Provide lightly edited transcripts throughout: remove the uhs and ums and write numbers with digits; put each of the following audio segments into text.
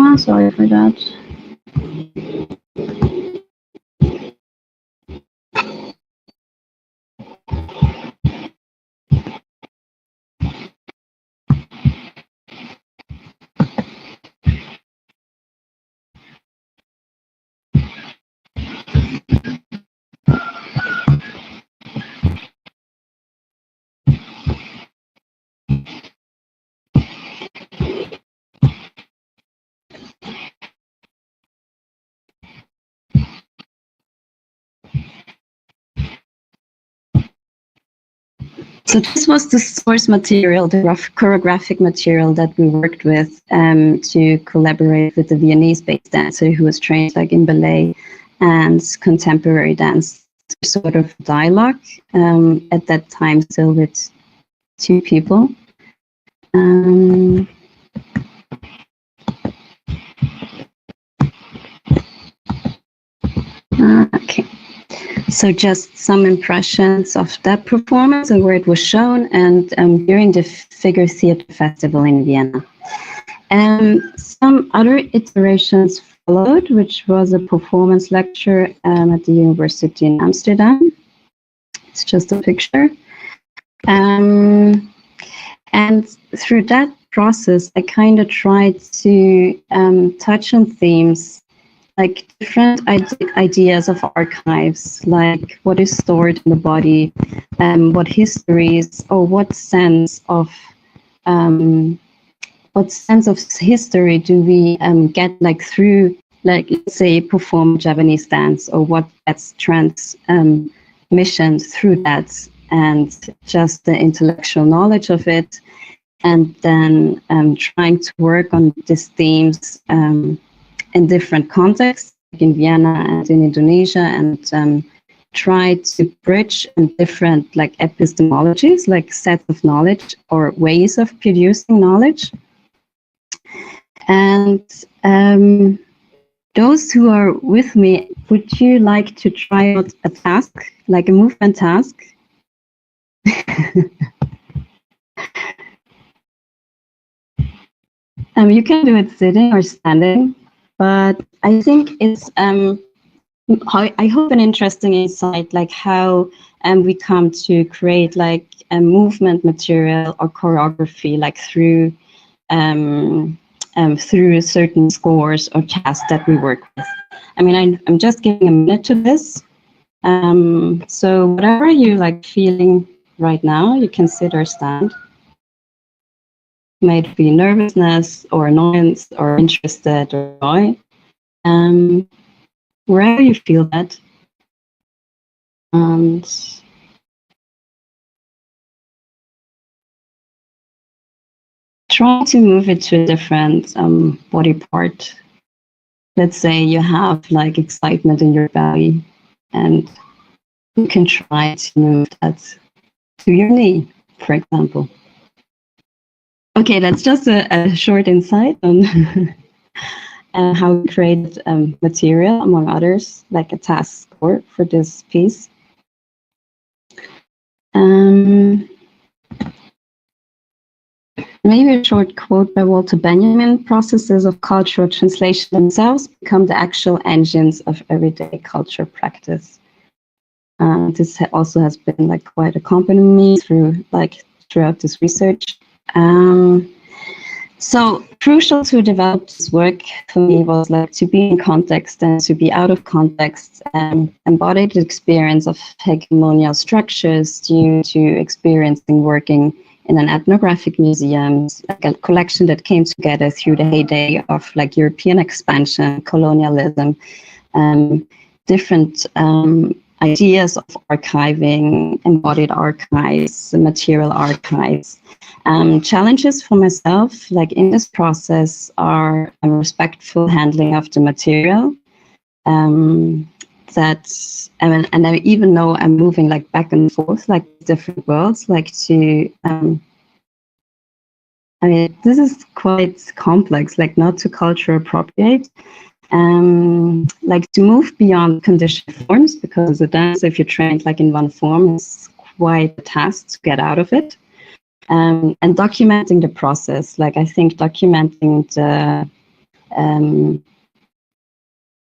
camera, sorry for that. So this was the source material, the choreographic material that we worked with to collaborate with the Viennese-based dancer who was trained like in ballet and contemporary dance, sort of dialogue at that time still with 2 people. Okay. So just some impressions of that performance and where it was shown, and during the Figure Theatre Festival in Vienna. Some other iterations followed, which was a performance lecture at the University in Amsterdam. It's just a picture. And through that process, I kind of tried to touch on themes like different ideas of archives, like what is stored in the body, what histories, or what sense of history do we get like through, like let's say perform Japanese dance, or what gets transmission through that, and just the intellectual knowledge of it, and then trying to work on these themes in different contexts, like in Vienna and in Indonesia, and try to bridge in different like epistemologies, like sets of knowledge or ways of producing knowledge. And those who are with me, would you like to try out a task, like a movement task? You can do it sitting or standing. But I think it's, I hope an interesting insight, like how we come to create like a movement material or choreography, like through certain scores or tasks that we work with. I mean, I'm just giving a minute to this. So whatever you like feeling right now, you can sit or stand. Might be nervousness or annoyance or interested or joy. Wherever you feel that. And try to move it to a different body part. Let's say you have like excitement in your belly, and you can try to move that to your knee, for example. Okay, that's just a short insight on how we create material, among others, like a task score for this piece. Maybe a short quote by Walter Benjamin: processes of cultural translation themselves become the actual engines of everyday culture practice. This also has been like quite accompanying me throughout this research. So crucial to develop this work for me was like to be in context and to be out of context, and embody the experience of hegemonial structures due to experiencing working in an ethnographic museum, like a collection that came together through the heyday of like European expansion, colonialism, different ideas of archiving, embodied archives, material archives. Challenges for myself, like in this process, are a respectful handling of the material. And I even know I'm moving like back and forth, like different worlds, like to, I mean, this is quite complex, like not to culture appropriate, like to move beyond conditioned forms, because as a dancer, if you're trained like in one form, it's quite a task to get out of it. And documenting the process, like I think documenting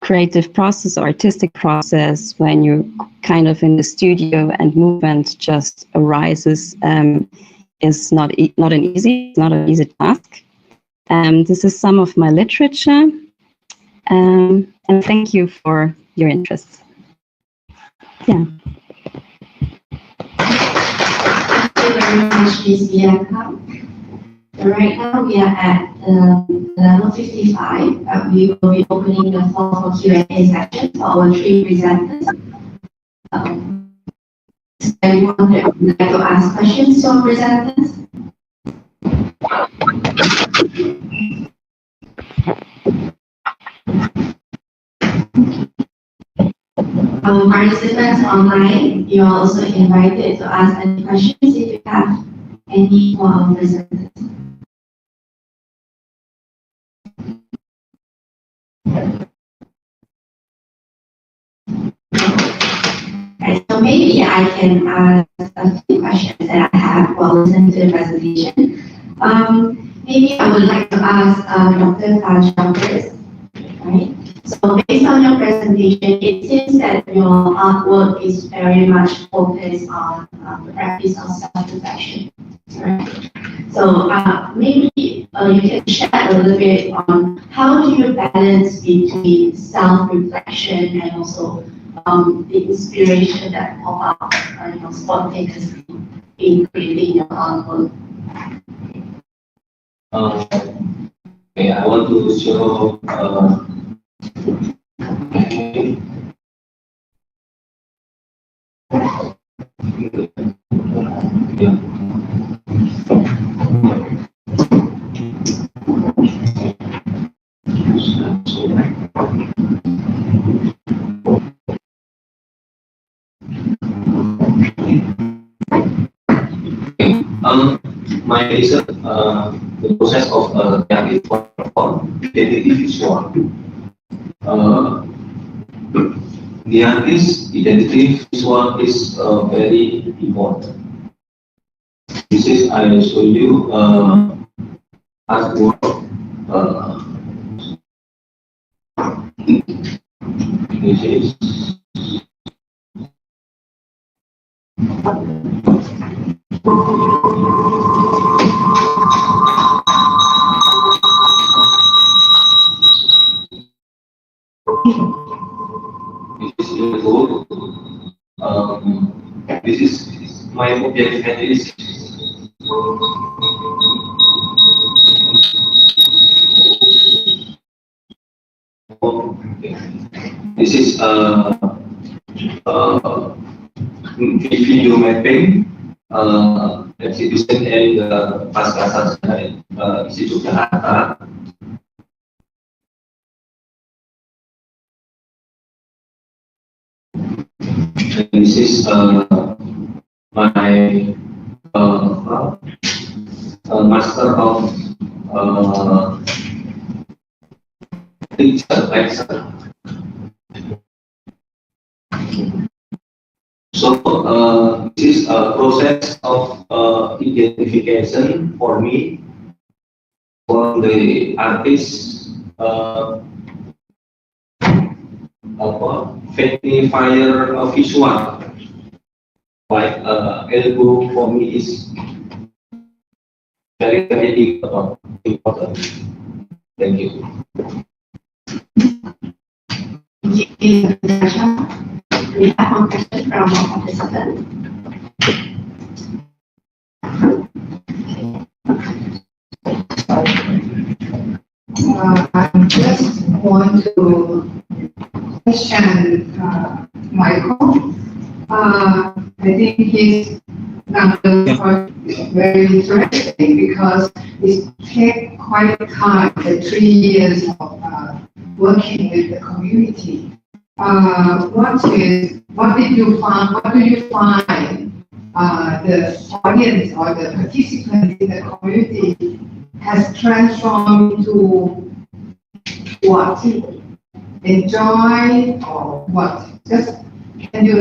creative process or artistic process when you're kind of in the studio and movement just arises is not an easy task. This is some of my literature, and thank you for your interest. Yeah. Thank you very much, Ms. Bianca. Right now we are at level 55. We will be opening the floor for Q&A session for our three presenters. Is there anyone that would like to ask questions to our presenters? Our participants online, you are also invited to ask any questions if you have any for our presenters. Right, so maybe I can ask a few questions that I have while listening to the presentation. Maybe I would like to ask Dr. Fajra first. Right? So based on your presentation, it seems that your artwork is very much focused on the practice of self-reflection. Right? So maybe you can share a little bit on how do you balance between self-reflection and also the inspiration that pop up spontaneously in creating your artwork. Okay, I want to show my research, the process of creative form, identity visual. The artist identity visual is very important. This is I will show you artwork. This is this is my object and this is video mapping exhibition and pasca sarjana Institut Jakarta. And this is my master of teacher lecture. So this is a process of identification for me for the artist. Magnifier visual, like elbow for me is very important. Thank you. We have one question from our participant. I just want to question Michael. I think his numbers is very interesting because it takes quite a time, the 3 years of working with the community. What did you find? What do you find the audience or the participants in the community has transformed into what? Enjoy or what? Just can you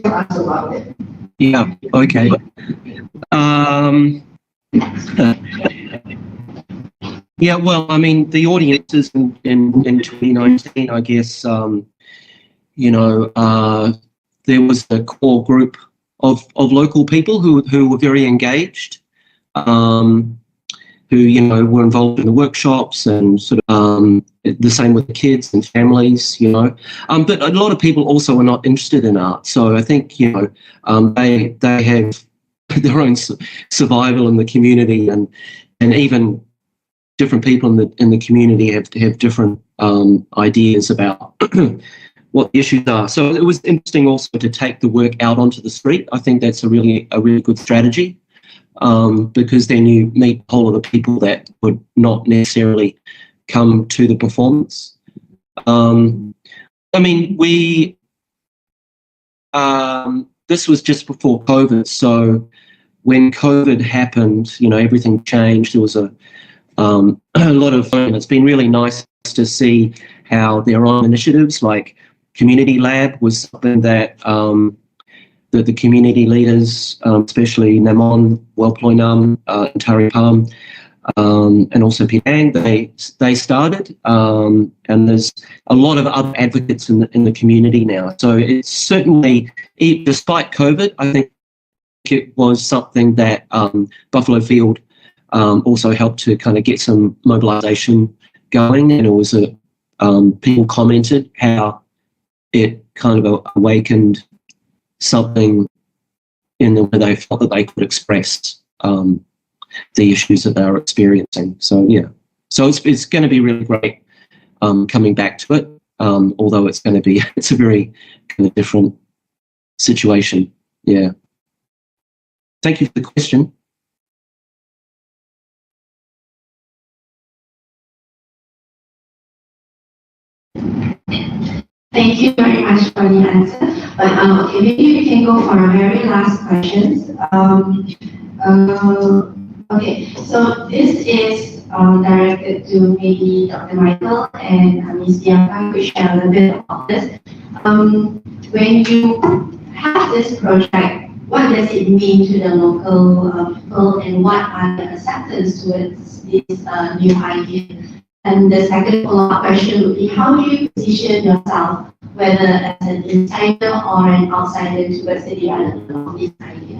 tell us about it? Yeah. Okay. Yeah, well, I mean, the audiences in 2019, I guess, you know, there was a core group of local people who were very engaged, who, you know, were involved in the workshops and sort of the same with the kids and families, you know. But a lot of people also are not interested in art. So I think, you know, they have their own survival in the community, and even different people in the community have different ideas about what the issues are. So it was interesting also to take the work out onto the street. I think that's a really good strategy, because then you meet a whole lot of people that would not necessarily come to the performance. I mean, this was just before COVID, so when COVID happened, you know, everything changed. There was a lot of, and it's been really nice to see how their own initiatives like Community Lab was something that that the community leaders, especially Namon, Welploinam, Tari Palm, and also Penang, they started, and there's a lot of other advocates in the community now. So it's certainly, despite COVID, I think it was something that Buffalo Field also helped to kind of get some mobilisation going, and it was people commented how it kind of awakened something in the way they felt that they could express the issues that they were experiencing. So yeah, so it's going to be really great coming back to it, although it's a very kind of different situation. Yeah. Thank you for the question. Thank you very much for the answer. But okay, maybe we can go for our very last questions. Okay, so this is directed to maybe Dr. Michael and Ms. Bianca, who share a little bit about this. When you have this project, what does it mean to the local people, and what are the acceptance towards this new idea? And the second follow-up question would be, how do you position yourself, whether as an insider or an outsider, towards the development of this idea?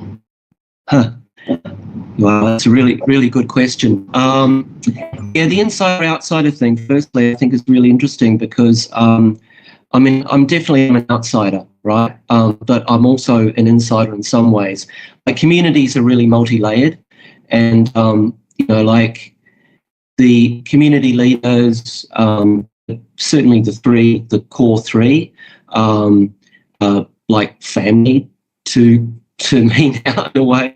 Wow, that's a really good question. Yeah, the insider-outsider thing, firstly, I think is really interesting because, I mean, I'm definitely an outsider, right? But I'm also an insider in some ways. Like, communities are really multi-layered, and, you know, like, the community leaders, certainly the core three, like family to me now in a way.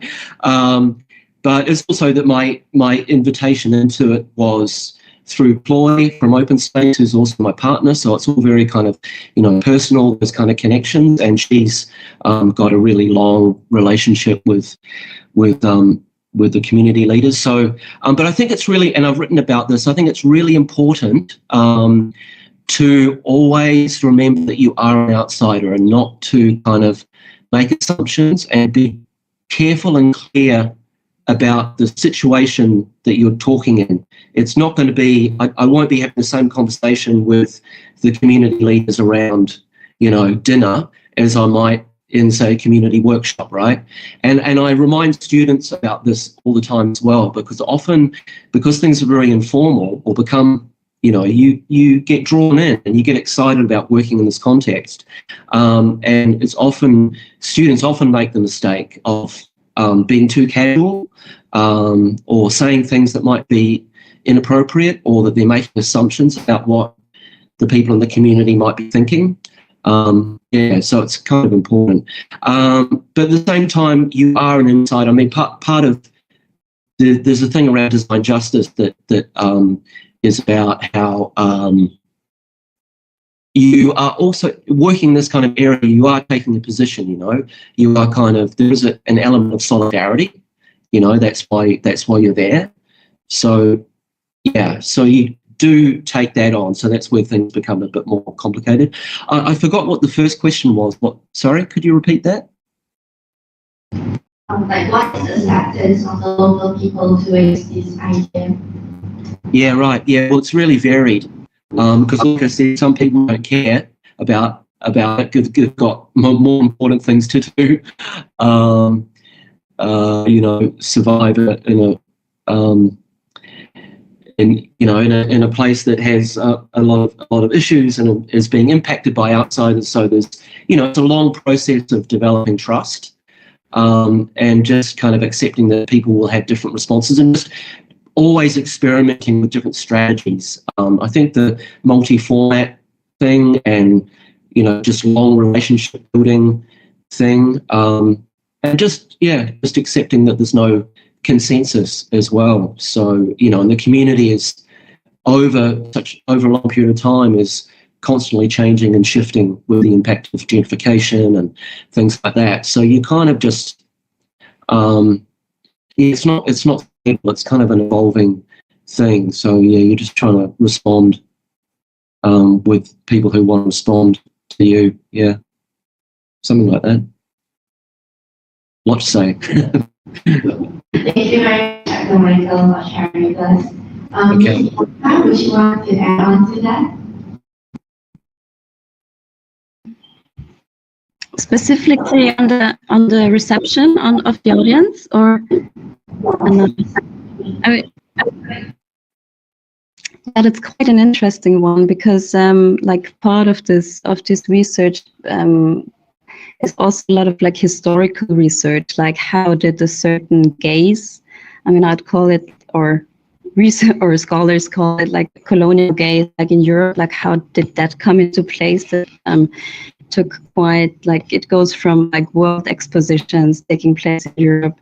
But it's also that my invitation into it was through Ploy from Open Space, who's also my partner. So it's all very kind of, you know, personal, those kind of connections. And she's got a really long relationship with the community leaders. So, but I think it's really, and I've written about this, I think it's really important to always remember that you are an outsider and not to kind of make assumptions, and be careful and clear about the situation that you're talking in. It's not going to be, I won't be having the same conversation with the community leaders around, you know, dinner as I might in, say, a community workshop, right? And I remind students about this all the time as well, because often, because things are very informal or become, you know, you get drawn in and you get excited about working in this context. And it's often, students often make the mistake of being too casual, or saying things that might be inappropriate, or that they're making assumptions about what the people in the community might be thinking. Yeah, so it's kind of important. But at the same time, you are an insider. I mean, part of there's a thing around design justice that is about how you are also working in this kind of area. You are taking a position. You know, you are kind of, there is an element of solidarity. You know, that's why you're there. So yeah, so you do take that on. So that's where things become a bit more complicated. I forgot what the first question was. What? Sorry, could you repeat that? Like, what is the acceptance of the local people towards this idea? Yeah, right. Yeah, well, it's really varied because, like I said, some people don't care about it because they've got more important things to do. Survive in a place that has a lot of issues and is being impacted by outsiders. So there's it's a long process of developing trust and just kind of accepting that people will have different responses and just always experimenting with different strategies. I think the multi-format thing and just long relationship building thing and just accepting that there's no consensus as well. So and the community is over a long period of time is constantly changing and shifting with the impact of gentrification and things like that. So you kind of just it's not simple, it's kind of an evolving thing. So you're just trying to respond with people who want to respond to you. Yeah, something like that. What to say? Thank you very much, Dr. Michael, for sharing with us. Okay. How would you want to add on to that? Specifically on the reception of the audience, or I mean, that it's quite an interesting one because like part of this research is also a lot of like historical research, like how did a certain gaze, I mean, I'd call it, or research or scholars call it like colonial gaze, like in Europe, like how did that come into place? That took quite, like, it goes from like world expositions taking place in Europe,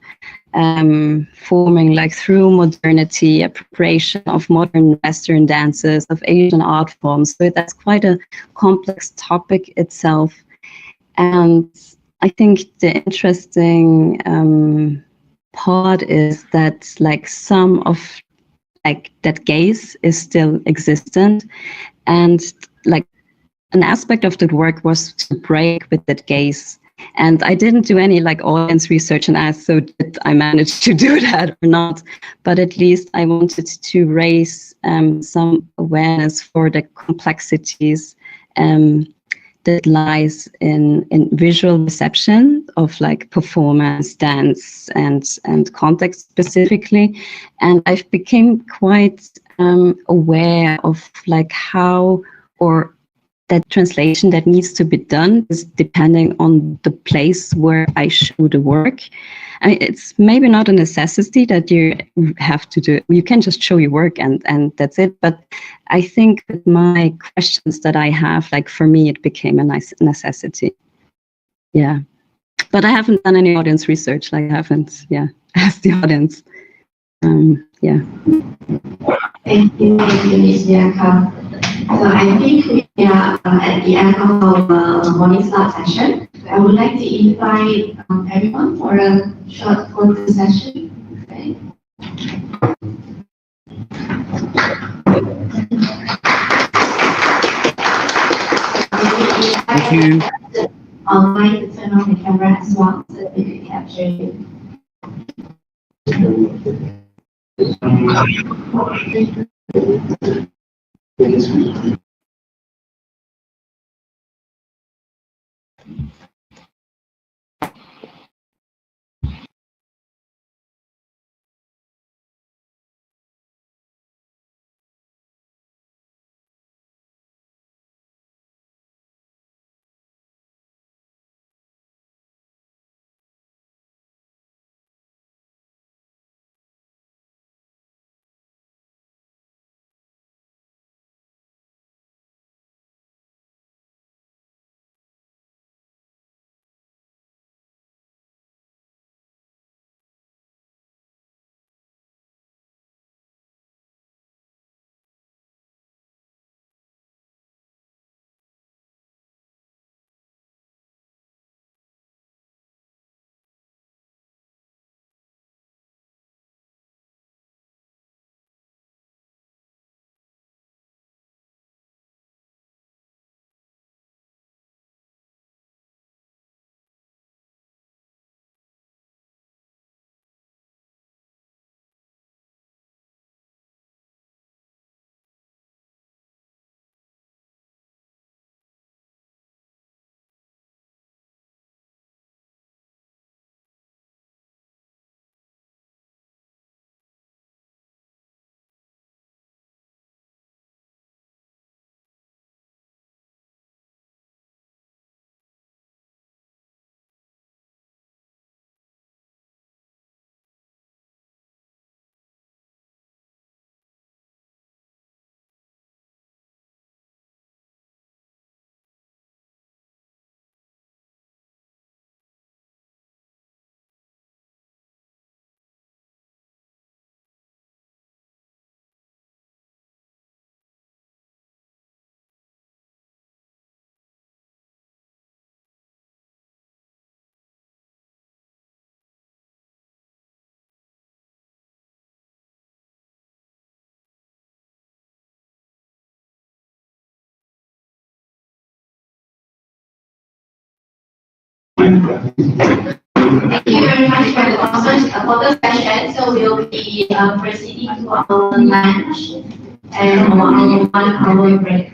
forming like through modernity, appropriation of modern Western dances, of Asian art forms. So that's quite a complex topic itself. And I think the interesting part is that like some of like that gaze is still existent, and like an aspect of the work was to break with that gaze. And I didn't do any like audience research and ask, so did I manage to do that or not? But at least I wanted to raise some awareness for the complexities that lies in visual reception of like performance, dance, and context specifically. And I've become quite aware of like how, or that translation that needs to be done is depending on the place where I show the work. I mean, it's maybe not a necessity that you have to do it. You can just show your work and that's it. But I think with my questions that I have, like for me, it became a nice necessity. Yeah. But I haven't done any audience research. Like I haven't, asked the audience. Yeah. Thank you, Ms. Bianca. So I think we are at the end of our morning slot session. I would like to invite everyone for a short photo session. Okay. Thank you. Online to turn on the camera as well so that we can capture you. Thank you very much for the session. So we'll be proceeding to our lunch and our 1 hour break.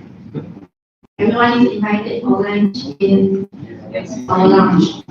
Everyone is invited for lunch in our lounge.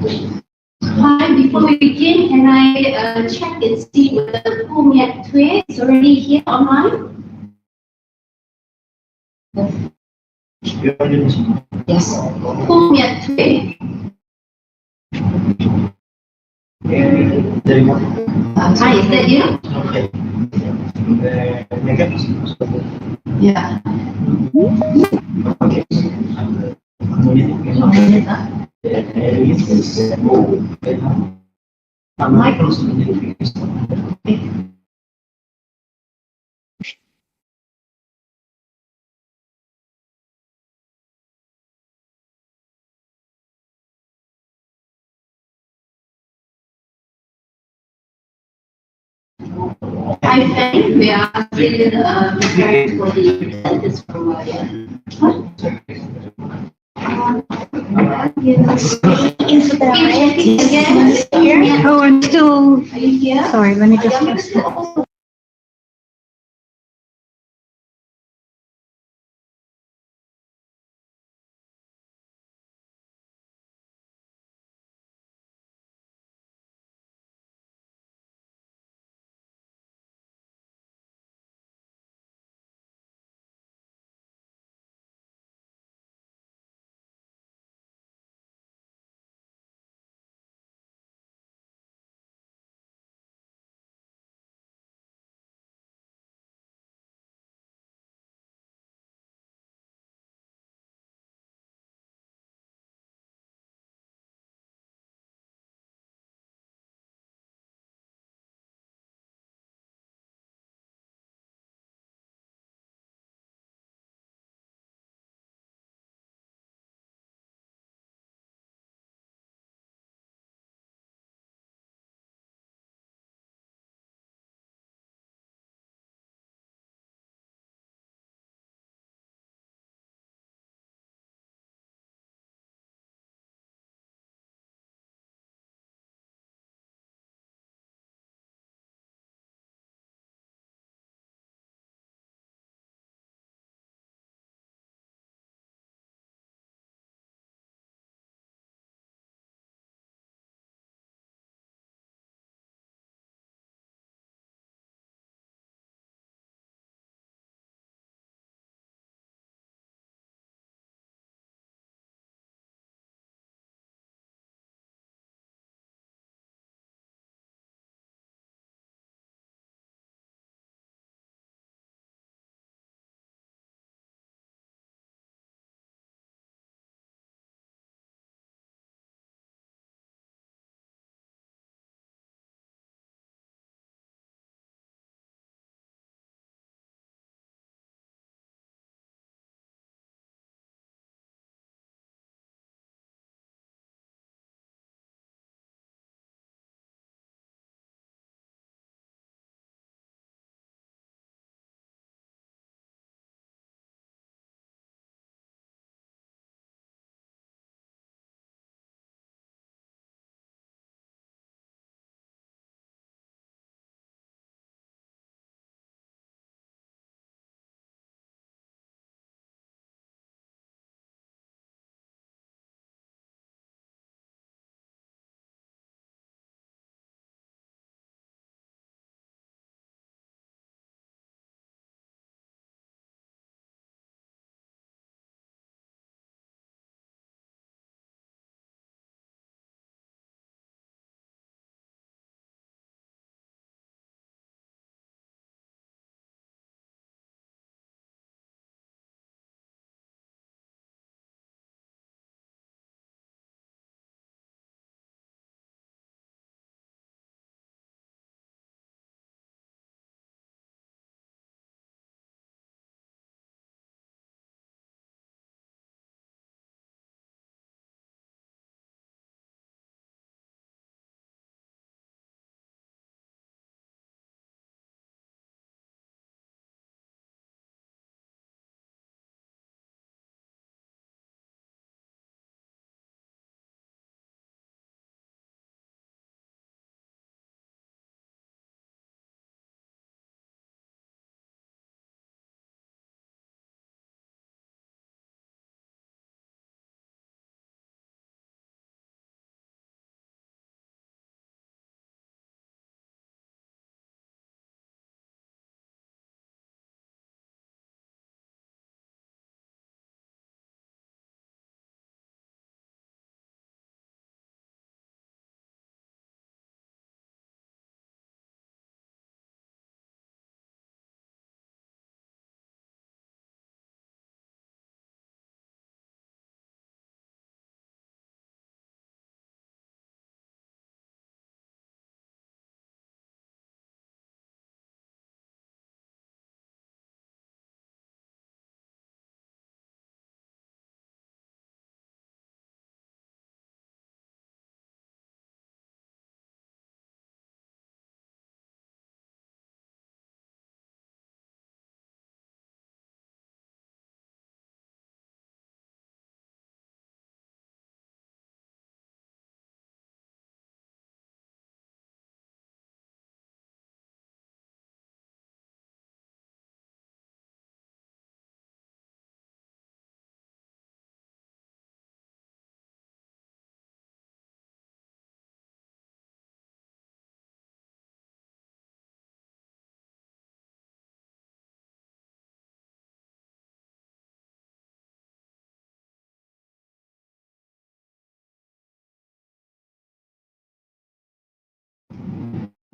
Hi, before we begin, can I check and see whether Pumiat Tue is already here online? Yes. Pumiat Tue. Hi, is that you? Yeah. I think we are still preparing for the presenters from Oh, I'm still. Are you here? Sorry, let me just.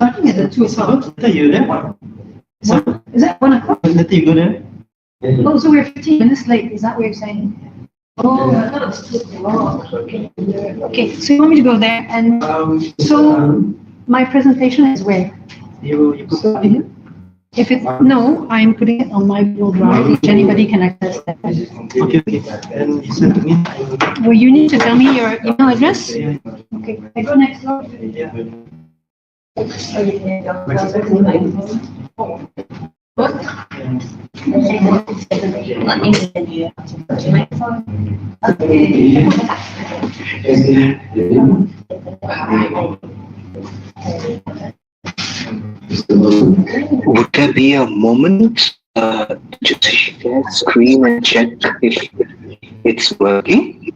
starting at the 2 o'clock. Later you there? Is that 1 o'clock? Later you go there? Oh, so we're 15 minutes late. Is that what you're saying? Oh, I thought it was 2 o'clock. Okay. Okay, so you want me to go there? And so my presentation is where? You put it in? If it's, no, I'm putting it on my Google Drive, which anybody can access that. Okay. And you send to me. Well, you need to tell me your email address. Okay, I go next door. What? Would there be a moment to share screen and check if it's working?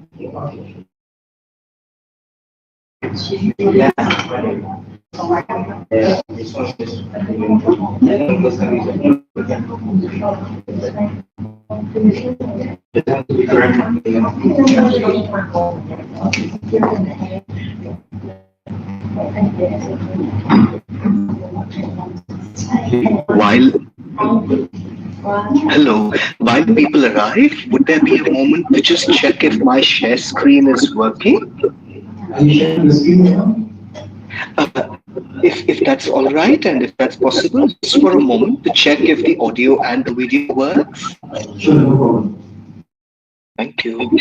While people arrive, would there be a moment to just check if my share screen is working? Are you sharing the screen now? If that's all right and if that's possible, just for a moment to check if the audio and the video works. Sure, no problem. Thank you.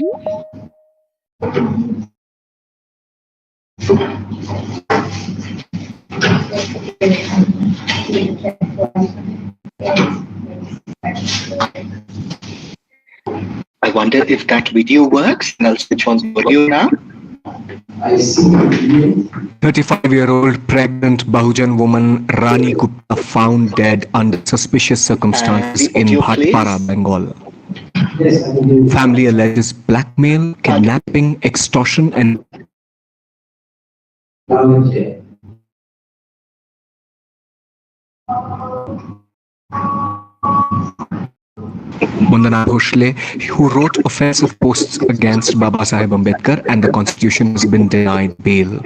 I wonder if that video works, and I'll switch on the audio now. I see. 35-year-old pregnant Bahujan woman Rani Gupta found dead under suspicious circumstances in Bhatpara, Bengal. Yes, I can hear you. Family alleges blackmail, kidnapping, extortion and Okay. Vandana Bhosle, who wrote offensive posts against Baba Saheb Ambedkar, and the constitution has been denied bail.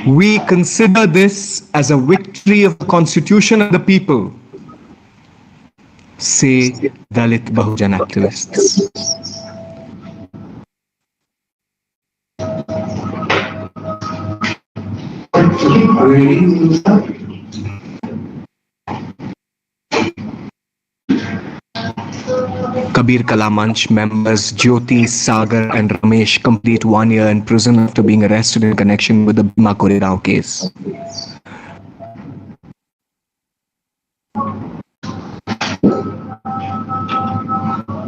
We consider this as a victory of the constitution and the people, say Dalit Bahujan activists. Are we ready to start? Kabir Kala Manch members Jyoti, Sagar and Ramesh complete 1 year in prison after being arrested in connection with the Bhima Koregaon case.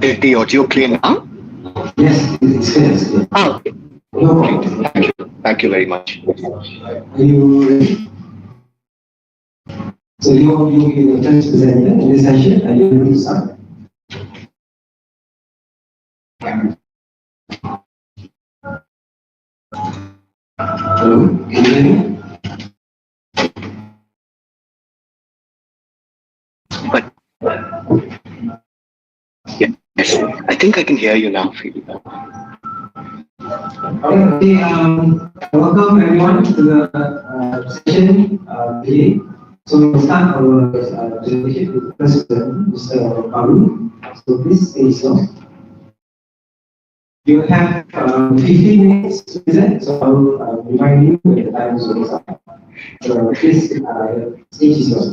Is the audio clear now? Yes, it's clear. It's clear. Oh, okay. No problem. Thank you. Thank you very much. Are you ready? So you will be the first presenter in this session. Are you ready to start? Hello, can you hear me? But yes, I think I can hear you now, Phoebe. Okay, welcome everyone to the session today. So we'll start our presentation with the President, Mr. Karu. So please stay so. You have 15 minutes to present, so I will remind you when the time is over. So please, stage is yours.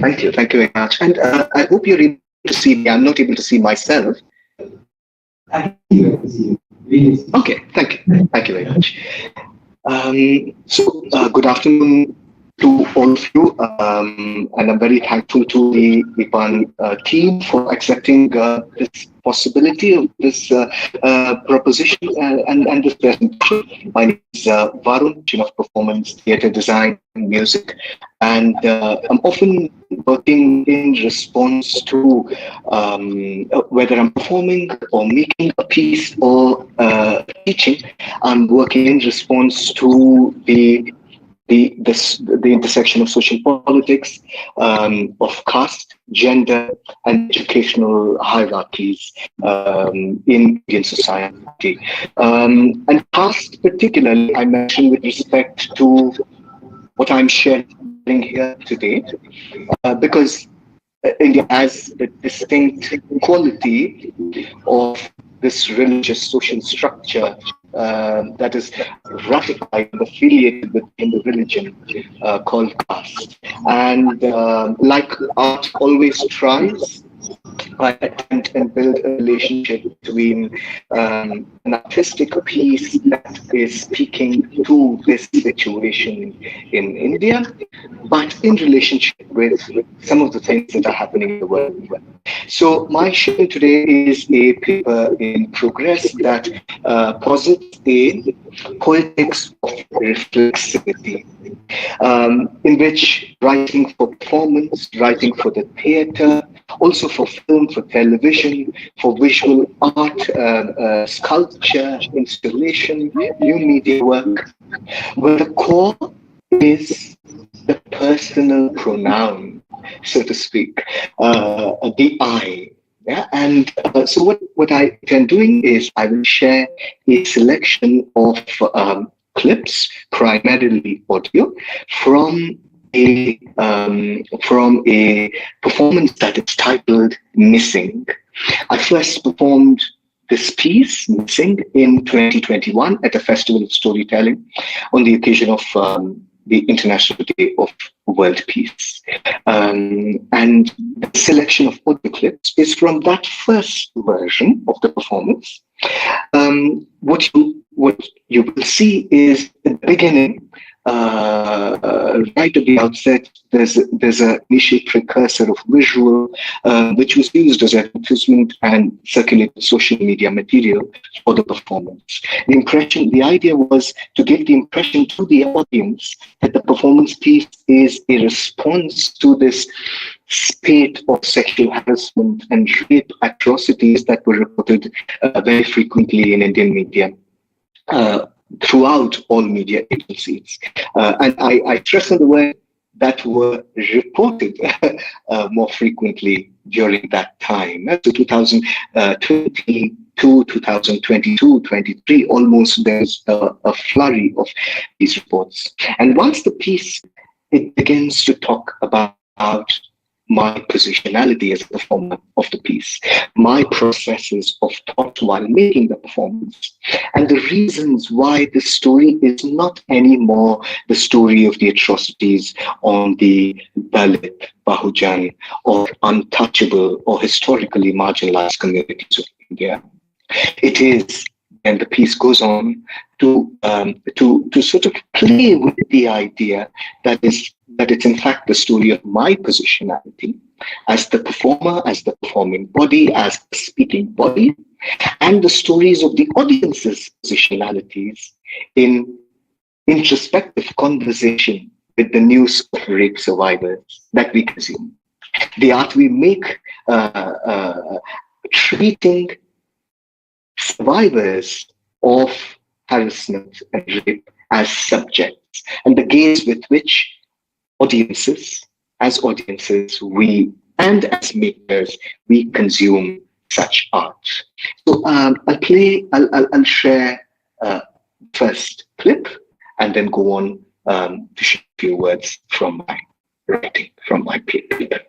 Thank you very much. And I hope you're able to see me. I'm not able to see myself. I can see you. Really. Okay, thank you. Thank you very much. Good afternoon to all of you, and I'm very thankful to the APARN team for accepting this possibility of this proposition and this presentation. My name is Varun, Dean of Performance, Theatre Design and Music, and I'm often working in response to whether I'm performing or making a piece or teaching. I'm working in response to the the intersection of social politics, of caste, gender, and educational hierarchies in Indian society. And caste, particularly, I mentioned with respect to what I'm sharing here today, because India has a distinct quality of this religious social structure that is ratified and affiliated within the religion called caste. And like art always tries, I attempt and build a relationship between an artistic piece that is speaking to this situation in India, but in relationship with some of the things that are happening in the world. So my sharing today is a paper in progress that posits a poetics of reflexivity, in which writing for performance, writing for the theatre, also for film, for television, for visual art, sculpture, installation, new media work, where the core is the personal pronoun, so to speak, the I. Yeah, and so what I am doing is I will share a selection of clips, primarily audio, from a performance that is titled Missing. I first performed this piece, Missing, in 2021 at a festival of storytelling on the occasion of the International Day of World Peace. And the selection of audio clips is from that first version of the performance. What you will see is at the beginning, right at the outset, there's an initial precursor of visual, which was used as advertisement and circulated social media material for the performance. The idea was to give the impression to the audience that the performance piece is a response to this spate of sexual harassment and rape atrocities that were reported very frequently in Indian media. Throughout all media agencies. And I stress on the word that were reported more frequently during that time. So 2022, 2022, 23, almost there's a flurry of these reports. And once the piece, it begins to talk about my positionality as a performer of the piece, my processes of thought while making the performance, and the reasons why the story is not anymore the story of the atrocities on the Dalit, Bahujan, or untouchable or historically marginalized communities of India. It is, and the piece goes on to sort of play with the idea that it's in fact the story of my positionality as the performer, as the performing body, as the speaking body, and the stories of the audience's positionalities in introspective conversation with the news of rape survivors that we consume. The art we make treating survivors of harassment and rape as subjects, and the gaze with which as audiences, we, and as makers, we consume such art. So I'll share first clip and then go on to share a few words from my writing, from my paper.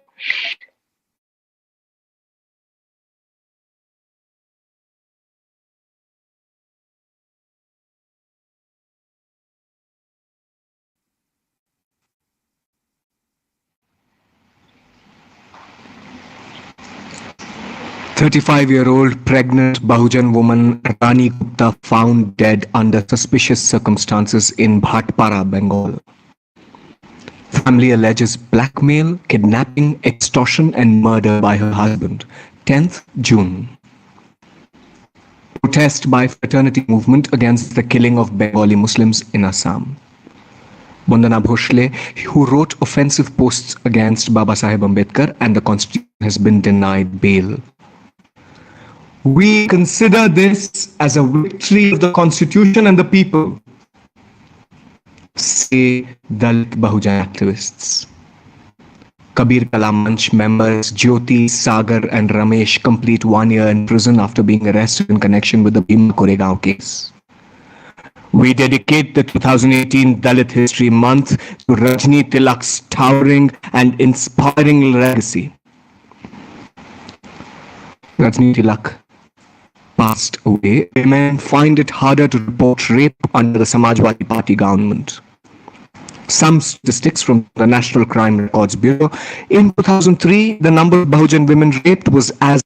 "35-year-old pregnant Bahujan woman Rani Gupta found dead under suspicious circumstances in Bhatpara, Bengal. Family alleges blackmail, kidnapping, extortion and murder by her husband. 10th June. Protest by fraternity movement against the killing of Bengali Muslims in Assam. Vandana Bhosle, who wrote offensive posts against Babasaheb Ambedkar and the Constitution, has been denied bail. We consider this as a victory of the Constitution and the people. say Dalit Bahujan activists. Kabir Kalam Manch members Jyoti, Sagar and Ramesh complete 1 year in prison after being arrested in connection with the Bhima Koregaon case. We dedicate the 2018 Dalit History Month to Rajni Tilak's towering and inspiring legacy. Rajni Tilak passed away. Women find it harder to report rape under the Samajwadi Party government. Some statistics from the National Crime Records Bureau. In 2003, the number of Bahujan women raped was as...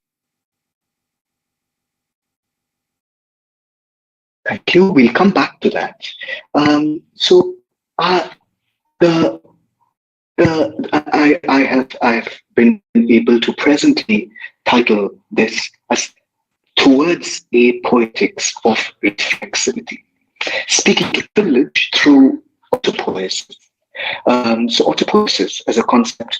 Thank you. We'll come back to that. I have been able to presently title this as Towards a Poetics of Reflexivity, speaking to privilege through autopoiesis. So autopoiesis as a concept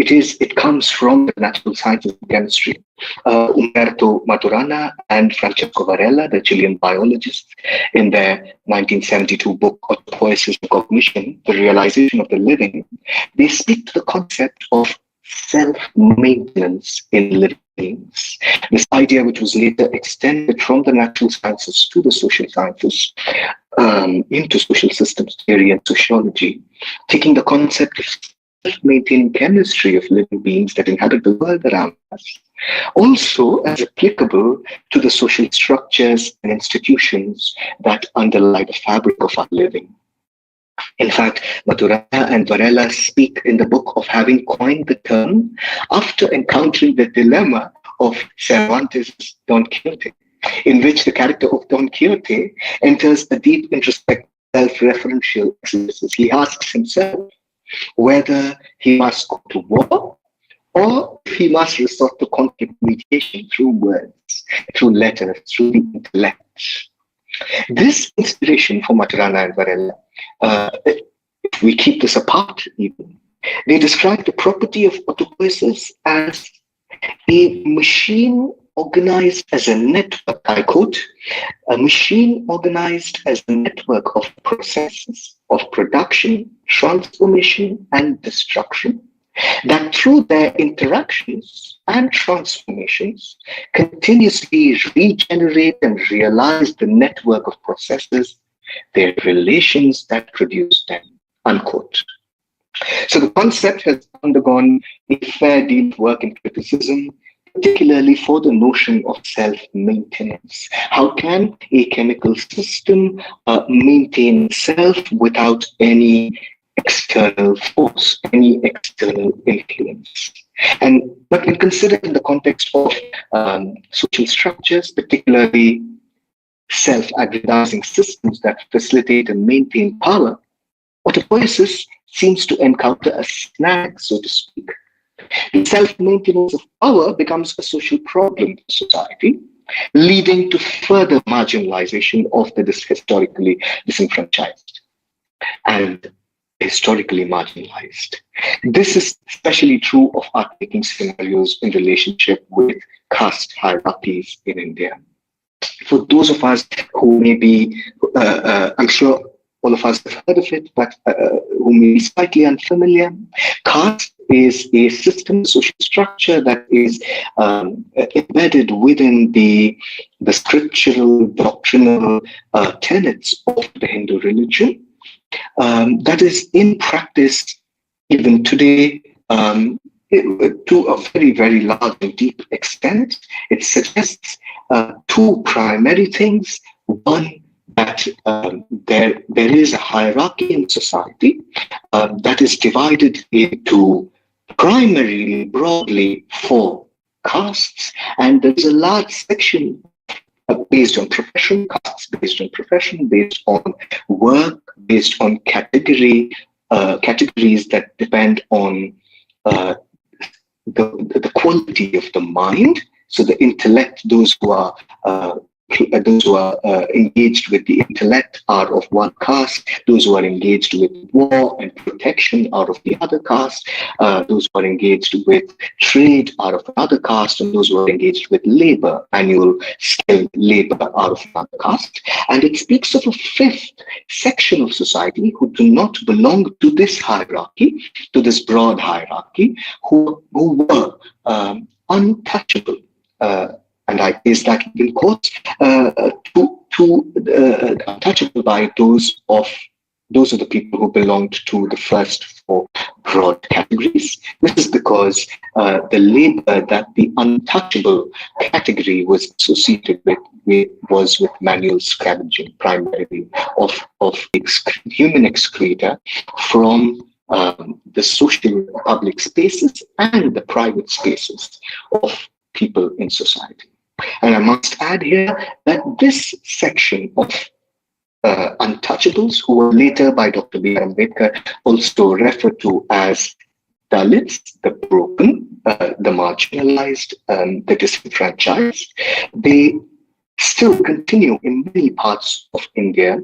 it comes from the natural sciences of chemistry. Umberto Maturana and Francesco Varela, the Chilean biologists, in their 1972 book Autopoiesis and Cognition, The Realization of the Living, they speak to the concept of self-maintenance in living beings. This idea, which was later extended from the natural sciences to the social sciences, into social systems theory and sociology, taking the concept of self-maintaining chemistry of living beings that inhabit the world around us, also as applicable to the social structures and institutions that underlie the fabric of our living. In fact, Maturana and Varela speak in the book of having coined the term after encountering the dilemma of Cervantes' Don Quixote, in which the character of Don Quixote enters a deep introspective self-referential exercise. He asks himself whether he must go to war or if he must resort to conflict mediation through words, through letters, through the intellect. This inspiration for Maturana and Varela, if we keep this apart even, they describe the property of autopoiesis as a machine organized as a network, I quote, a machine organized as a network of processes of production, transformation, and destruction, that through their interactions and transformations continuously regenerate and realize the network of processes, their relations that produce them, unquote. So the concept has undergone a fair deal of work and criticism, particularly for the notion of self-maintenance. How can a chemical system maintain itself without any external force, any external influence? But when considered in the context of social structures, particularly self-aggrandizing systems that facilitate and maintain power, autopoiesis seems to encounter a snag, so to speak. The self-maintenance of power becomes a social problem for society, leading to further marginalization of the historically disenfranchised and historically marginalized. This is especially true of our taking scenarios in relationship with caste hierarchies in India. For those of us who may be, I'm sure all of us have heard of it, but who may be slightly unfamiliar, caste is a system, social structure that is embedded within the scriptural, doctrinal tenets of the Hindu religion. That is in practice even today to a very, very large and deep extent. It suggests two primary things. One, that there is a hierarchy in society that is divided into primarily, broadly, 4 castes, and there is a large section based on profession, castes based on profession, based on work, based on categories that depend on the quality of the mind. So the intellect, those who are engaged with the intellect are of one caste, those who are engaged with war and protection are of the other caste, those who are engaged with trade are of another caste, and those who are engaged with labor, manual skilled labor, are of another caste. And it speaks of a fifth section of society who do not belong to this hierarchy, to this broad hierarchy, who were untouchable. And I place that in quotes, untouchable by those of the people who belonged to the first four broad categories. This is because the labor that the untouchable category was associated with was with manual scavenging, primarily of human excreta from the social public spaces and the private spaces of people in society. And I must add here that this section of untouchables, who were later by Dr. B. Ambedkar also referred to as Dalits, the broken, the marginalized, the disenfranchised, they still continue in many parts of India.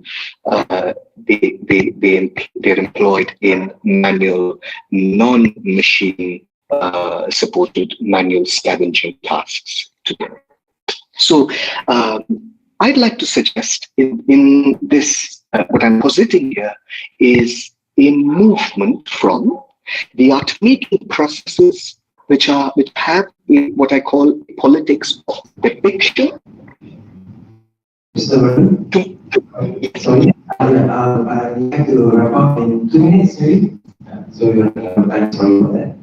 They're employed in manual, non-machine supported manual scavenging tasks today. So I'd like to suggest in this, what I'm positing here is a movement from the art-making processes which have what I call politics of depiction. Mr. Varun, sorry, I have to wrap up in 2 minutes, maybe. So you have time, sorry for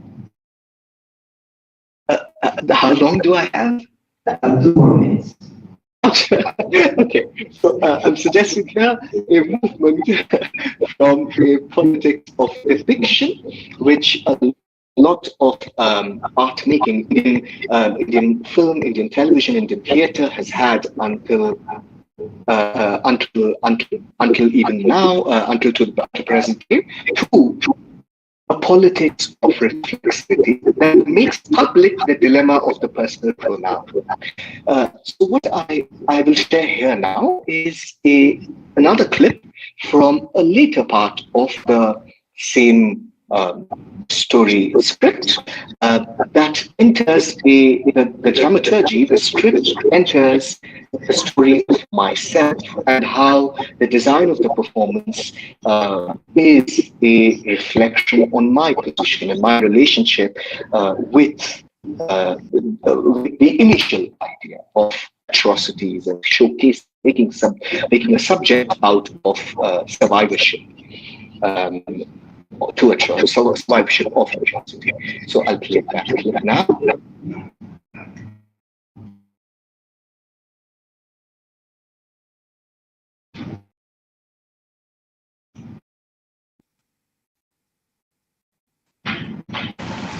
that. How long do I have? 2 more minutes. Okay, so I'm suggesting here a movement from a politics of depiction, which a lot of art making in Indian film, Indian television, Indian theatre has had until even now, until to the present day, to a politics of reflexivity that makes public the dilemma of the personal pronoun. So what I will share here now is another clip from a later part of the same story script that enters the dramaturgy, the script enters the story of myself and how the design of the performance is a reflection on my position and my relationship with the initial idea of atrocities and showcase making a subject out of survivorship. To survivorship of atrocity. So I'll play that clip now.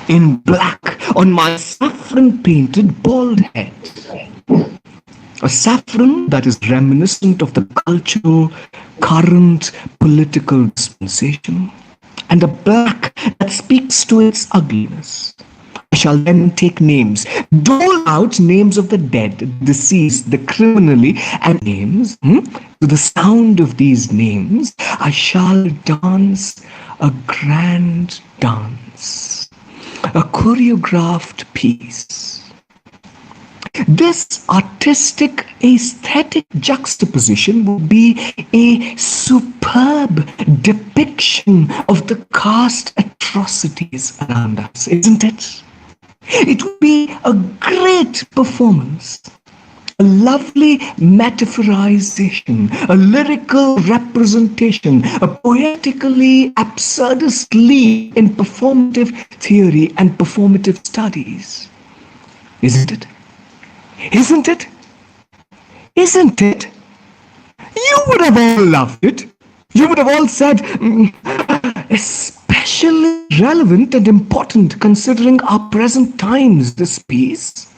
In black on my saffron painted bald head. A saffron that is reminiscent of the cultural, current political dispensation, and a black that speaks to its ugliness. I shall then take names, dole out names of the dead, deceased, the criminally, and names. To the sound of these names, I shall dance a grand dance, a choreographed piece. This artistic aesthetic juxtaposition would be a superb depiction of the caste atrocities around us, isn't it? It would be a great performance, a lovely metaphorization, a lyrical representation, a poetically absurdist leap in performative theory and performative studies. Isn't it? Isn't it? Isn't it? You would have all loved it. You would have all said, especially relevant and important considering our present times, this piece.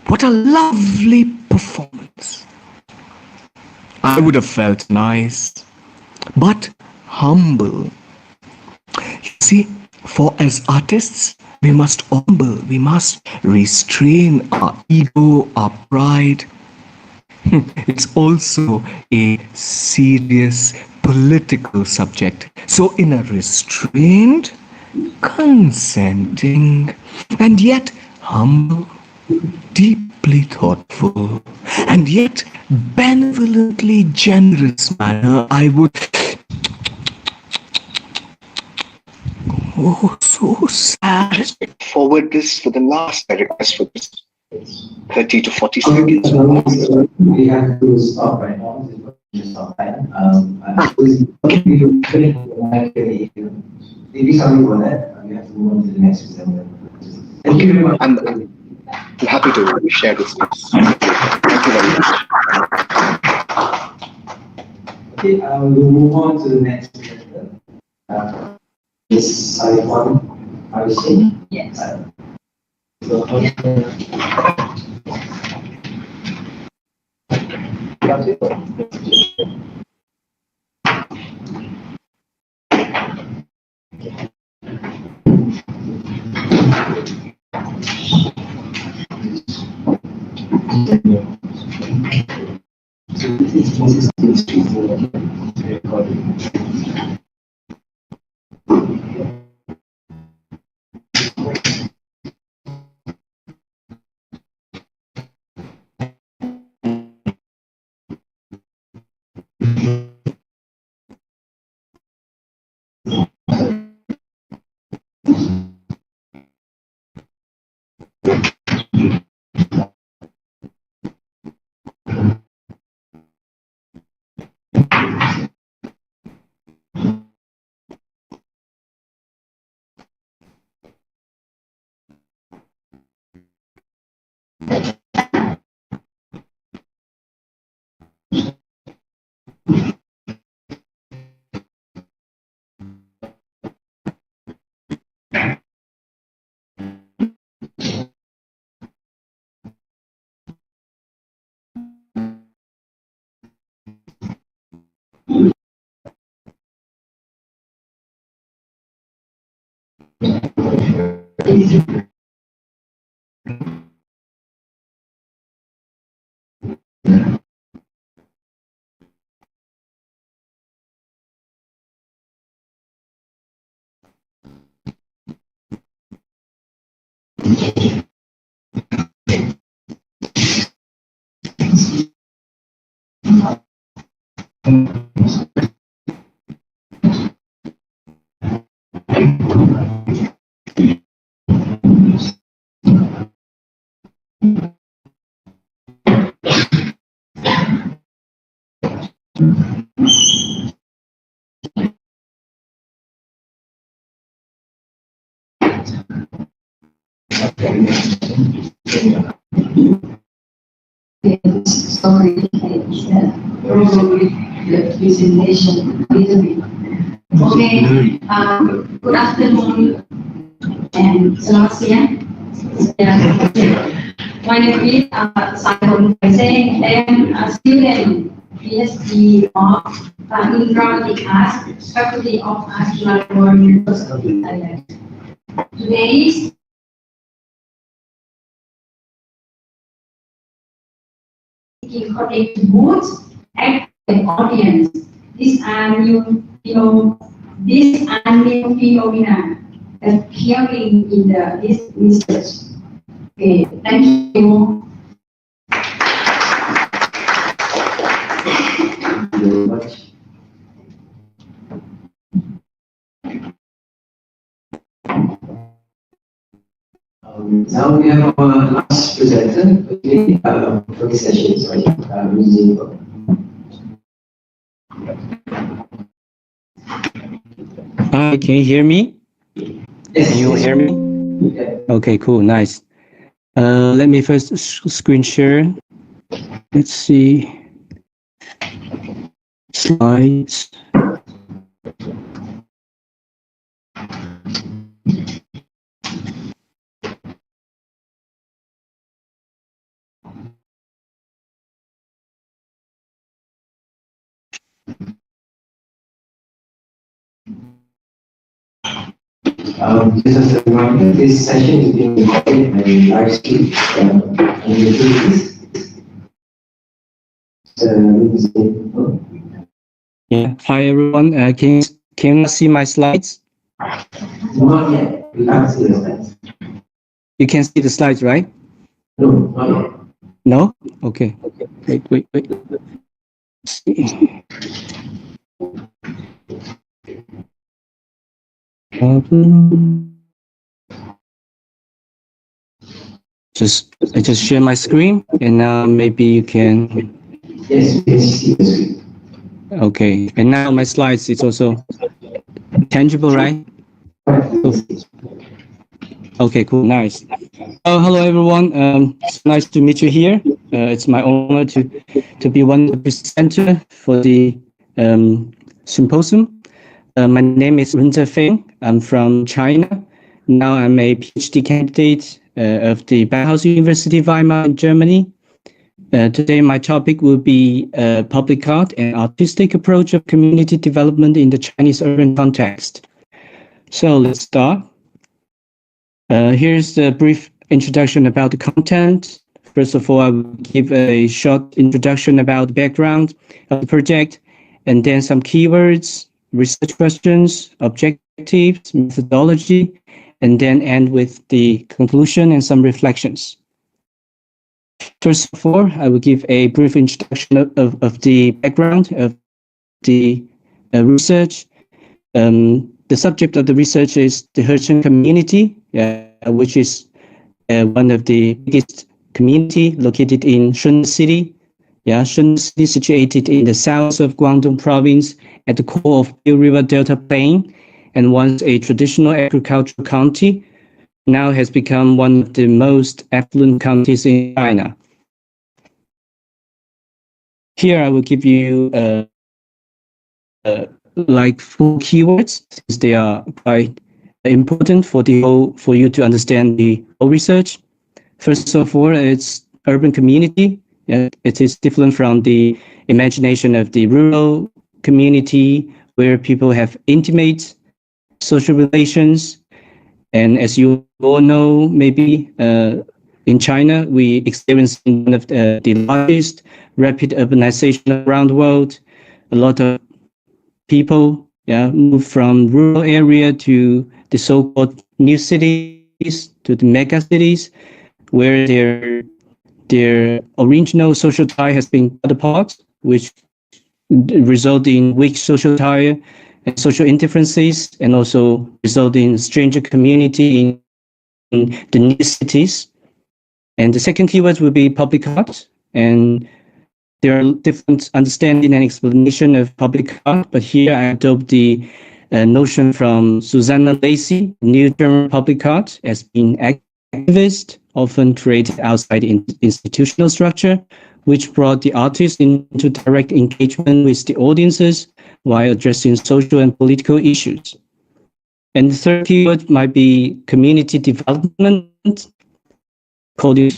What a lovely performance. I would have felt nice, but humble. You see, for as artists, we must humble, we must restrain our ego, our pride. It's also a serious political subject. So, in a restrained, consenting, and yet humble, deeply thoughtful, and yet benevolently generous manner, I would. Oh, so sad. Forward this for the last request for this 30 to 40 Okay, seconds. so we have to stop right now. Stop right. Maybe sorry for that. We have to move on to the next presenter. Thank you very much. I'm happy to share this news. Thank you very much. Okay, we'll move on to the next presenter. Is Cyberjaya. Are you saying? Yes. Sorry, probably the presentation a little bit. Okay, good afternoon and selamat siang. My name is Cyberjaya. I am a student PhD of Informatic Arts, Faculty of Astronautical University Thailand. Today connect moods, act and audience. These are new, these are new phenomena appearing in this research. Okay, thank you. Thank you very much. Now we have our last presenter for this session. Sorry, Hi, can you hear me? Yes, Can you hear me? Okay, cool, nice. Let me first screen share. Let's see. Slides. Just as a reminder, this session is being recorded and live streamed. Yeah. Hi everyone. Can you see my slides? Not yet. We can't see the slides. You can see the slides, right? No, not yet. No? Okay. Wait. Let's see. I just share my screen, and now maybe you can. Yes, we can see the screen. Okay, and now my slides, it's also tangible, right? Okay, cool, nice. Oh, hello everyone. It's nice to meet you here. It's my honor to be one of the presenter for the symposium. My name is Runze Feng. I'm from China. Now I'm a PhD candidate of the Bauhaus University Weimar in Germany. Today my topic will be public art and artistic approach of community development in the Chinese urban context. So let's start. Here's a brief introduction about the content. First of all, I will give a short introduction about the background of the project, and then some keywords, research questions, objectives, methodology, and then end with the conclusion and some reflections. First of all, I will give a brief introduction of the background of the research. The subject of the research is the Herchen community, which is one of the biggest community located in Shunde City. Shunde City, situated in the south of Guangdong province at the core of Pearl River Delta Plain, and once a traditional agricultural county, now has become one of the most affluent counties in China. Here I will give you like 4 keywords, since they are quite important for you to understand the whole research. First of all, it's urban community. It is different from the imagination of the rural community, where people have intimate social relations. And as you all know, maybe in China, we experience one of the largest rapid urbanization around the world. A lot of people move from rural area to the so-called new cities, to the mega cities, where their original social tie has been cut apart, which result in weak social tie and social indifferences, and also result in stranger community in the new cities. And the second keyword will be public art. And there are different understanding and explanation of public art, but here I adopt the notion from Susanna Lacey, new German public art, as being activist, often created outside institutional structure, which brought the artist into direct engagement with the audiences while addressing social and political issues. And the third keyword might be community development. According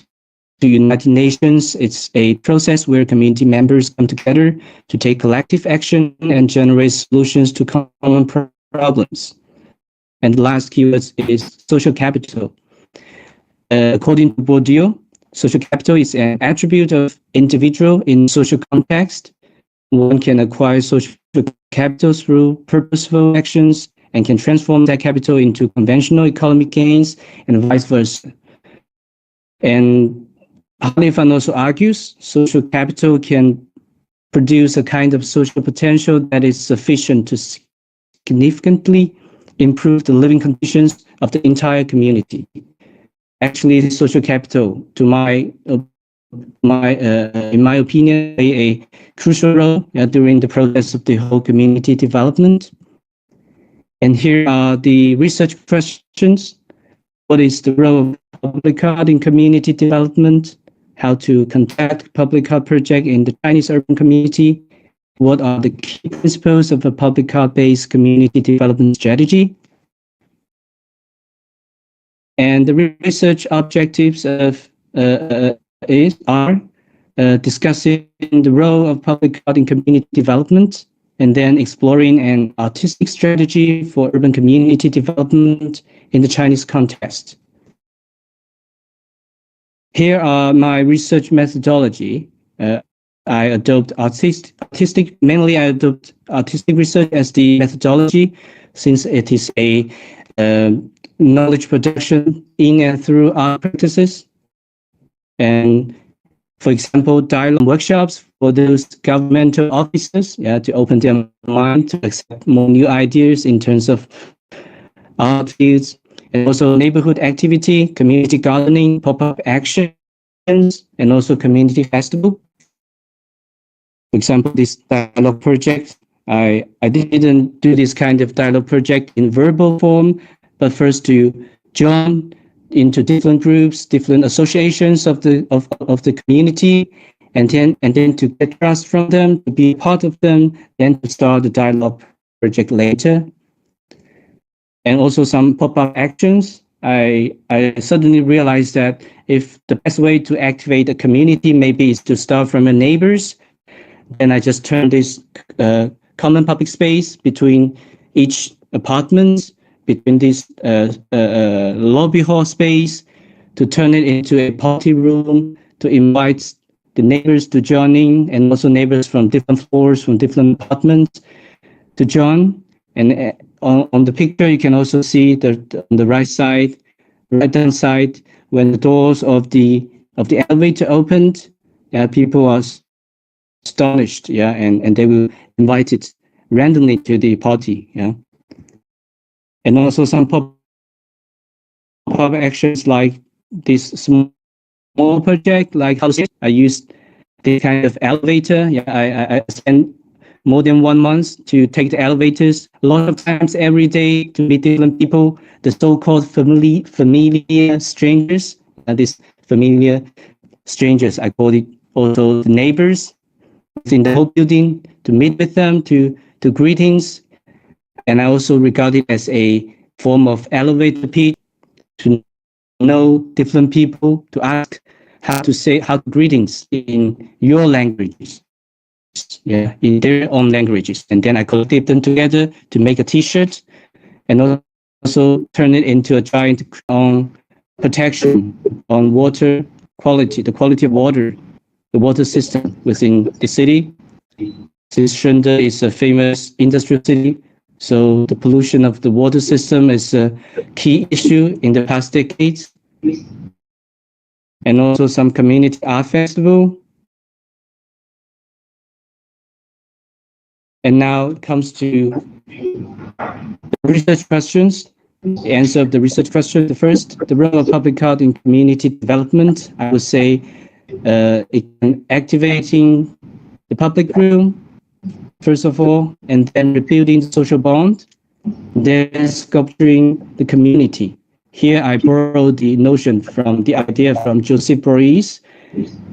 to United Nations, it's a process where community members come together to take collective action and generate solutions to common problems. And the last keyword is social capital. According to Bourdieu, social capital is an attribute of individual in social context. One can acquire social capital through purposeful actions and can transform that capital into conventional economic gains, and vice versa. And Hanifan also argues social capital can produce a kind of social potential that is sufficient to significantly improve the living conditions of the entire community. Actually, social capital, in my opinion, play a crucial role during the process of the whole community development. And here are the research questions. What is the role of public art in community development? How to conduct public art project in the Chinese urban community? What are the key principles of a public art-based community development strategy? And the research objectives are discussing the role of public art in community development, and then exploring an artistic strategy for urban community development in the Chinese context. Here are my research methodology. I adopt artistic research as the methodology, since it is a knowledge production in and through art practices. And for example, dialogue workshops for those governmental officers, to open their mind to accept more new ideas in terms of art fields, and also neighborhood activity, community gardening, pop-up actions, and also community festival. For example, this dialogue project, I didn't do this kind of dialogue project in verbal form, but first to join into different groups, different associations of the community, and then to get trust from them, to be part of them, then to start the dialogue project later. And also some pop-up actions. I suddenly realized that if the best way to activate a community maybe is to start from your neighbors, then I just turn this common public space between each apartment, between this lobby hall space, to turn it into a party room, to invite the neighbors to join in, and also neighbors from different floors, from different apartments to join. And on the picture, you can also see that on the right-hand side, when the doors of the elevator opened, people are astonished, and they will invite it randomly to the party, And also some pop-up actions like this small project, like how I used the kind of elevator. I spent more than 1 month to take the elevators, a lot of times every day, to meet different people, the so-called familiar strangers. These familiar strangers, I call it also the neighbors in the whole building, to meet with them, to greetings. And I also regard it as a form of elevator pitch, to know different people, to ask how greetings in your languages, in their own languages. And then I collected them together to make a T-shirt, and also turn it into a giant on protection on water quality, the quality of water, the water system within the city. Since Shenzhen is a famous industrial city, so the pollution of the water system is a key issue in the past decades. And also some community art festival. And now it comes to the research questions. The answer of the research question, the first, the role of public art in community development. I would say activating the public room, first of all, and then rebuilding the social bond, then sculpturing the community. Here I borrowed the notion from the idea from Joseph Beuys,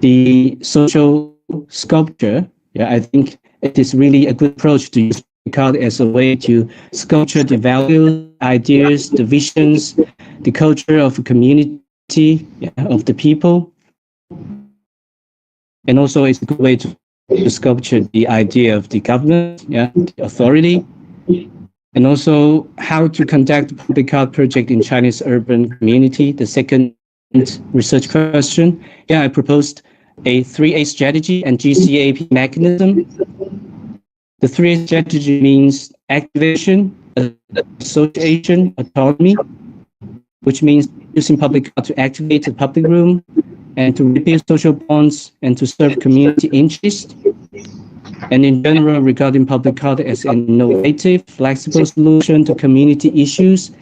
the social sculpture. I think it is really a good approach to use art as a way to sculpture the values, ideas, the visions, the culture of a community, of the people. And also it's a good way to sculpture the idea of the government, the authority, and also how to conduct a public art project in Chinese urban community. The second research question, I proposed a 3A strategy and GCAP mechanism. The 3A strategy means activation, association, autonomy, which means using public art to activate the public room and to rebuild social bonds and to serve community interest. And in general, regarding public art as an innovative, flexible solution to community issues,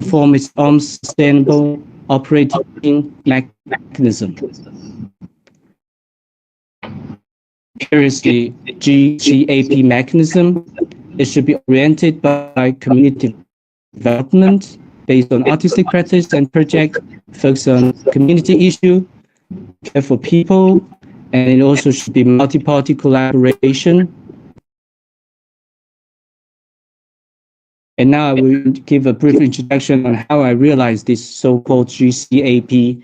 form its own sustainable operating mechanism. Here is the GCAP mechanism. It should be oriented by community development based on artistic practice and project, focus on community issue, care for people, and it also should be multi-party collaboration. And now I will give a brief introduction on how I realized this so-called GCAP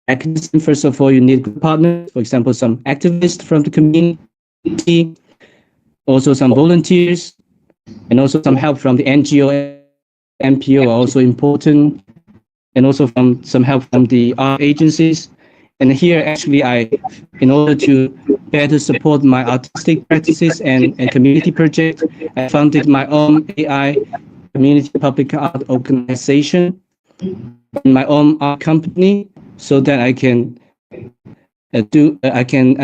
mechanism. First of all, you need good partners, for example, some activists from the community, also some volunteers, and also some help from the NGO, NPO are also important, and also some help from the art agencies. And here, actually, in order to better support my artistic practices and community project, I founded my own AI community public art organization and my own art company, so that I can I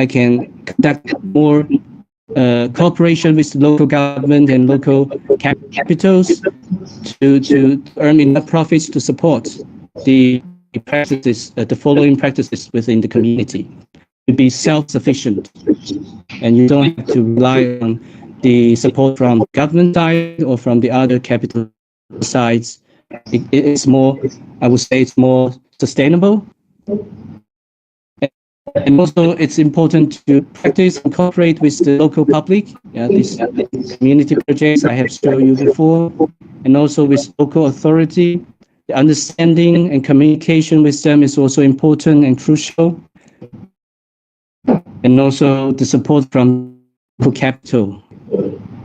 can conduct more cooperation with the local government and local capitals to earn enough profits to support the practices, the following practices within the community, to be self-sufficient, and you don't have to rely on the support from the government side or from the other capital sides. It's more, I would say, it's more sustainable. And also, it's important to practice and cooperate with the local public. These community projects I have shown you before, and also with local authority. The understanding and communication with them is also important and crucial. And also the support from local capital.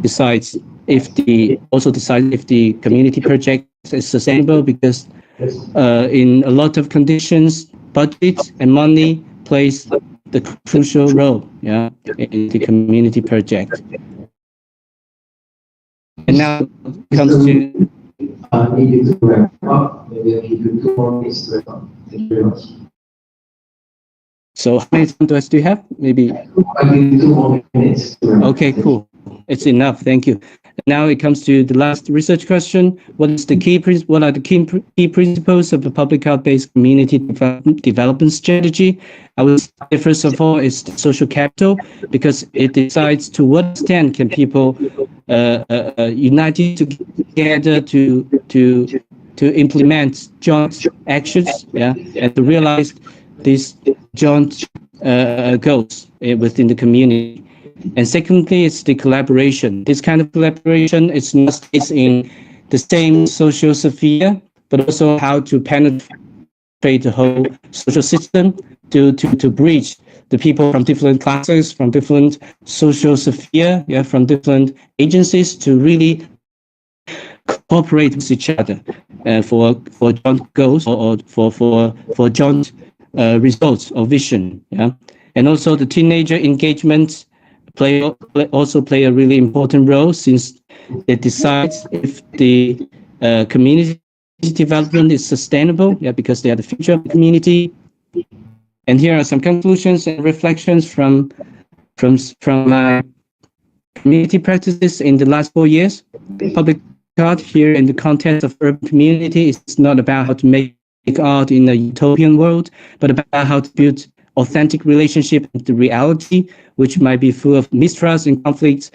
Besides, if the community project is sustainable, because in a lot of conditions, budget and money plays the crucial role, in the community project. And now it comes to need you to wrap up. Maybe I give you 2 more minutes to wrap up. Thank you very much. So how many time do you have? Maybe I give you 2 more minutes to wrap up. Okay, cool. It's enough. Thank you. Now it comes to the last research question. What are the key principles of a public art-based community development strategy? I would say, first of all, is the social capital, because it decides to what extent can people unite together to implement joint actions, and to realize these joint goals within the community. And secondly, it's the collaboration. This kind of collaboration is not stays in the same social sphere, but also how to penetrate the whole social system to bridge the people from different classes, from different social sphere, from different agencies, to really cooperate with each other for joint goals or for joint results or vision. And also the teenager engagement also play a really important role, since it decides if the community development is sustainable, because they are the future of the community. And here are some conclusions and reflections from community practices in the last 4 years. Public art here in the context of urban community is not about how to make art in a utopian world, but about how to build authentic relationship with the reality, which might be full of mistrust and conflicts.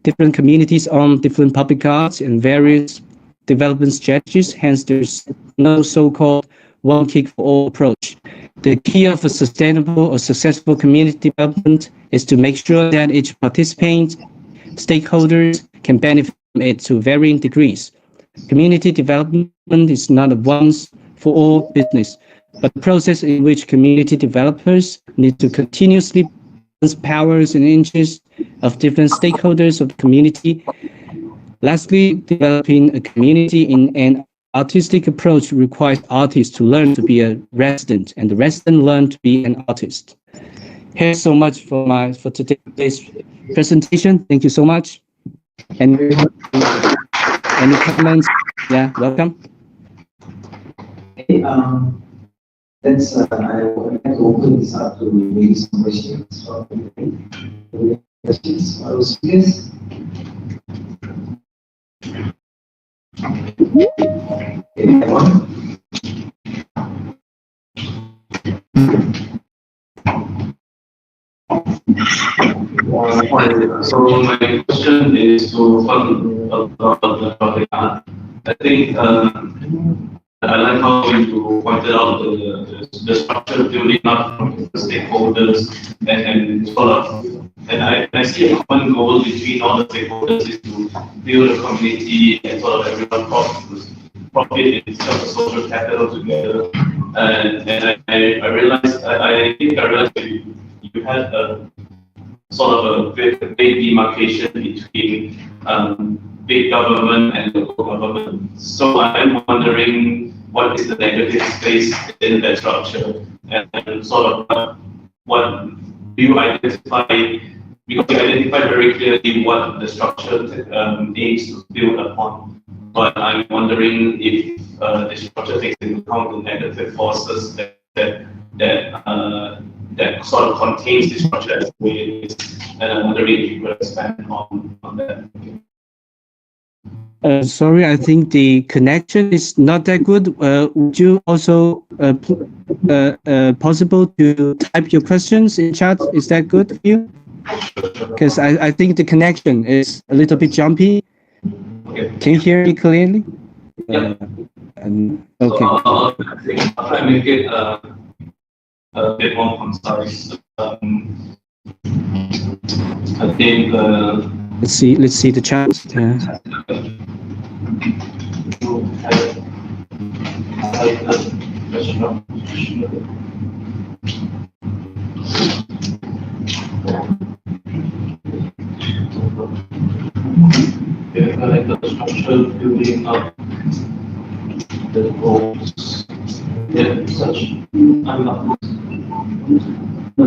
Different communities own different public arts and various development strategies. Hence, there's no so-called one-kick-for-all approach. The key of a sustainable or successful community development is to make sure that each participant, stakeholders, can benefit from it to varying degrees. Community development is not a once-for-all business, but a process in which community developers need to continuously balance powers and interests of different stakeholders of the community. Lastly, developing a community in an artistic approach requires artists to learn to be a resident, and the resident learn to be an artist. Here's so much for today's presentation. Thank you so much. And any comments? Yeah, welcome. Let's, I would like to open this up to maybe some questions from the questions. Are those yes? Anyone? So my question is to about the public art. I think I like how you pointed out the structure building up from the stakeholders and sort of, and I see a common goal between all the stakeholders is to build a community and sort of everyone profit in terms of social capital together. And I realized you had a sort of a big demarcation between big government and local government. So I'm wondering, what is the negative space in that structure, and sort of what do you identify, because you identify very clearly what the structure aims to build upon. But I'm wondering if the structure takes into account the negative forces that sort of contains the structure as the way it is. And I'm wondering if you could expand on that. Sorry, I think the connection is not that good. Would you also possible to type your questions in chat? Is that good for you? Because I think the connection is a little bit jumpy. Can you hear me clearly? Yeah. Okay. So, I think I'll try and make it a bit more concise. I think let's see the chat. Like the structural building up the goals, such. I'm not. No,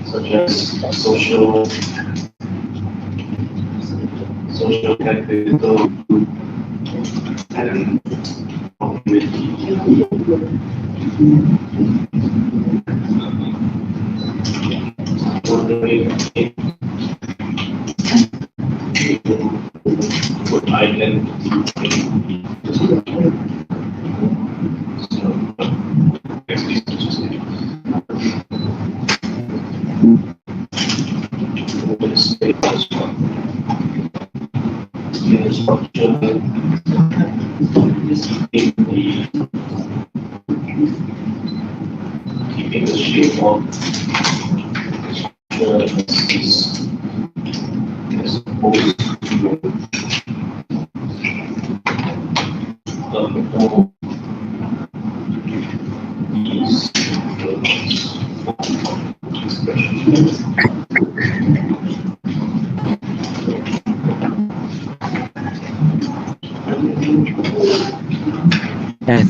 such as social capital and what identity. Keeping the shape of as opposed to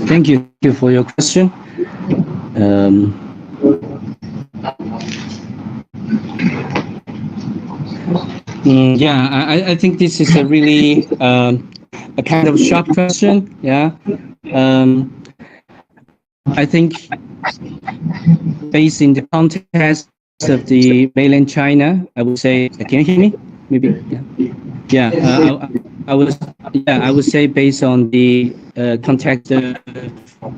Thank you for your question. I think this is a really a kind of sharp question. Yeah, I think based in the context of the mainland China, I would say. Can you hear me? Maybe. I would say based on the context of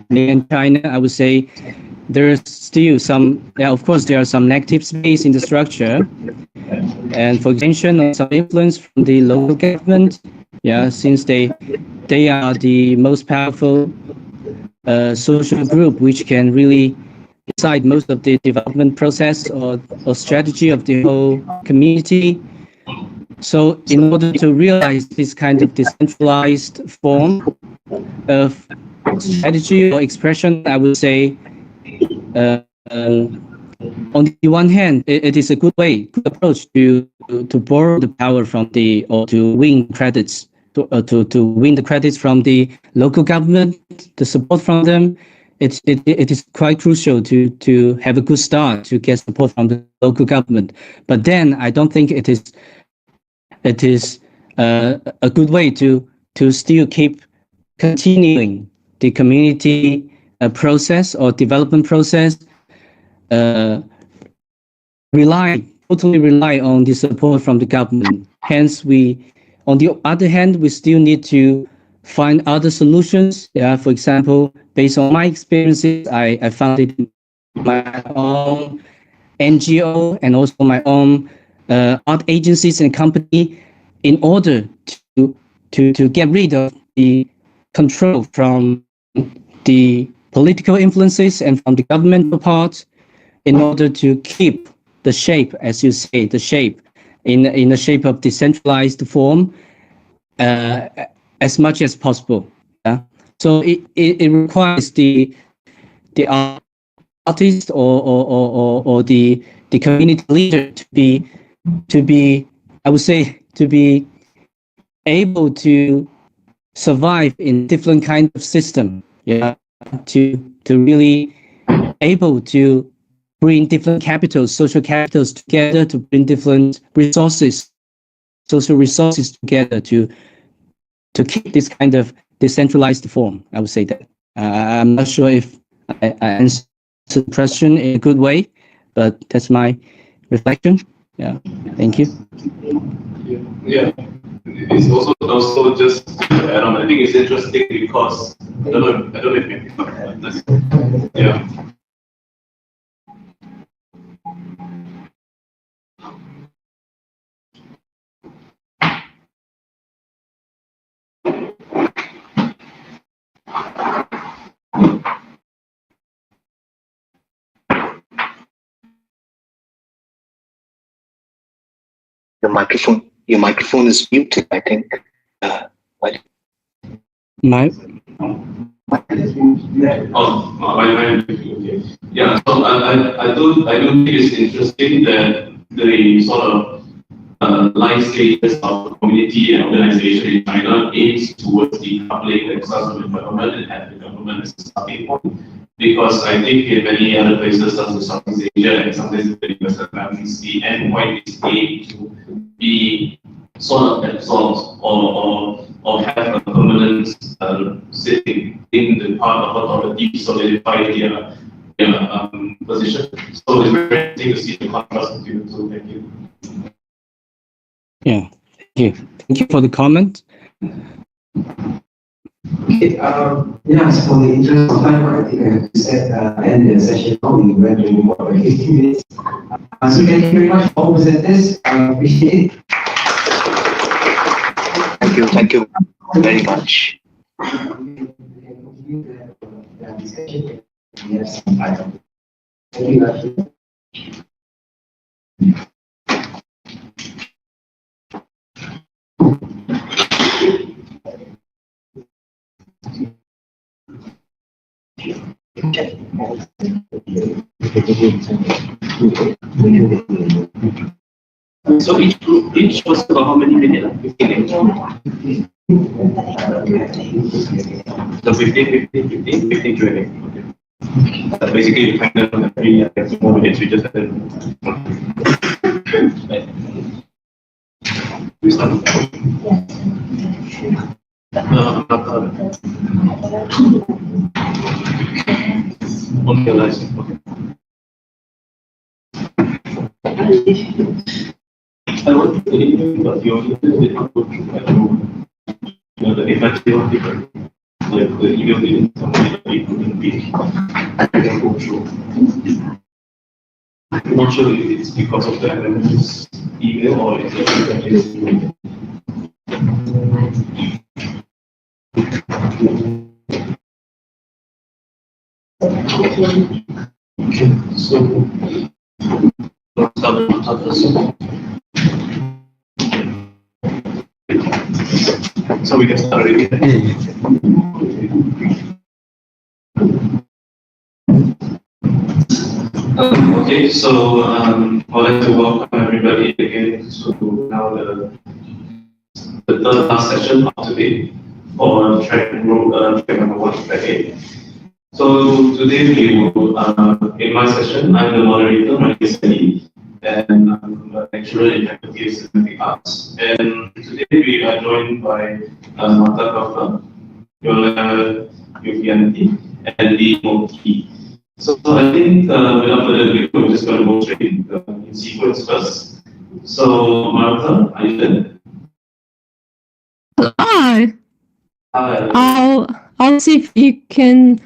mainland China, I would say there is still some. Yeah, of course, there are some negative space in the structure, and for extension, some influence from the local government. Yeah, since they are the most powerful social group which can really decide most of the development process or strategy of the whole community. So in order to realize this kind of decentralized form of strategy or expression, I would say on the one hand, it is a good approach to borrow the power from or to win credits, to win the credits from the local government, the support from them. It is quite crucial to have a good start to get support from the local government. But then I don't think it is a good way to still keep continuing the community process or development process. Totally rely on the support from the government. Hence, on the other hand, we still need to find other solutions. Yeah, for example, based on my experiences, I founded my own NGO and also my own art agencies and company in order to get rid of the control from the political influences and from the governmental part, in order to keep the shape, as you say, the shape in the shape of decentralized form as much as possible. Yeah? So it requires the artist or the community leader to be I would say to be able to survive in different kind of system, yeah, to really able to bring different capitals, social capitals together, to bring different resources, social resources together to keep this kind of decentralized form. I would say that. I'm not sure if I answered the question in a good way, but that's my reflection. Yeah, thank you. Yeah, it's also just to add on. I think it's interesting because I don't know if you think about this. Yeah. Your microphone is muted, I think. My Okay. Yeah, so I do think it's interesting that the sort of life stages of community and organization in China aims towards decoupling themselves from the government and have the government as a starting point. Because I think in many other places, such as Southeast Asia and sometimes in the Western countries, the end point is aimed to be sort of absorbed or have a permanent sitting in the part of authority, solidify their position. So it's very interesting to see the contrast between the two. Thank you. yeah, thank you for the comment. Okay, yes, for the interest of time, I think I have to end the session now. We went to more than 15 minutes. So thank you very much for all presenters. Appreciate it. Thank you very much. Yes, thank you. So each was about how many minutes? 15 minutes. So 15, 20. Okay. Basically, you kind of every 4 minutes, we just had we start. On your license. Okay. I want to tell but you only did not go through. I don't know the effect of people. Like the email didn't be I can go through. I'm not sure if it's because of the anonymous email or if it's so we can start already. Okay, so I'd like to welcome everybody again to now the third last session of today for track number 1, track 8. So today we will, in my session, I'm the moderator, my name is Ali, and I'm a lecturer in Faculty of Cinematic Arts. And today we are joined by Mata Kafka, Yola Yukianti, and Lee Moki. So I think without further ado, we're just going to go straight in sequence first. So Martha, are you there? Hi. Hi. I'll see if you can.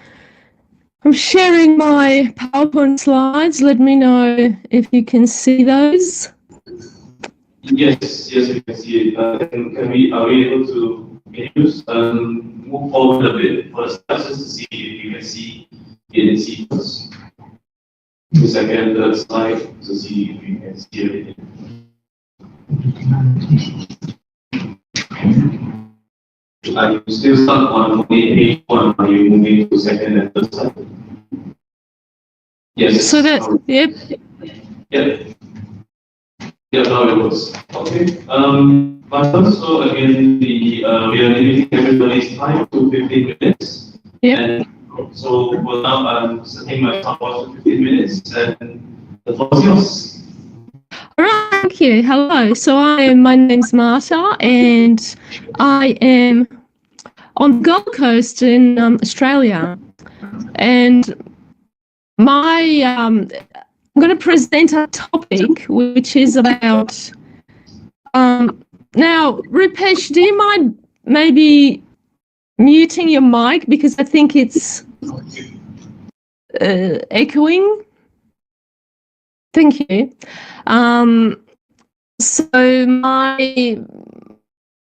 I'm sharing my PowerPoint slides. Let me know if you can see those. Yes, we can see it. Are we able to move forward a bit for the slides just to see if you can see it in sequence? The second, third slide to see if you can see everything. Are you still stuck on page 1? Are you moving to second and third slide? Yes. So that, Yep. Yeah, now it works. Okay. But also, again, we are limiting everybody's time to 15 minutes. Yep. And so for now, I'm setting my stopwatch to 15 minutes, and the floor is yours. All right, thank you. Hello. So my name's Marta, and I am on the Gold Coast in Australia. And I'm going to present a topic which is about. Now, Rupesh, do you mind maybe muting your mic, because I think it's echoing? Thank you. So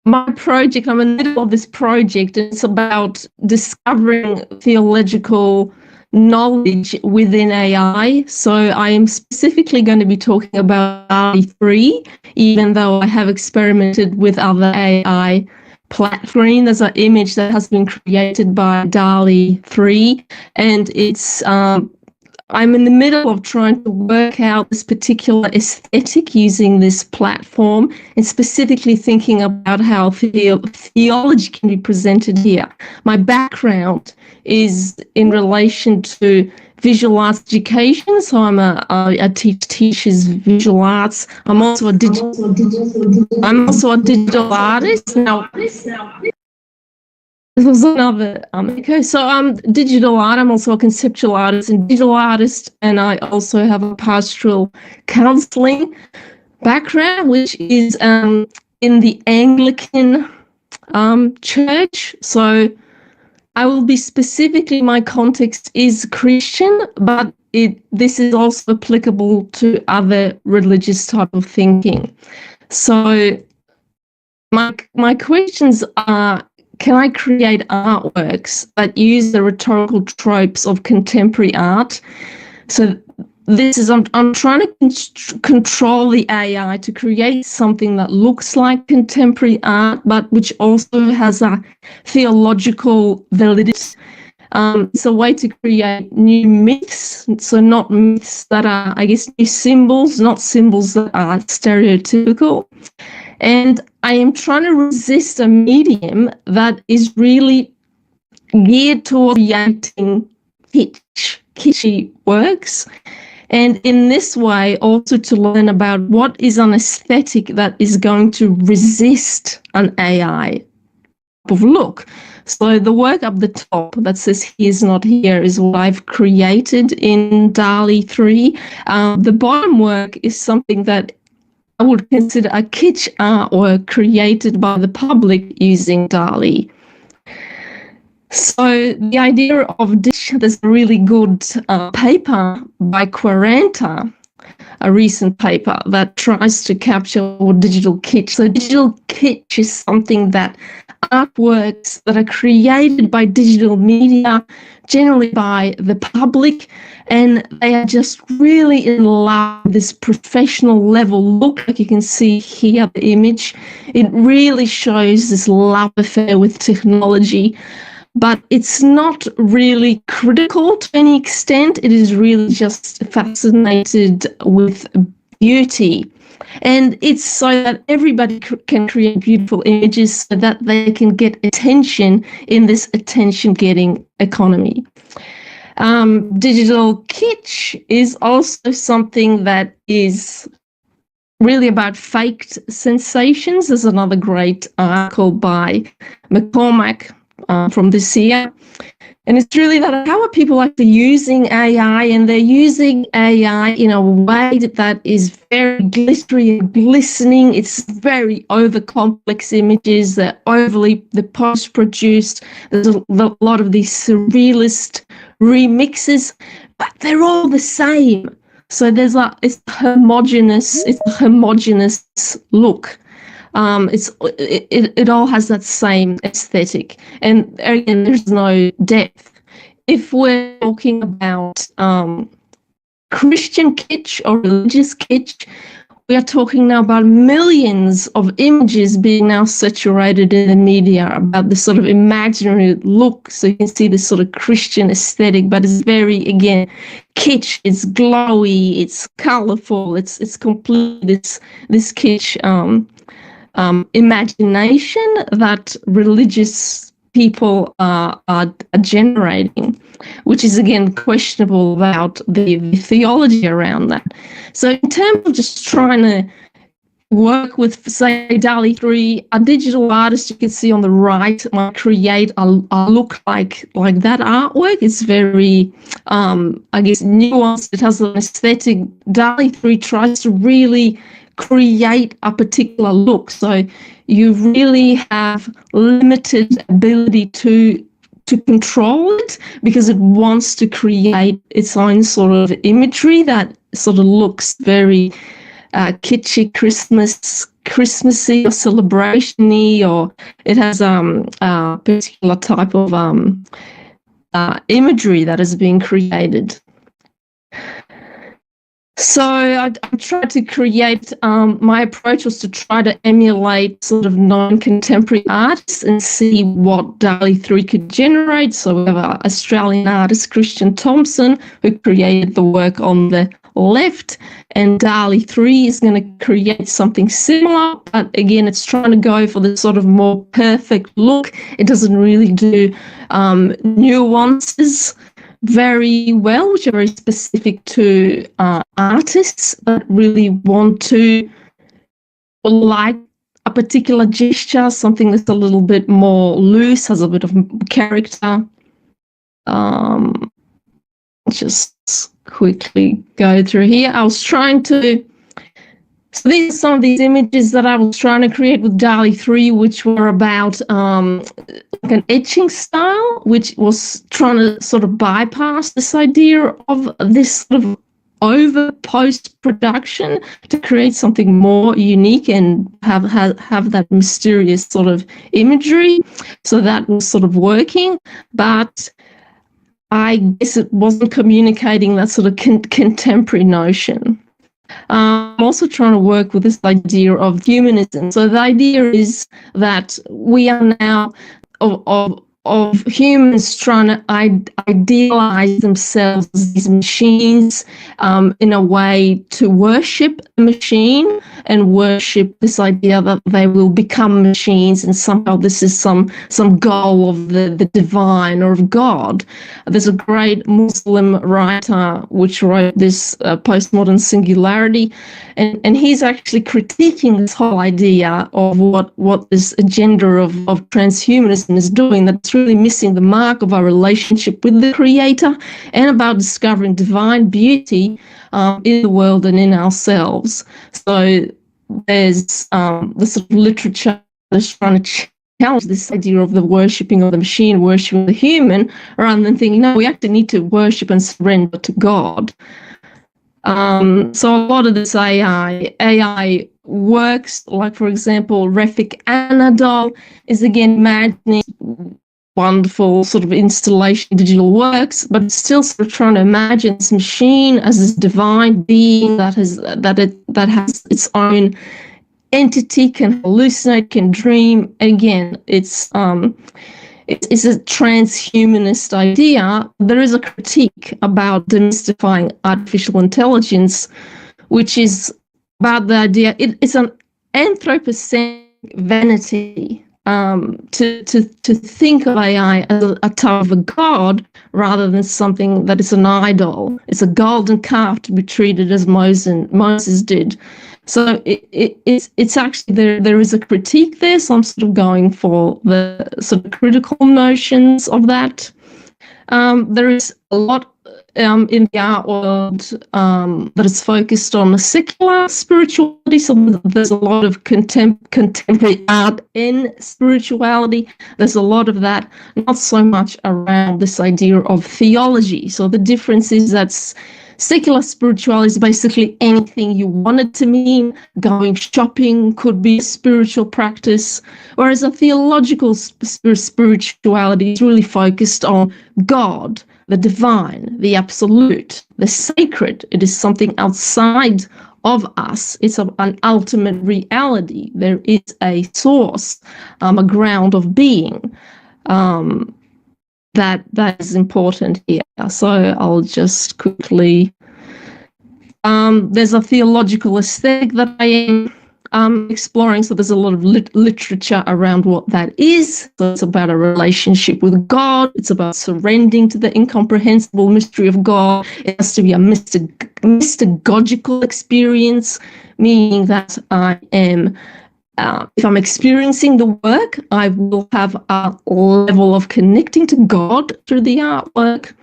my project, I'm in the middle of this project, and it's about discovering theological knowledge within AI. So I am specifically going to be talking about DALL-E 3, even though I have experimented with other AI platforms. There's an image that has been created by DALL-E 3, and it's I'm in the middle of trying to work out this particular aesthetic using this platform, and specifically thinking about how theology can be presented here. My background is in relation to visual arts education, so I teach visual arts. I'm also a digital artist. Now, this was another echo. So I'm digital art. I'm also a conceptual artist and digital artist, and I also have a pastoral counselling background, which is in the Anglican church. So I will be specifically, my context is Christian, but this is also applicable to other religious type of thinking. So my questions are, can I create artworks that use the rhetorical tropes of contemporary art? So this is, I'm trying to control the AI to create something that looks like contemporary art, but which also has a theological validity. It's a way to create new myths, so not myths that are, I guess, new symbols, not symbols that are stereotypical. And I am trying to resist a medium that is really geared toward creating kitschy works. And in this way, also to learn about what is an aesthetic that is going to resist an AI type of look. So the work up the top that says he is not here is what I've created in DALL-E 3. The bottom work is something that I would consider a kitsch artwork created by the public using DALL-E. So the idea of there's a really good paper by Quaranta, a recent paper that tries to capture digital kitsch. So digital kitsch is something that artworks that are created by digital media, generally by the public, and they are just really in love with this professional level look. Like you can see here, the image, it really shows this love affair with technology. But it's not really critical to any extent. It is really just fascinated with beauty. And it's so that everybody can create beautiful images so that they can get attention in this attention-getting economy. Digital kitsch is also something that is really about faked sensations. There's another great article by McCormack from this year. And it's really that how are people actually using AI, and they're using AI in a way that is very glittery and glistening. It's very over complex images. They're post-produced. There's a lot of these surrealist remixes, but they're all the same. So it's a homogeneous look. It all has that same aesthetic, and again, there's no depth. If we're talking about Christian kitsch or religious kitsch, we are talking now about millions of images being now saturated in the media about this sort of imaginary look. So you can see this sort of Christian aesthetic, but it's very, again, kitsch. It's glowy, it's colorful, it's completely this kitsch imagination that religious people are generating, which is again questionable about the theology around that. So in terms of just trying to work with, say, DALL-E 3, a digital artist you can see on the right might create a look like that artwork. It's very, I guess, nuanced. It has an aesthetic. DALL-E 3 tries to really create a particular look. So you really have limited ability to control it because it wants to create its own sort of imagery that sort of looks very kitschy, Christmassy or celebration-y, or it has a particular type of imagery that is being created. So I tried to create, my approach was to try to emulate sort of non-contemporary artists and see what DALL-E 3 could generate. So we have an Australian artist, Christian Thompson, who created the work on the left, and DALL-E 3 is going to create something similar, but again, it's trying to go for the sort of more perfect look. It doesn't really do nuances very well, which are very specific to artists that really want to like a particular gesture, something that's a little bit more loose, has a bit of character. Just quickly go through here. I was trying to, so these are some of these images that I was trying to create with DALL-E 3, which were about like an etching style, which was trying to sort of bypass this idea of this sort of over post-production to create something more unique and have that mysterious sort of imagery. So that was sort of working, but I guess it wasn't communicating that sort of contemporary notion. I'm also trying to work with this idea of humanism. So the idea is that we are now of humans trying to idealize themselves as these machines in a way to worship the machine and worship this idea that they will become machines and somehow this is some goal of the divine or of God. There's a great Muslim writer which wrote this postmodern singularity, and he's actually critiquing this whole idea of what this agenda of transhumanism is doing, that's really missing the mark of our relationship with the Creator and about discovering divine beauty in the world and in ourselves. So there's the sort of literature that's trying to challenge this idea of the worshipping of the machine, worshipping the human, rather than thinking, no, we actually need to worship and surrender to God. So a lot of this AI works, like for example, Refik Anadol is again imagining wonderful sort of installation digital works, but it's still sort of trying to imagine this machine as this divine being that has its own entity, can hallucinate, can dream. Again, it's a transhumanist idea. There is a critique about demystifying artificial intelligence, which is about the idea it's an anthropocentric vanity to think of AI as a type of a god rather than something that is an idol. It's a golden calf to be treated as Moses did. So it's actually there is a critique there. So I'm sort of going for the sort of critical notions of that. There is a lot in the art world that is focused on a secular spirituality. So there's a lot of contemporary art in spirituality. There's a lot of that, not so much around this idea of theology. So the difference is that secular spirituality is basically anything you want it to mean. Going shopping could be a spiritual practice, whereas a theological spirituality is really focused on God, the divine, the absolute, the sacred. It is something outside of us. It's an ultimate reality. There is a source, a ground of being. That is important here. So I'll just quickly, there's a theological aesthetic that I am exploring. So there's a lot of literature around what that is. So it's about a relationship with God. It's about surrendering to the incomprehensible mystery of God. It has to be a mystagogical experience, meaning that I am, if I'm experiencing the work, I will have a level of connecting to God through the artwork.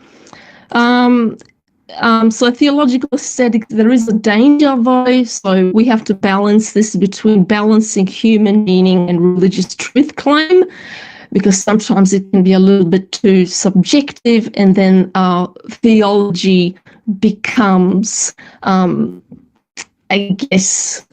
So theological aesthetic, there is a danger though, so we have to balance this between balancing human meaning and religious truth claim, because sometimes it can be a little bit too subjective, and then theology becomes, I guess,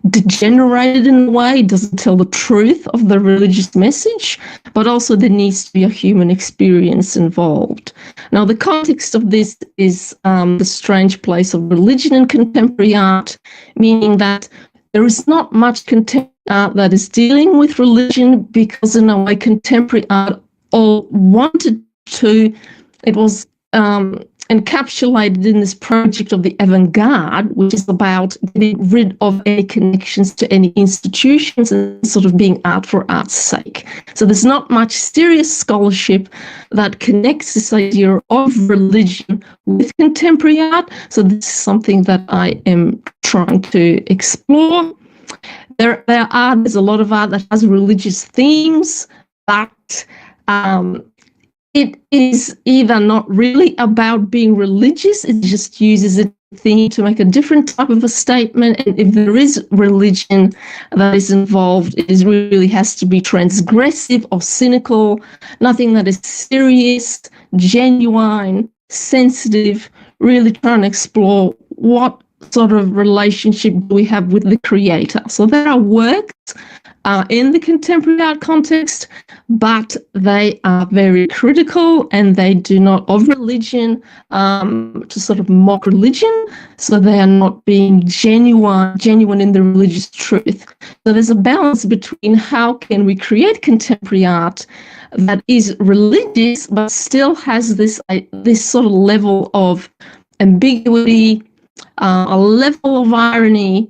degenerated in a way. It doesn't tell the truth of the religious message, but also there needs to be a human experience involved. Now, the context of this is the strange place of religion in contemporary art, meaning that there is not much contemporary art that is dealing with religion, because in a way contemporary art all wanted to, it was encapsulated in this project of the avant-garde, which is about getting rid of any connections to any institutions and sort of being art for art's sake. So there's not much serious scholarship that connects this idea of religion with contemporary art. So this is something that I am trying to explore. There's a lot of art that has religious themes, but it is either not really about being religious, it just uses a thing to make a different type of a statement. And if there is religion that is involved, it really has to be transgressive or cynical, nothing that is serious, genuine, sensitive, really trying to explore what sort of relationship do we have with the creator. So there are works in the contemporary art context, but they are very critical and they do not of religion to sort of mock religion. So they are not being genuine in the religious truth. So there's a balance between how can we create contemporary art that is religious but still has this sort of level of ambiguity, a level of irony,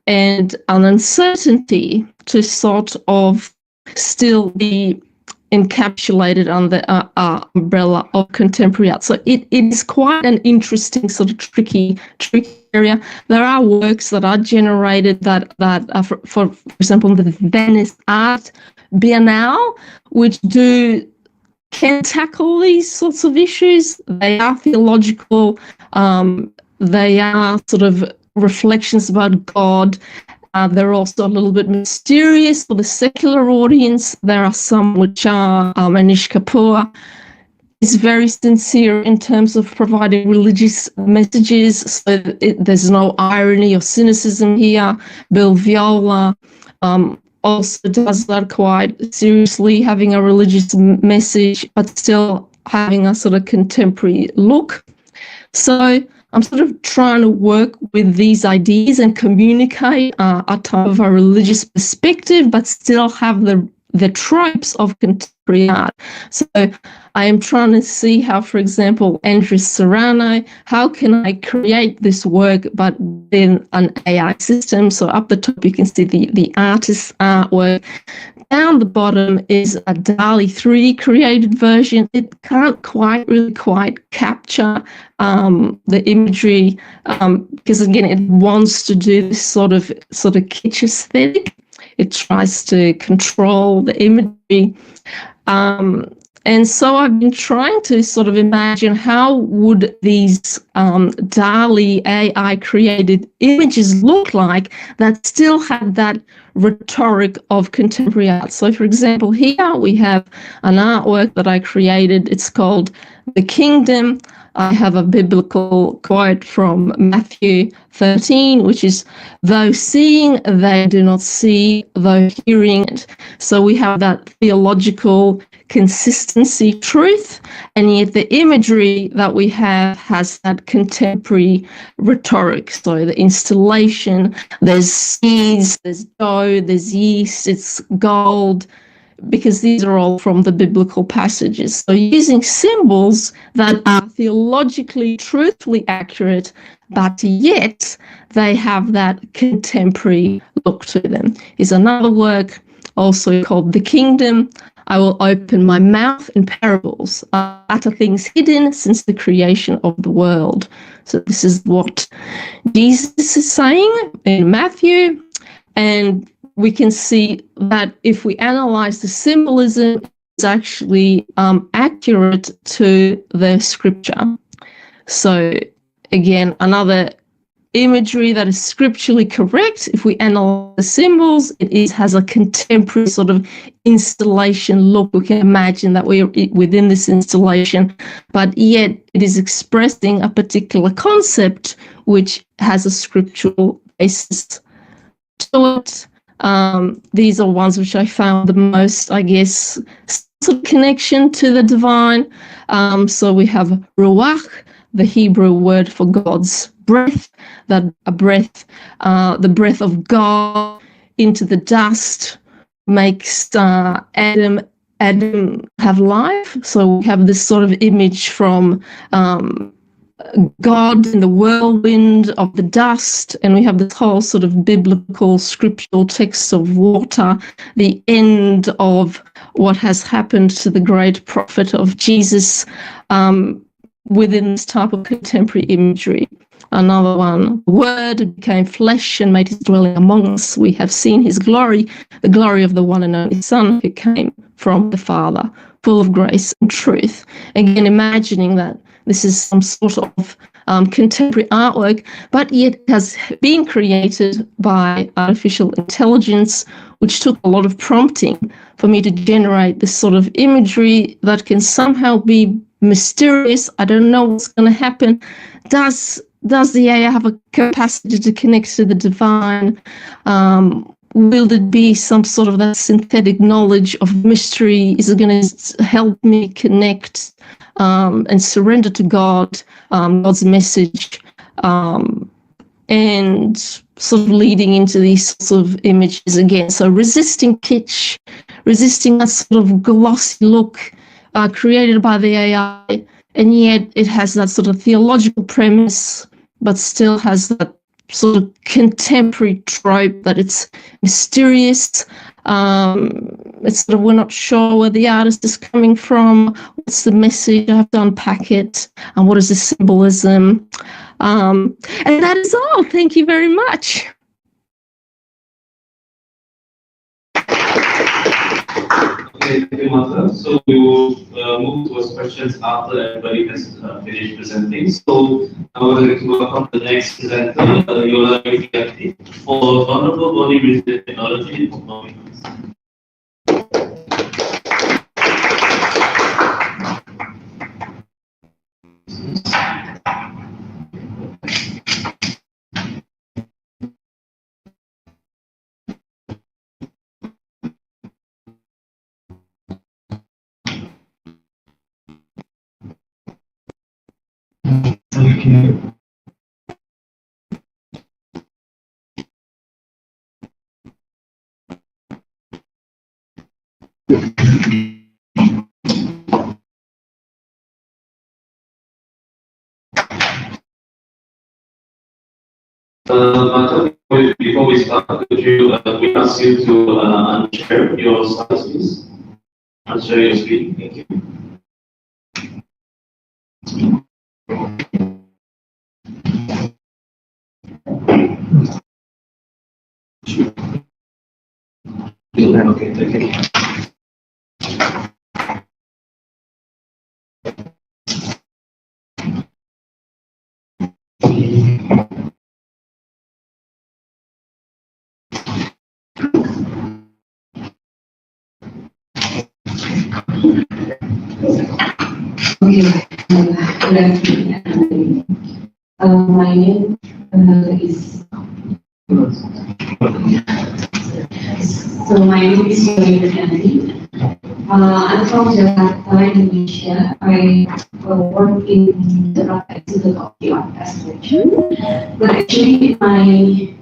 and an uncertainty to sort of still be encapsulated under the umbrella of contemporary art. So it is quite an interesting sort of tricky area. There are works that are generated that for example, the Venice Art Biennale, which can tackle these sorts of issues. They are theological. They are sort of reflections about God. They're also a little bit mysterious for the secular audience. There are some which are, Anish Kapoor is very sincere in terms of providing religious messages. So there's no irony or cynicism here. Bill Viola also does that quite seriously, having a religious message, but still having a sort of contemporary look. So I'm sort of trying to work with these ideas and communicate a type of a religious perspective, but still have the tropes of contemporary art. So I am trying to see how, for example, Andres Serrano, how can I create this work but then an AI system? So up the top you can see the artist's artwork. Down the bottom is a DALL-E 3D created version. It can't really quite capture the imagery because again it wants to do this sort of kitsch aesthetic. It tries to control the imagery. And so I've been trying to sort of imagine how would these DALL-E AI created images look like that still have that rhetoric of contemporary art. So for example, here we have an artwork that I created. It's called The Kingdom. I have a biblical quote from Matthew 13, which is, though seeing, they do not see, though hearing it. So we have that theological consistency, truth, and yet the imagery that we have has that contemporary rhetoric. So the installation, there's seeds, there's dough, there's yeast, it's gold, because these are all from the biblical passages. So using symbols that are theologically, truthfully accurate, but yet they have that contemporary look to them. Is another work also called The Kingdom. I will open my mouth in parables, utter things hidden since the creation of the world. So this is what Jesus is saying in Matthew, and we can see that if we analyze the symbolism, it's actually accurate to the scripture. So again, another imagery that is scripturally correct. If we analyze the symbols, it has a contemporary sort of installation look. We can imagine that we're within this installation, but yet it is expressing a particular concept which has a scriptural basis to it. These are ones which I found the most, I guess, sort of connection to the divine. So we have ruach, the Hebrew word for God's breath, that a breath, the breath of God into the dust makes Adam have life. So we have this sort of image from God in the whirlwind of the dust, and we have this whole sort of biblical scriptural text of water, the end of what has happened to the great prophet of Jesus within this type of contemporary imagery. Another one, the Word became flesh and made his dwelling among us. We have seen his glory, the glory of the one and only Son who came from the Father, full of grace and truth. Again, imagining that this is some sort of contemporary artwork, but yet has been created by artificial intelligence, which took a lot of prompting for me to generate this sort of imagery that can somehow be mysterious. I don't know what's going to happen. Does the AI have a capacity to connect to the divine? Will it be some sort of that synthetic knowledge of mystery? Is it going to help me connect and surrender to God, God's message, and sort of leading into these sorts of images again? So resisting kitsch, resisting that sort of glossy look created by the AI, and yet it has that sort of theological premise, but still has that sort of contemporary trope that it's mysterious. It's sort of, we're not sure where the artist is coming from. What's the message? I have to unpack it. And what is the symbolism? And that is all. Thank you very much. Okay, thank you, Martha. So we will move towards questions after everybody has finished presenting. So I would like to welcome the next presenter, Yola Yutiati, for Vulnerable Body Related Technology in Economics. Thank you. Martha, before we start, could you, we ask you to unshare your slides, please? Unshare your screen. Thank you. Okay, thank you. Okay, good afternoon. My name is. So my name is Yola Yutiati. I'm from Jakarta, Indonesia. I work in the Institute of the Art Restoration. But actually, my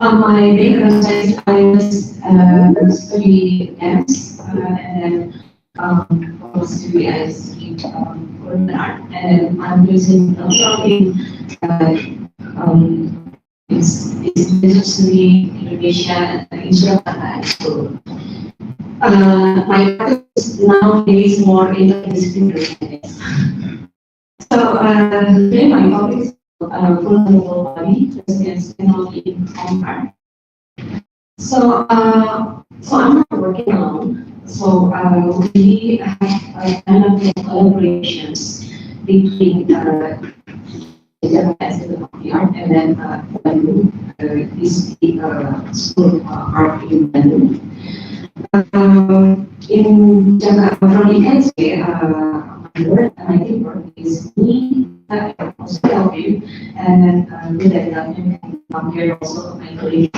My background is I was study dance and then mostly I studied urban art, and I'm using drawing especially Indonesia and in Surabaya. So my practice nowadays more interdisciplinary. So today my topic is full body presence in art. So I'm not working alone. So we have kind of collaborations between the art and then Bandung is the school of art in Bandung. In Jakarta, from IKSP, I think work is me, also help you, and then with that, you can come here also, my colleague.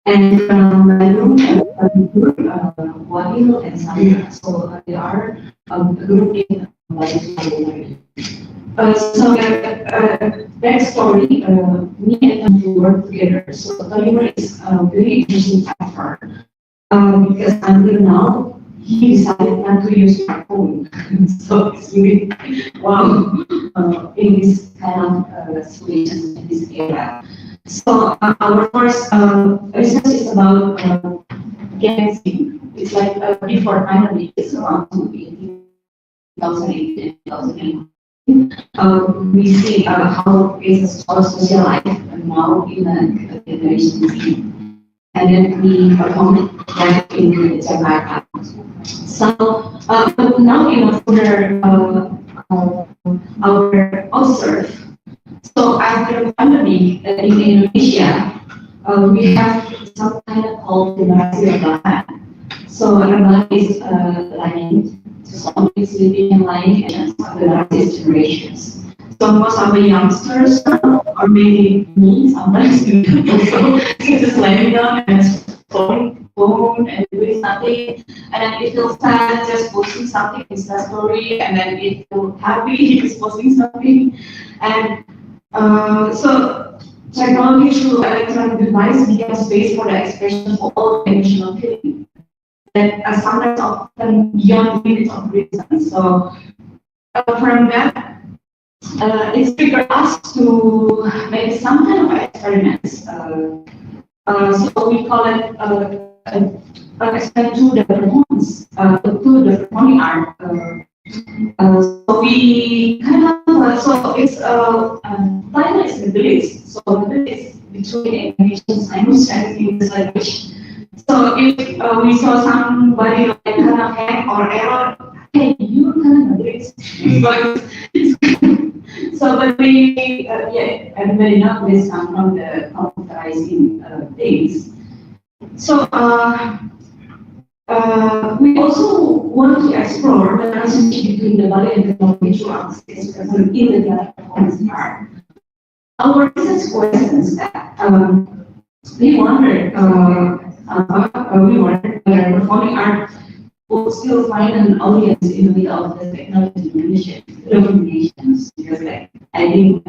And from Bandung, group, Wahil and Samir, so they are a group in Malaysia. So that story, me and Tanvi work together. So Tanvi is a very interesting platform because until now he decided not to use my phone. So it's really wow in this kind of situation in this era. So our first research is about galaxy. It's like before finally it's around 2008 and 2009. We see how is our social life now in a generation Z. And then we perform that in Jakarta. So now we want further our observe. So after pandemic in Indonesia, we have some kind of called generasi rebahan. So rebahan is lying. So some is living and lying, and some generasi generations. So most of the youngsters, or maybe me, sometimes also just lying down and scrolling phone and doing nothing, and then it feels sad just posting something Insta story, and then it feels happy just posting something, and so technology through electronic device became space for the expression of all emotional feeling that sometimes often beyond limits of reason. So from that. It triggered us to make some kind of experiments. So we call it experiment to the performance, to the performing art. So we kind of, so it's title is the beliefs. So the beliefs between envisions and understanding this language. So if we saw somebody like kind of hack or error, hey, you kind of beliefs. So, but we, yeah, everybody knows this come from the computerizing days. So, we also want to explore the relationship between the body and the visuals in the data performance part. Our research questions that we wondered whether performing art will still find an audience in the middle of the technology revolutions, because like, I think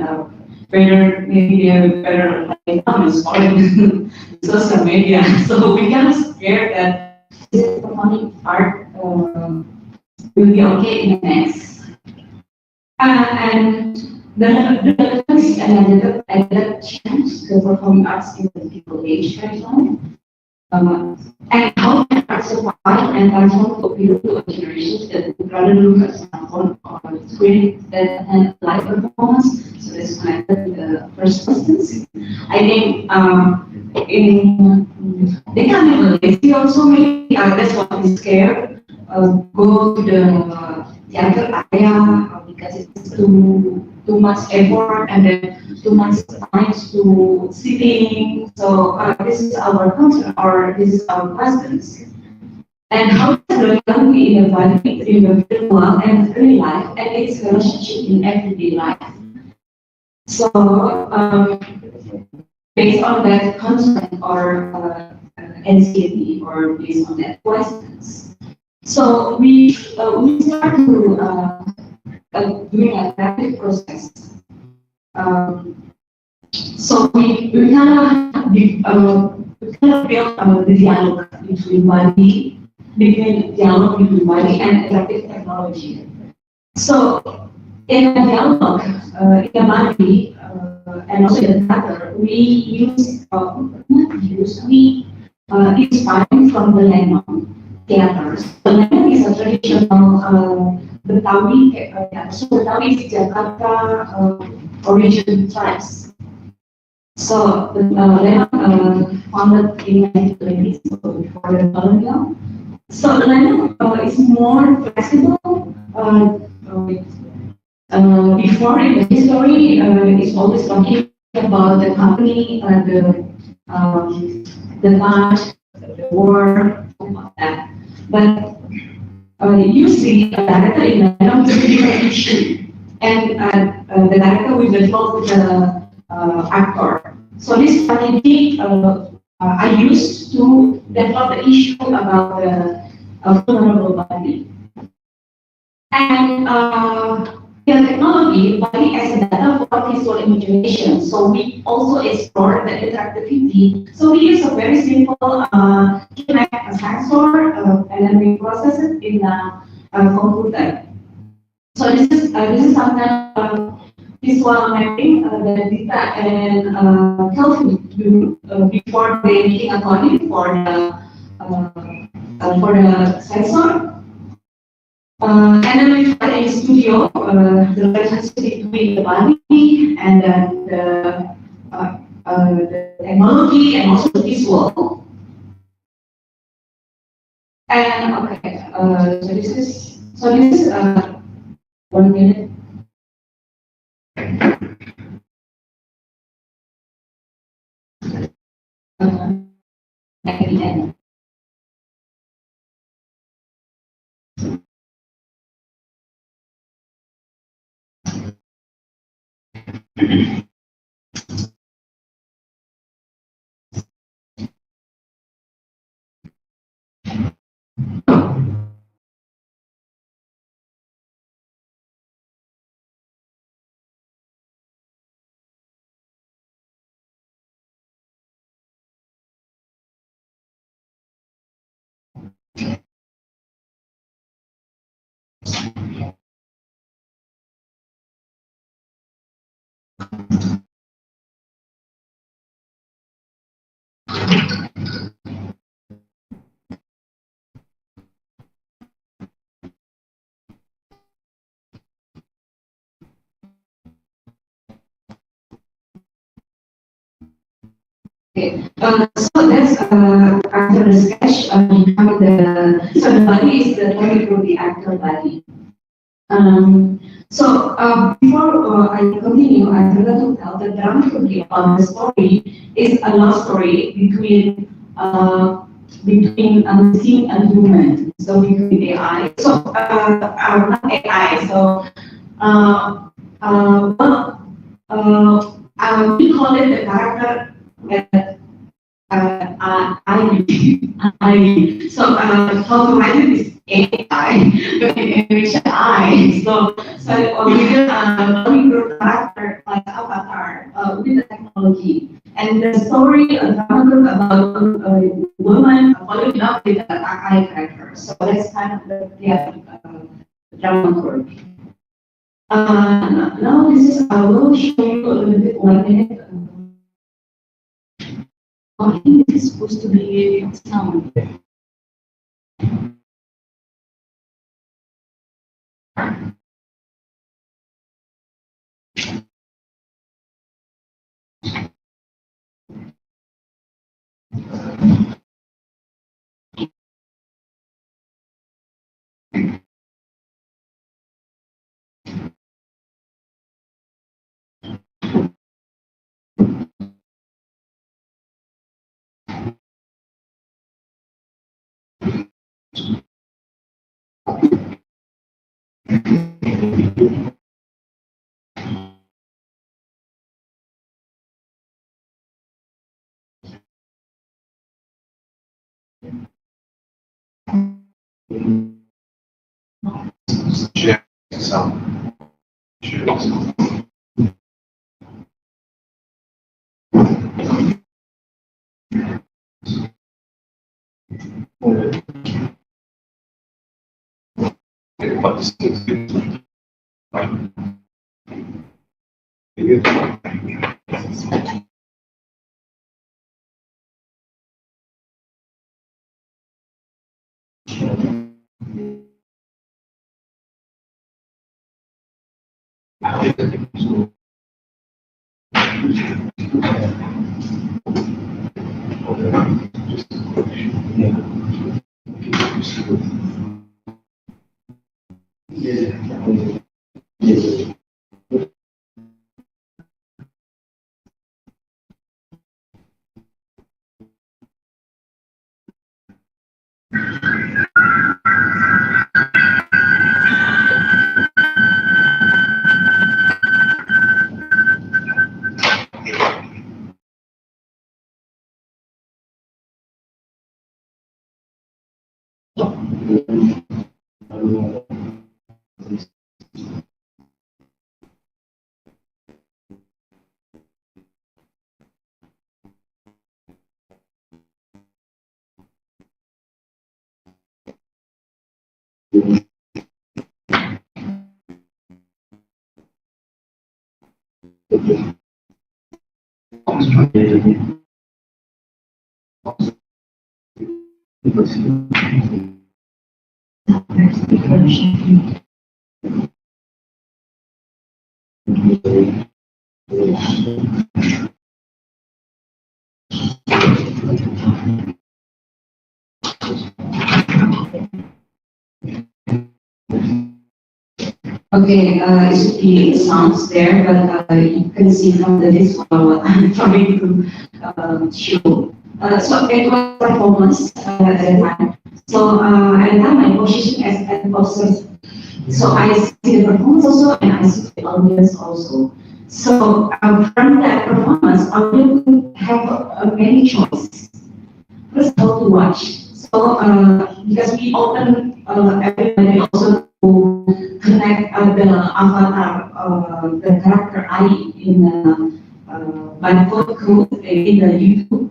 better maybe they're better like comments following social media. So we kind of scared that this performing art will be okay in the next. And the relevance and the chance the performing arts in the people age right now. And how can art survive and transform to appeal to a generation that would rather look at someone on the screen than a live performance? So that's connected to the first instance. I think they can be lazy also maybe. That's what is scared. Go to the theater area because it's too much effort and then too much time to sitting. So this is our concern, or this is our questions. And how does the be innovative in the virtual and real life and its relationship in everyday life? So based on that concern or anxiety, or based on that questions, so we start to doing a creative process. So we kind of built the dialogue between body, and adaptive technology. So in the dialogue, in the body, and also in the theater, we use inspiring from the Lennon theaters. The Lennon is a traditional Betawi theater. So Betawi is Jakarta origin tribes. So Lennon founded in 1920s, so before the colonial. So Lennon is more flexible. Before in the history, it's always talking about the company, the match, the war, all that. But you see a director in Lennon is a different issue, and the director will develop with the actor. So this strategy I used to develop the issue about the vulnerable body. And technology, body as a data for visual imagination. So we also explore the interactivity. So we use a very simple Kinect sensor, and then we process it in a computer. So this is something visual mapping that Dita and Kelvin do before they making a coding for the sensor. And then we try in studio the relationship between the body and the technology and also the visual. And okay, so this is 1 minute. At the end. Okay, so that's after the sketch, so the body is the body of the actual body. Before I continue, I forgot to tell the dramaturgy about the story is a love story between unseen and human. So between AI. So not AI. So we call it the character. I. So how to write it is AI, but in English I. So we get a character like avatar with the technology, and the story about a woman following up with an AI character. So that's kind of the dramaturgy. Now this is I will show you a little bit 1 minute. I think this is supposed to be sound. Share sound. Okay, it should be sounds there, but you can see from the visual what I'm trying to show. So it was performance at that time. So at that time, my position as an observer. So I see the performance also, and I see the audience also. So from that performance, I will have many choices. First, how to watch. So because we open everybody also to connect the avatar, the character I in by code in the YouTube.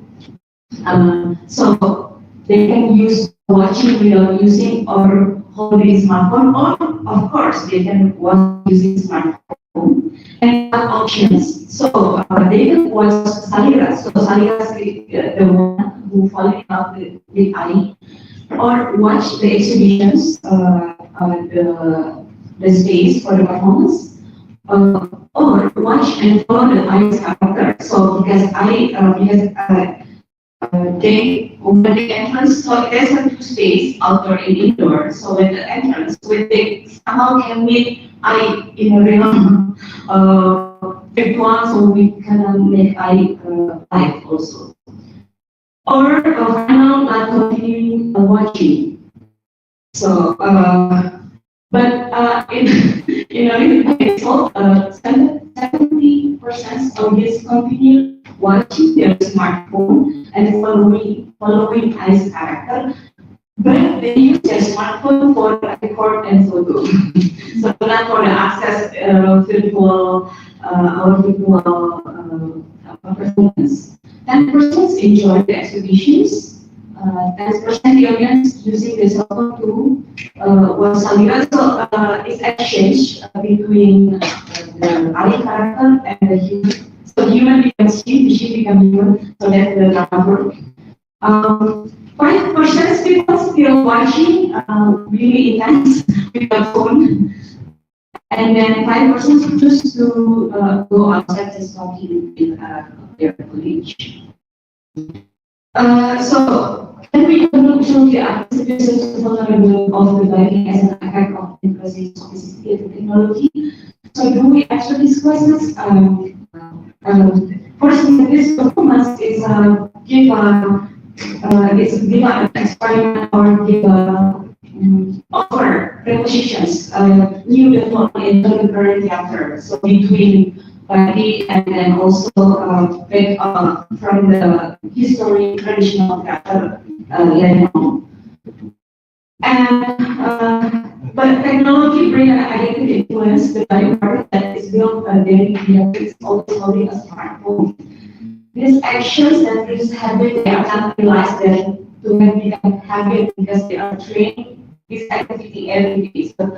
So they can use watching without using or holding smartphone, or of course they can watch using smartphone and have options. So they can watch Salira. So Salira is the one who fall in love with Ali, or watch the exhibitions, the space for the performance, or watch and follow the Ali's character. So because they when the entrance, so there's a two space, outdoor and indoor. So when the entrance, when they somehow can meet I in a real virtual, so we can make I live also. Or final continuing watching. So but in a little bit, so 70% audience continue watching their smartphone and following I's character, but they use their smartphone for record and photo. So not for the access virtual our virtual performance. 10% enjoy the exhibitions. 10% the audience using the cell phone to watch Salira. So it's exchange between the Ali character and the human. So human becomes she, the she becomes human. So that's the number. 5% people still watching really intense with the phone. And then 5% choose to go outside and talking with their colleagues. So can we look through the activities vulnerable of the lighting as an effect of increasing sophisticated technology? So do we actually discuss this? First, this performance is give an experiment or give offer prepositions, new development in the current theater. So between body and then also from the history traditional theater level. And but technology brings an added influence. The body part that is built very clear is always holding a smartphone. these actions and these habits, they are not realized that to have become habit because they are trained this activity every day. So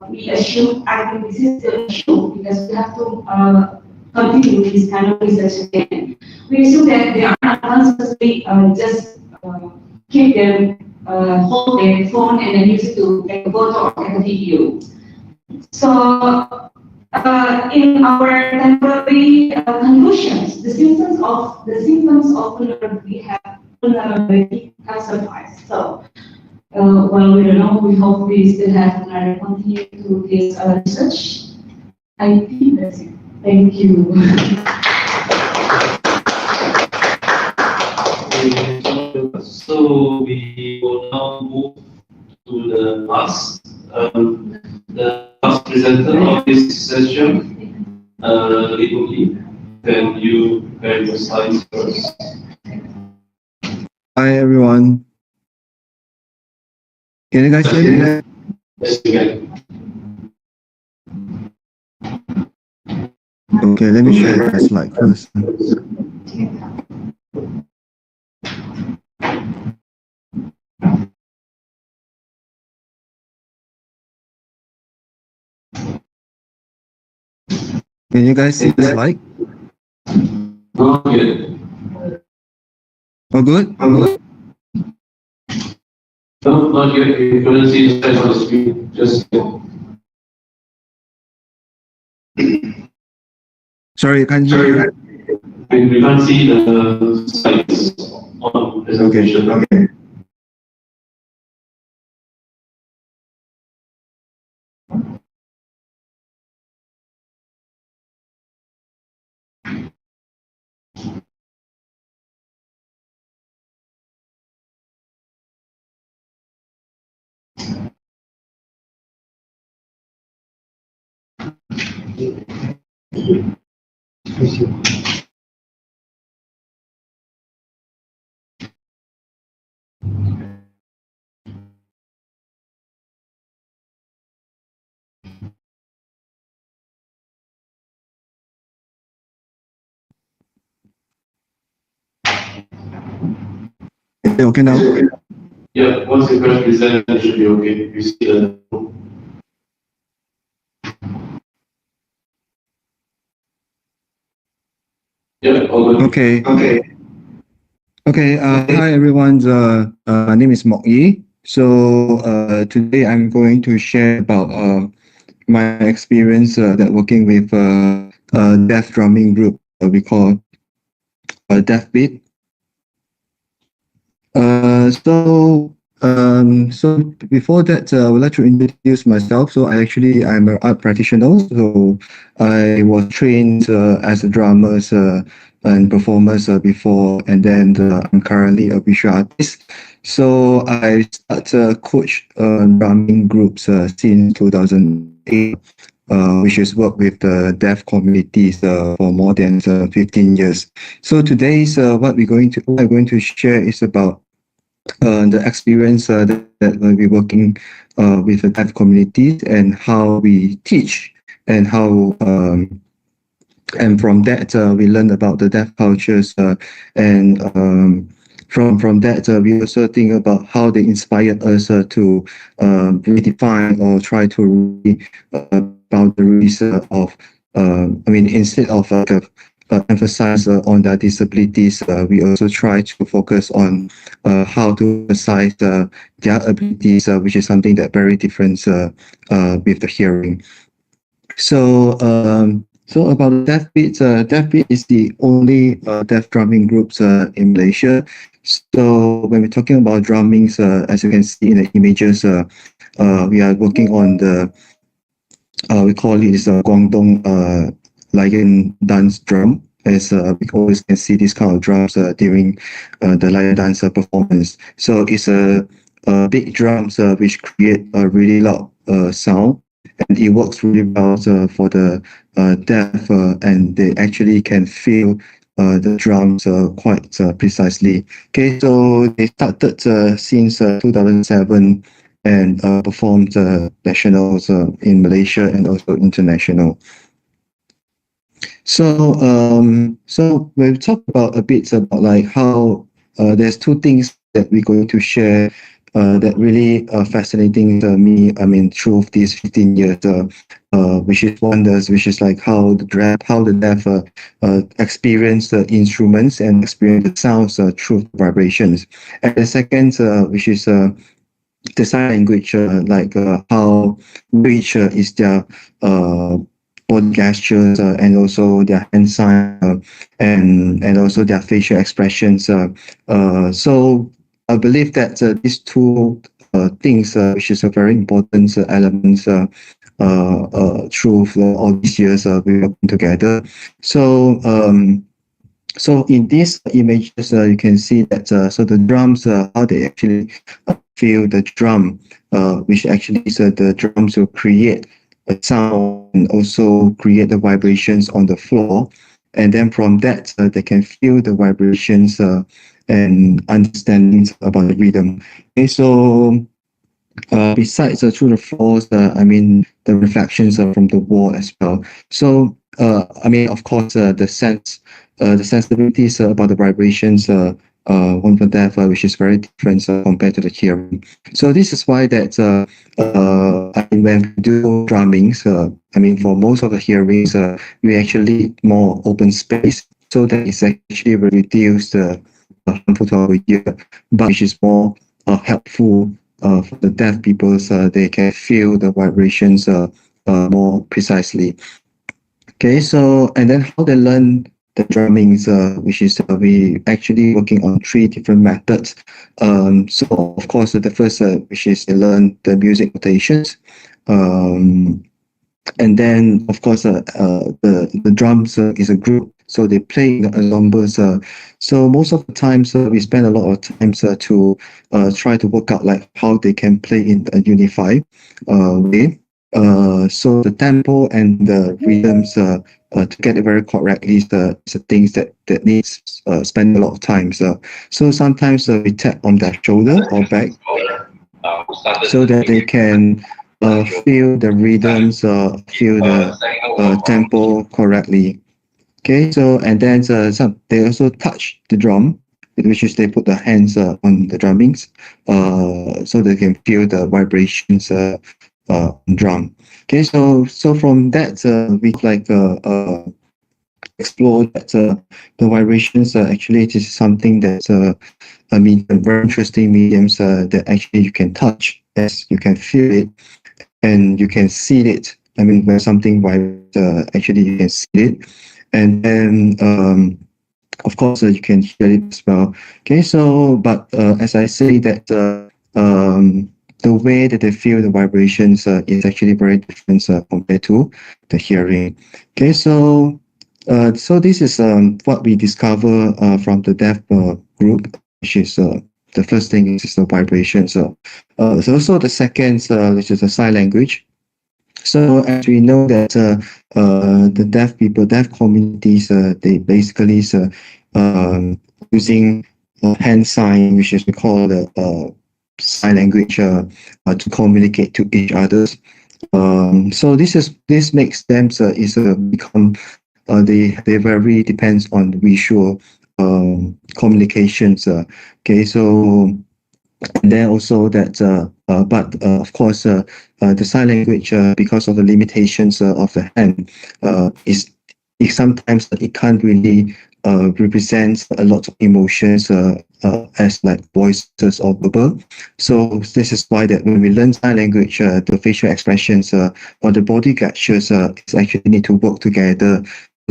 we assume, I think this is the issue because we have to continue this kind of research again. We assume that they are not consciously just keep them, hold their phone and then use it to take a photo or take a video. So in our temporary conclusions, the symptoms of vulnerability have surfaced. So well, we don't know. We hope we still have another continue to this research. I think that's it. Thank you. So we will now move to the last presenter of this session, Ibuki. Then you prepare your slides first. Hi everyone. Can you guys hear me? Yes, you can. Okay, let me share my slide first. Can you guys see the slide? Okay. Oh, good? No, not yet. You couldn't see the slide on the screen. Just Sorry, I can't hear you. we can't see the slides on the presentation. Okay. Okay now? Yeah, once you press present, it should be okay. You see the. Yeah, all good. Okay. Hi everyone. My name is Mok Yi. So today I'm going to share about my experience that working with a deaf drumming group we call Deaf Beat. So before that, I would like to introduce myself. So I'm an art practitioner. So I was trained as a drummer and performer before, and then I'm currently a visual artist. So I started coach drumming groups since 2008. Which is work with the deaf communities for more than 15 years. So today's what I'm going to share is about the experience that we're working with the deaf communities and how we teach and how and from that we learn about the deaf cultures and from that we also think about how they inspired us to redefine or try to boundaries of instead of emphasize on their disabilities, we also try to focus on how to emphasize their abilities, which is something that very different with the hearing. So about Deaf Beat, Deaf Beat is the only deaf drumming groups in Malaysia. So when we're talking about drummings, as you can see in the images, we are working on the we call it Guangdong lion dance drum. As we always can see these kind of drums during the lion dance performance. So it's a big drums which create a really loud sound, and it works really well for the deaf, and they actually can feel the drums quite precisely. Okay, so they started since 2007 and performed nationals in Malaysia and also international. So we've talked about a bit about like how there's two things that we're going to share that really fascinating to me. I mean, through these 15 years, which is wonders, which is like how the deaf experience the instruments and experience the sounds through vibrations. And the second, which is the sign language, how rich is their body gestures and also their hand sign and also their facial expressions. So I believe that these two things, which is a very important element through all these years we working together. So in these images, you can see that so the drums, how they actually feel the drum, which actually is the drums will create a sound and also create the vibrations on the floor. And then from that, they can feel the vibrations and understandings about the rhythm. Okay, so besides through the floors, I mean, the reflections are from the wall as well. So, I mean, of course, the sensibilities about the vibrations, one for deaf, which is very different compared to the hearing. So this is why that I mean, when we do drummings, I mean, for most of the hearings, we actually more open space, so that it's actually will reduce the harmful to our ear, but which is more helpful for the deaf people, so they can feel the vibrations more precisely. Okay, so and then how they learn the drummings, which is we actually working on 3 different methods. So of course, the first, which is they learn the music notations, and then of course, the drums is a group, so they play in ensembles. So most of the times, we spend a lot of time to try to work out like how they can play in a unified way. So the tempo and the rhythms to get it very correctly is the things that needs spend a lot of time. So sometimes we tap on their shoulder or back so that they can feel the rhythms, feel the tempo correctly. Okay, so and then they also touch the drum, which is they put the hands on the drummings, so they can feel the vibrations drum. Okay, so from that we like explore that the vibrations actually it is something that I mean very interesting mediums that actually you can touch, as you can feel it and you can see it. I mean when something vibrates, actually you can see it, and then of course you can hear it as well. Okay, so but as I say that the way that they feel the vibrations is actually very different compared to the hearing. Okay, so so this is what we discover from the deaf group, which is the first thing is the vibrations. So also the second, which is the sign language. So as we know that the deaf communities, they basically using hand sign, which is we call the sign language to communicate to each other. So this makes them become they very depends on visual communications. Okay, so and then also that but of course the sign language because of the limitations of the hand is sometimes it can't really represent a lot of emotions as like voices or verbal. So this is why that when we learn sign language, the facial expressions or the body gestures is actually need to work together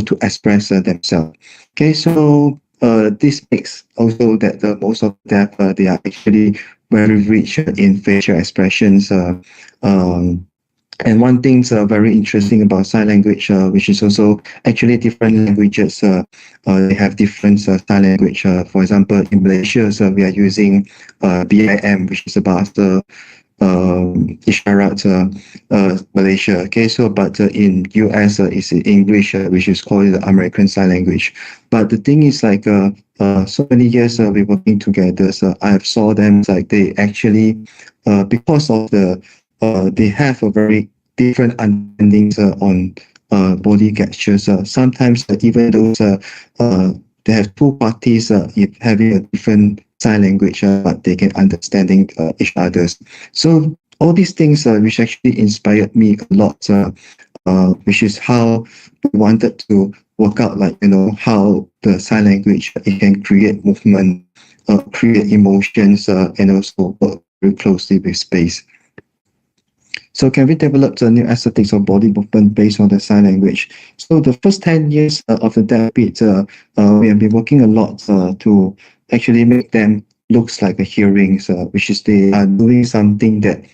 to express themselves. Okay, so this makes also that most of them they are actually very rich in facial expressions. And one thing's very interesting about sign language, which is also actually different languages. They have different sign language. For example, in Malaysia, we are using BIM, which is about the Isharat Malaysia. Okay, so but in US it's English, which is called the American Sign Language. But the thing is like so many years we're working together. So I have saw them like they actually because of the they have a very different understandings on body gestures. Sometimes even those they have two parties having a different sign language, but they can understanding each other's. So all these things which actually inspired me a lot, which is how we wanted to work out, like, how the sign language it can create movement, create emotions, and also work very closely with space. So can we develop the new aesthetics of body movement based on the sign language? So the first 10 years of the decade, we have been working a lot to actually make them looks like a hearings, which is they are doing something that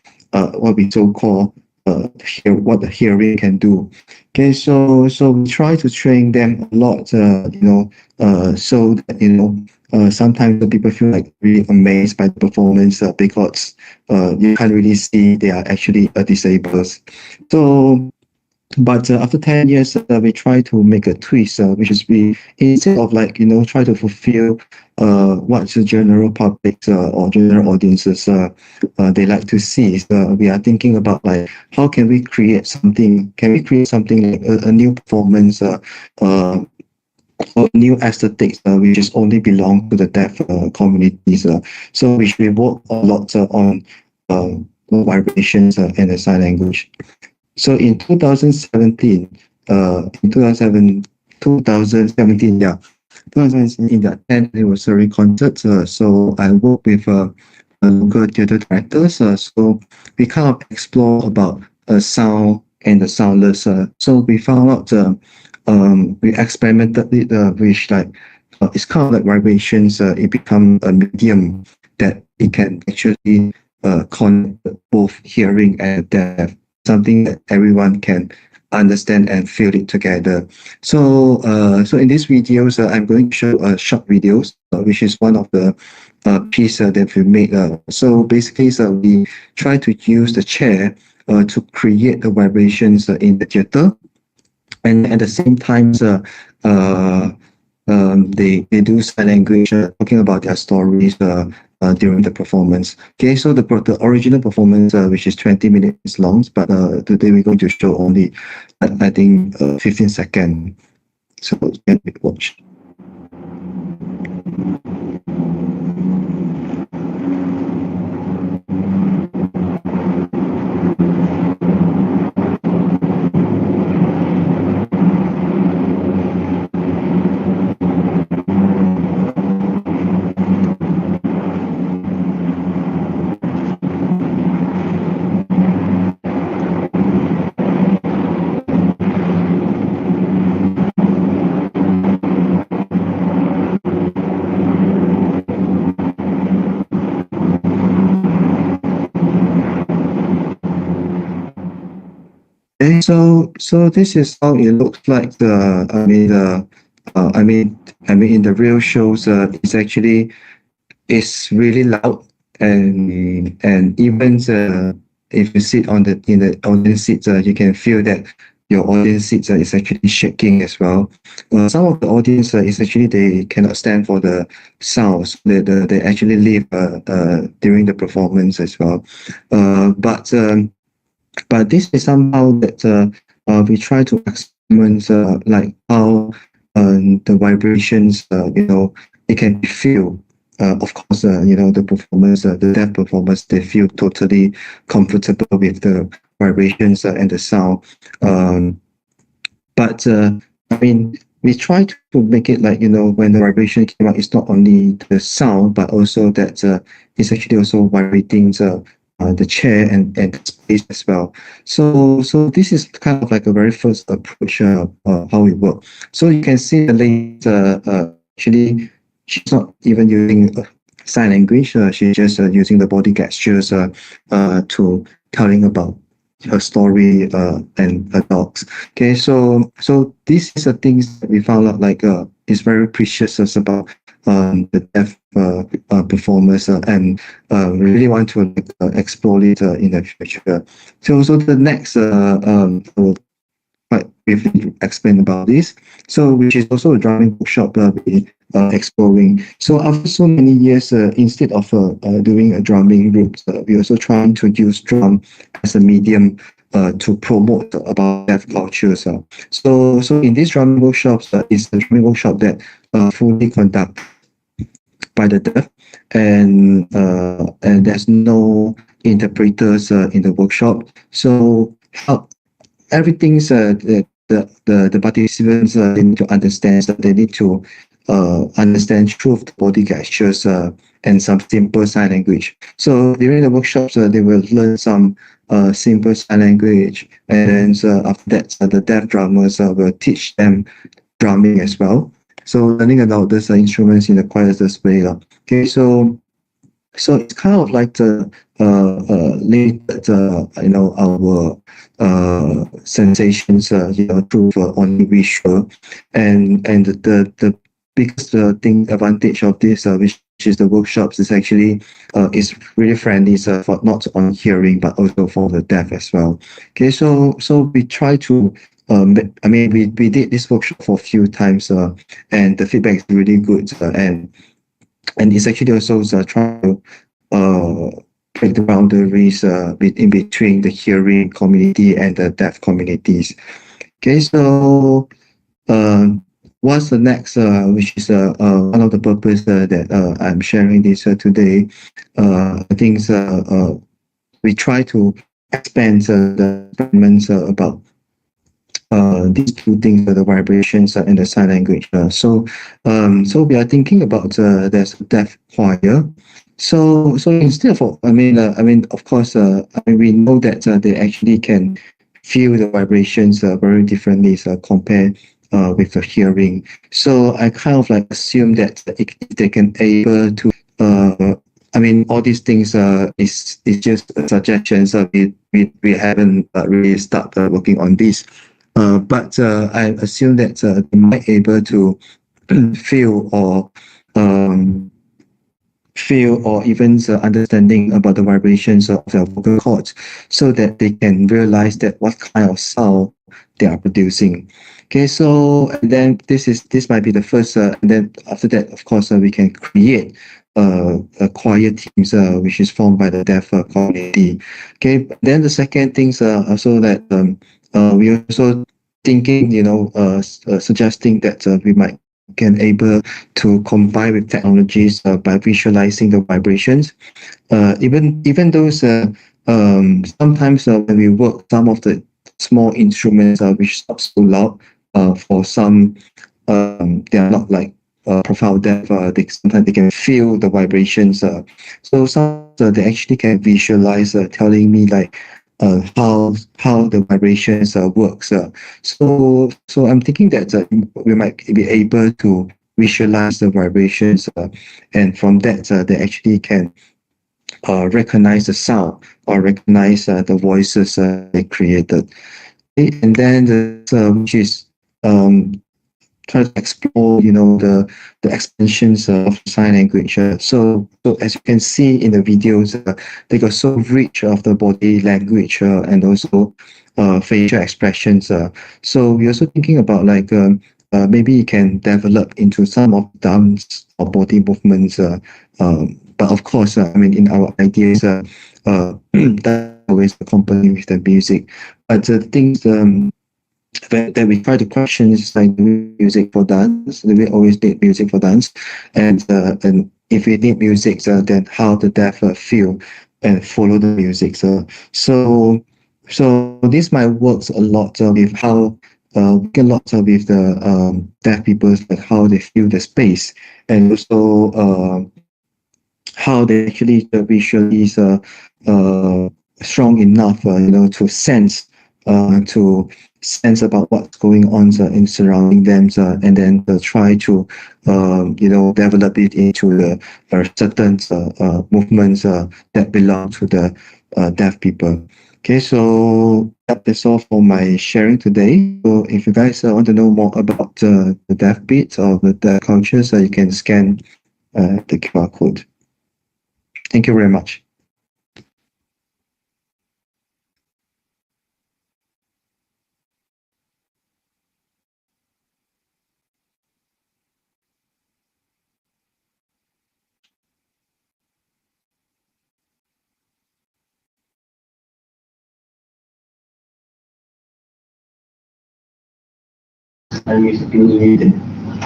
what we so call what the hearing can do. Okay, so we try to train them a lot, so that sometimes the people feel like really amazed by the performance because you can't really see they are actually disabled. So, but after 10 years, we try to make a twist, which is we, instead of like, try to fulfill what the general public or general audiences they like to see. We are thinking about like, how can we create something? Can we create something like a new performance, or new aesthetics, which is only belong to the deaf communities? So which we work a lot on vibrations and the sign language. So in 2017, in 2017, yeah, 2017 in the 10th anniversary concert, so I work with local theatre directors. So we kind of explore about sound and the soundless. So we found out, we experimented with which like it's kind of like vibrations. It become a medium that it can actually connect both hearing and deaf, something that everyone can understand and feel it together. So so in these videos, I'm going to show short videos, which is one of the piece that we made. So basically, we try to use the chair to create the vibrations in the theater, and at the same time, they do sign language, talking about their stories during the performance. Okay, so the original performance, which is 20 minutes long, but today we're going to show only, I think, 15 seconds. So can we watch? Okay, so this is how it looks like. In the real shows, it's actually really loud, and even if you sit in the audience seats, you can feel that your audience seats is actually shaking as well. Some of the audience is actually they cannot stand for the sounds. They actually leave during the performance as well. But this is somehow that we try to experiment, like how the vibrations, it can be feel. Of course, the performers, the deaf performers, they feel totally comfortable with the vibrations and the sound. But we try to make it like, when the vibration came out, it's not only the sound, but also that it's actually also vibrating the chair and the space as well. So this is kind of like a very first approach how we work. So you can see the lady actually she's not even using sign language. She's just using the body gestures to telling about her story and her dogs. Okay, so these are the things that we found out like is very precious about the deaf performers, and really want to explore it in the future. So the next I will quite briefly explain about this. So which is also a drumming workshop we exploring. So after so many years, instead of doing a drumming group, we also trying to use drum as a medium to promote about deaf cultures. So in these drumming workshops, it's a drumming workshop that fully conducted by the deaf, and there's no interpreters in the workshop. So everything's the participants they need to understand. So they need to understand through the body gestures and some simple sign language. So during the workshops, they will learn some simple sign language, and then after that, the deaf drummers will teach them drumming as well. So learning about these instruments in the quietest way. Okay, so it's kind of like the limited, our sensations, through only visual, and the biggest thing advantage of this, which is the workshops, is actually is really friendly for not on hearing but also for the deaf as well. Okay, so we try to. We did this workshop for a few times, and the feedback is really good, and it's actually also trying to break the boundaries in between the hearing community and the deaf communities. Okay, so what's the next, which is one of the purpose that I'm sharing this today. I think we try to expand the experiments about these two things, the vibrations and the sign language. So we are thinking about there's a deaf choir. So instead of, of course, we know that they actually can feel the vibrations very differently compared with the hearing. So I kind of like assume that if they can able to all these things is just suggestions. We haven't really started working on this. But I assume that they might able to feel or even understanding about the vibrations of the vocal cords, so that they can realize that what kind of sound they are producing. Okay, so and then this might be the first, and then after that, of course, we can create a choir teams which is formed by the deaf community. Okay, then the second things also that we also thinking, suggesting that we might can able to combine with technologies by visualizing the vibrations. Even those sometimes when we work some of the small instruments which are so loud for some they are not like profile deaf. They sometimes they can feel the vibrations. So some they actually can visualize, telling me like how the vibrations works. So I'm thinking that we might be able to visualize the vibrations, and from that they actually can recognize the sound or recognize the voices they created. Okay, and then which is try to explore, the extensions of sign language. So as you can see in the videos, they got so rich of the body language and also facial expressions. So we're also thinking about like maybe you can develop into some of dance or body movements. But of course, in our ideas, that always accompany with the music. But the things that we try to question is like, do we music for dance? Do we always need music for dance? And if we need music, then how the deaf feel and follow the music. So this might works a lot with how a lot with the deaf people, like how they feel the space, and also how they actually visually is strong enough, to sense about what's going on in surrounding them, and then try to develop it into the certain movements that belong to the deaf people. Okay, so that's all for my sharing today. So if you guys want to know more about the deaf beats or the deaf cultures, you can scan the QR code. Thank you very much. I'm muted.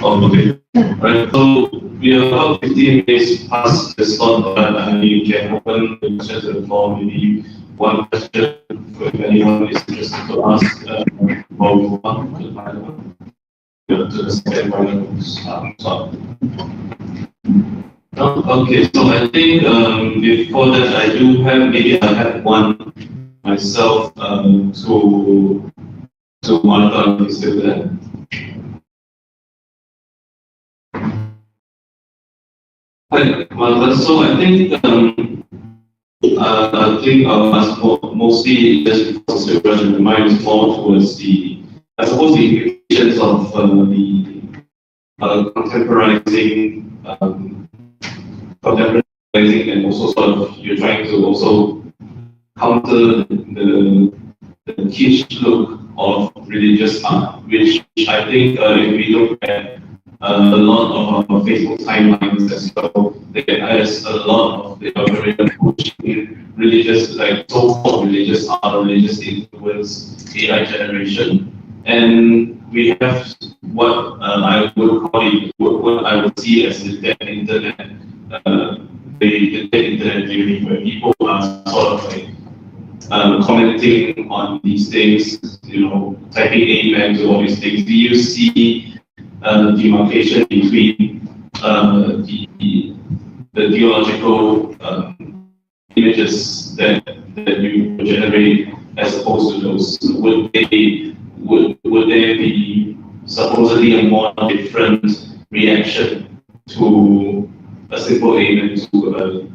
Oh, okay. Right. So we are about 15 minutes past the slot, but you can open the questions to the floor. Maybe one question if anyone is interested to ask or move on to the second final slot. Okay, so I think before that I do have, maybe I have one myself to monitor if still there. Well, so I think I'll ask mostly just because the question in mind is more towards I suppose the implications of the contemporarizing and also sort of you're trying to also counter the kitsch look of religious art, which I think if we look at a lot of our Facebook timelines as well, there is a lot of the algorithm pushing religious, like so-called religious art or religious influence AI generation. And we have what I would call it, what I would see as the dead internet, the dead internet theory, where people are sort of like commenting on these things, typing amen to all these things. Do you see demarcation between the theological images that you generate as opposed to those? Would there be supposedly a more different reaction to a simple amen to a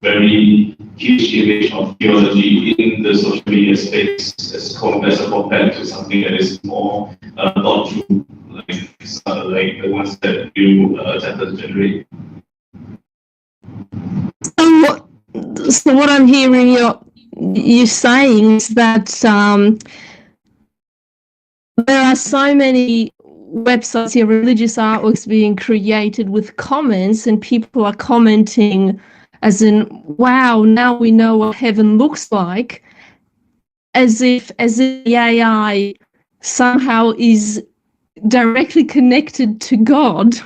very huge image of theology in the social media space as compared to something that is more thought through, like the ones that you attempted to generate? So what I'm hearing you saying is that there are so many websites here, religious artworks being created with comments, and people are commenting as in, wow, now we know what heaven looks like, as if the AI somehow is directly connected to God,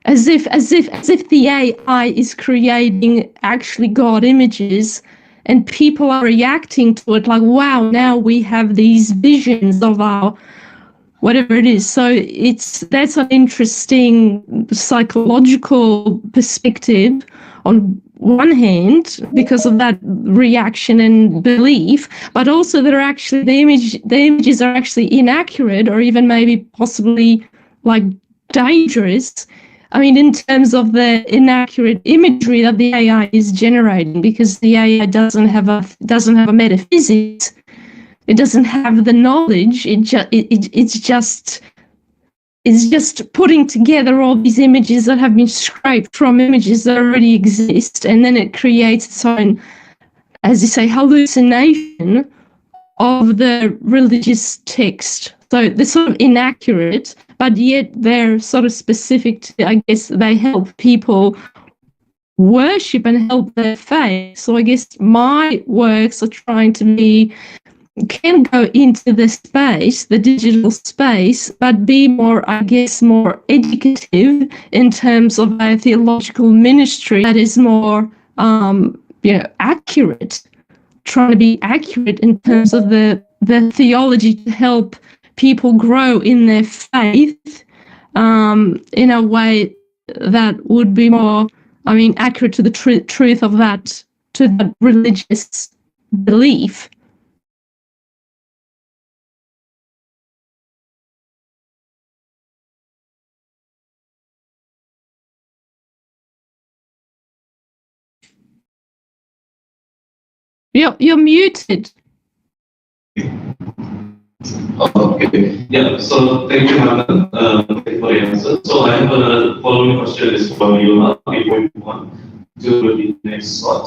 as if the AI is creating actually God images, and people are reacting to it like, wow, now we have these visions of our whatever it is. So that's an interesting psychological perspective on one hand, because of that reaction and belief, but also the images are actually inaccurate, or even maybe possibly like dangerous. I mean, in terms of the inaccurate imagery that the AI is generating, because the AI doesn't have a metaphysics, it doesn't have the knowledge. It's just putting together all these images that have been scraped from images that already exist, and then it creates its own, as you say, hallucination of the religious text. So they're sort of inaccurate, but yet they're sort of specific to, I guess, they help people worship and help their faith. So I guess my works are trying to can go into the space, the digital space, but be more, I guess, more educative in terms of a theological ministry that is more, accurate, trying to be accurate in terms of the theology to help people grow in their faith in a way that would be more, accurate to the truth of that, to that religious belief. You're muted. Okay. Yeah. So thank you, Madam, for the answer. So I have a following question is for you before we move on to the next slot.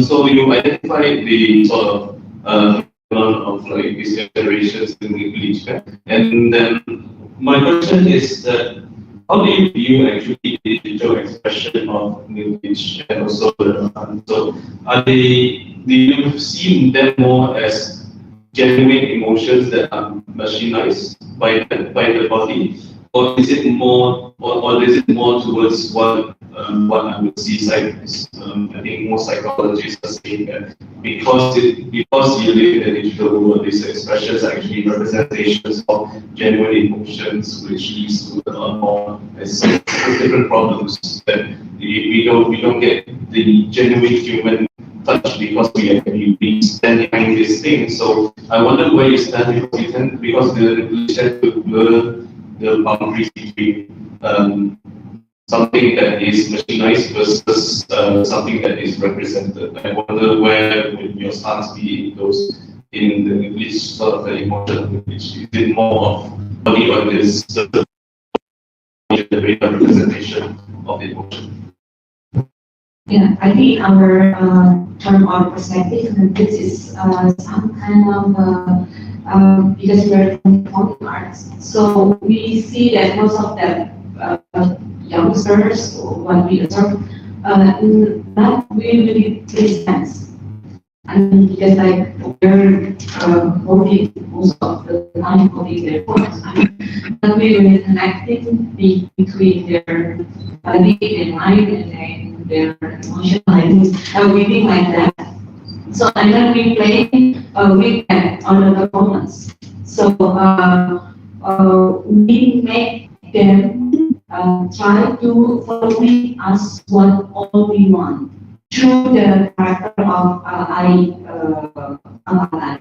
So you identified the sort of of like these generations in English, and then my question is that how do you view actually the digital expression of English and also so do you see them more as genuine emotions that are machinized by the body, or is it more, or is it more towards what I would see psychologists? I think most psychologists are saying that because you live in a digital world, these expressions are actually representations of genuine emotions, which leads to a lot more different problems that we don't get the genuine human touch because we stand behind this thing. So I wonder where you stand because we tend to blur the boundaries between something that is machinized versus something that is represented. I wonder where would your stance be in the English sort of the emotional language? Is it more of body or is the representation of the emotion? Yeah, I think our term or perspective, and this is some kind of because we're from performing arts, so we see that most of the youngsters, what we observe, not really makes sense. I mean, because like we're holding most of the time holding their phones, I mean, not really connecting between their body and mind and their emotional and we think like that. So and then we play with them on the performance. So we make them try to follow us what all we want through the character of APARN.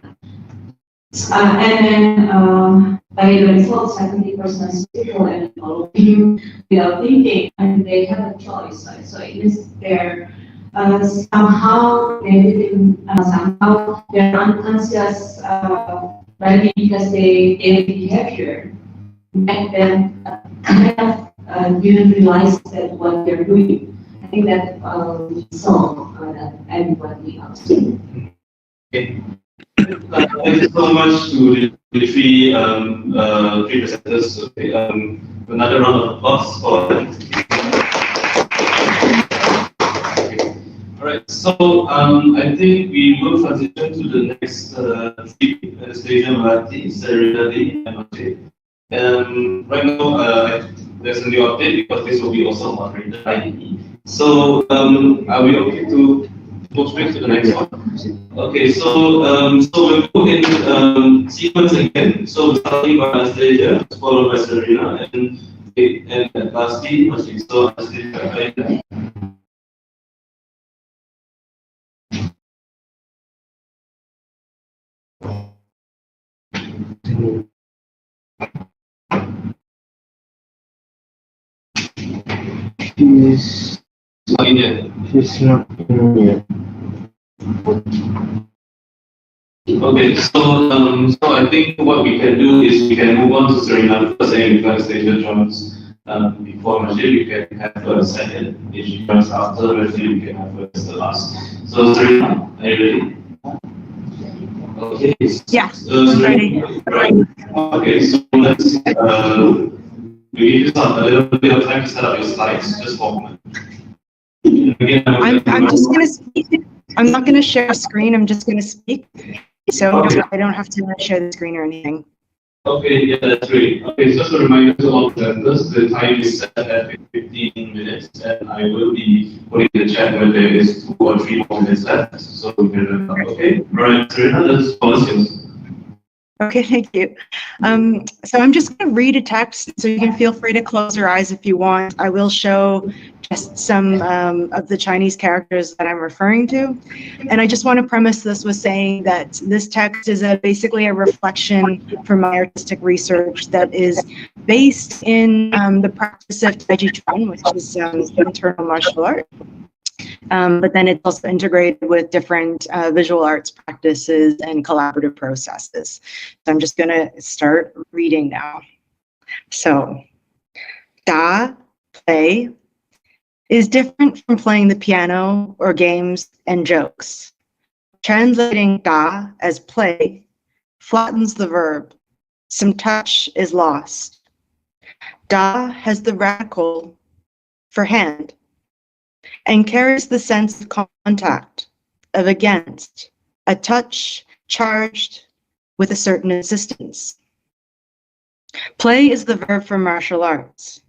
And then by the result, 70% people and all without thinking, and they have a choice. So it is their somehow somehow their unconscious maybe because their behavior make them kind of didn't realize that what they're doing. I think that we saw that everybody else did. Okay. Thank you so much to the three presenters. Okay, another round of applause for them. All right, so I think we will transition to the next three, Anastasia, Melati, Serenity, and Ajay. Right now, there's a new update because this will be also moderated by me. So, are we okay to go straight to the next one? Okay, so we'll go in sequence again. So starting by Anastasia, followed by Serena, and lastly, Ajay. So Anastasia, She's not in yet. She's not in yet. Okay, so I think what we can do is we can move on to Serena first, and if Anastasia joins before Majid, we can have her second. If she joins after Majid, we can have her as the last. So Serena, are you ready? Okay. Yeah, I'm ready. Okay, so let's we give you a little bit of time to set up your slides, just for a moment. Again, I'm just going to speak. I'm not going to share a screen. I'm just going to speak. So okay. I don't have to share the screen or anything. Okay, yeah, that's great. Okay, just a reminder to all presenters, the time is set at 15 minutes, and I will be putting in the chat when there is 2 or 3 more minutes left. So we can, okay, all right, Serena, let's pause. Okay, thank you. So I'm just going to read a text, so you can feel free to close your eyes if you want. I will show just some of the Chinese characters that I'm referring to. And I just want to premise this with saying that this text is basically a reflection from my artistic research that is based in the practice of Tai Chi Chuan, which is internal martial art. But then it's also integrated with different visual arts practices and collaborative processes. So I'm just going to start reading now. So, Da, play, is different from playing the piano or games and jokes. Translating Da as play flattens the verb. Some touch is lost. Da has the radical for hand and carries the sense of contact, of against, a touch charged with a certain insistence. Play is the verb for martial arts.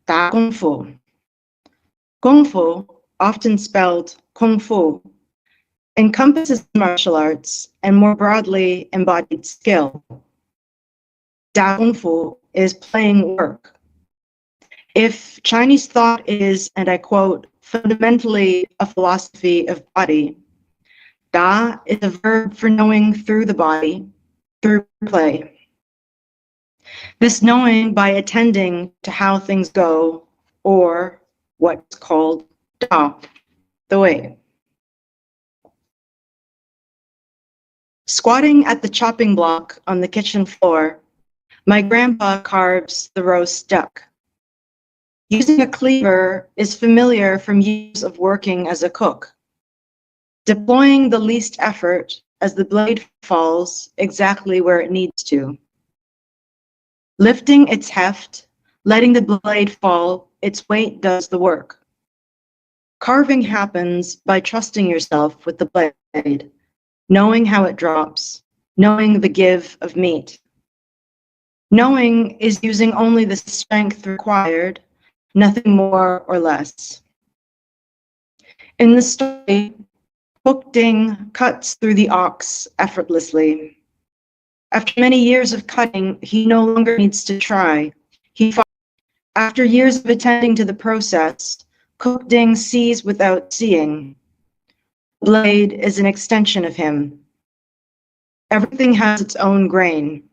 Da Gong Fu. Gong Fu, often spelled Kung Fu, encompasses martial arts and more broadly embodied skill. Da Gong Fu is playing work. If Chinese thought is, and I quote, fundamentally a philosophy of body, Da is a verb for knowing through the body, through play. This knowing by attending to how things go, or what's called Da, the way. Squatting at the chopping block on the kitchen floor, my grandpa carves the roast duck. Using a cleaver is familiar from years of working as a cook. Deploying the least effort as the blade falls exactly where it needs to. Lifting its heft, letting the blade fall, its weight does the work. Carving happens by trusting yourself with the blade, knowing how it drops, knowing the give of meat. Knowing is using only the strength required, nothing more or less. In the story, Hook Ding cuts through the ox effortlessly. After many years of cutting, he no longer needs to try. After years of attending to the process, Hook Ding sees without seeing. The blade is an extension of him. Everything has its own grain.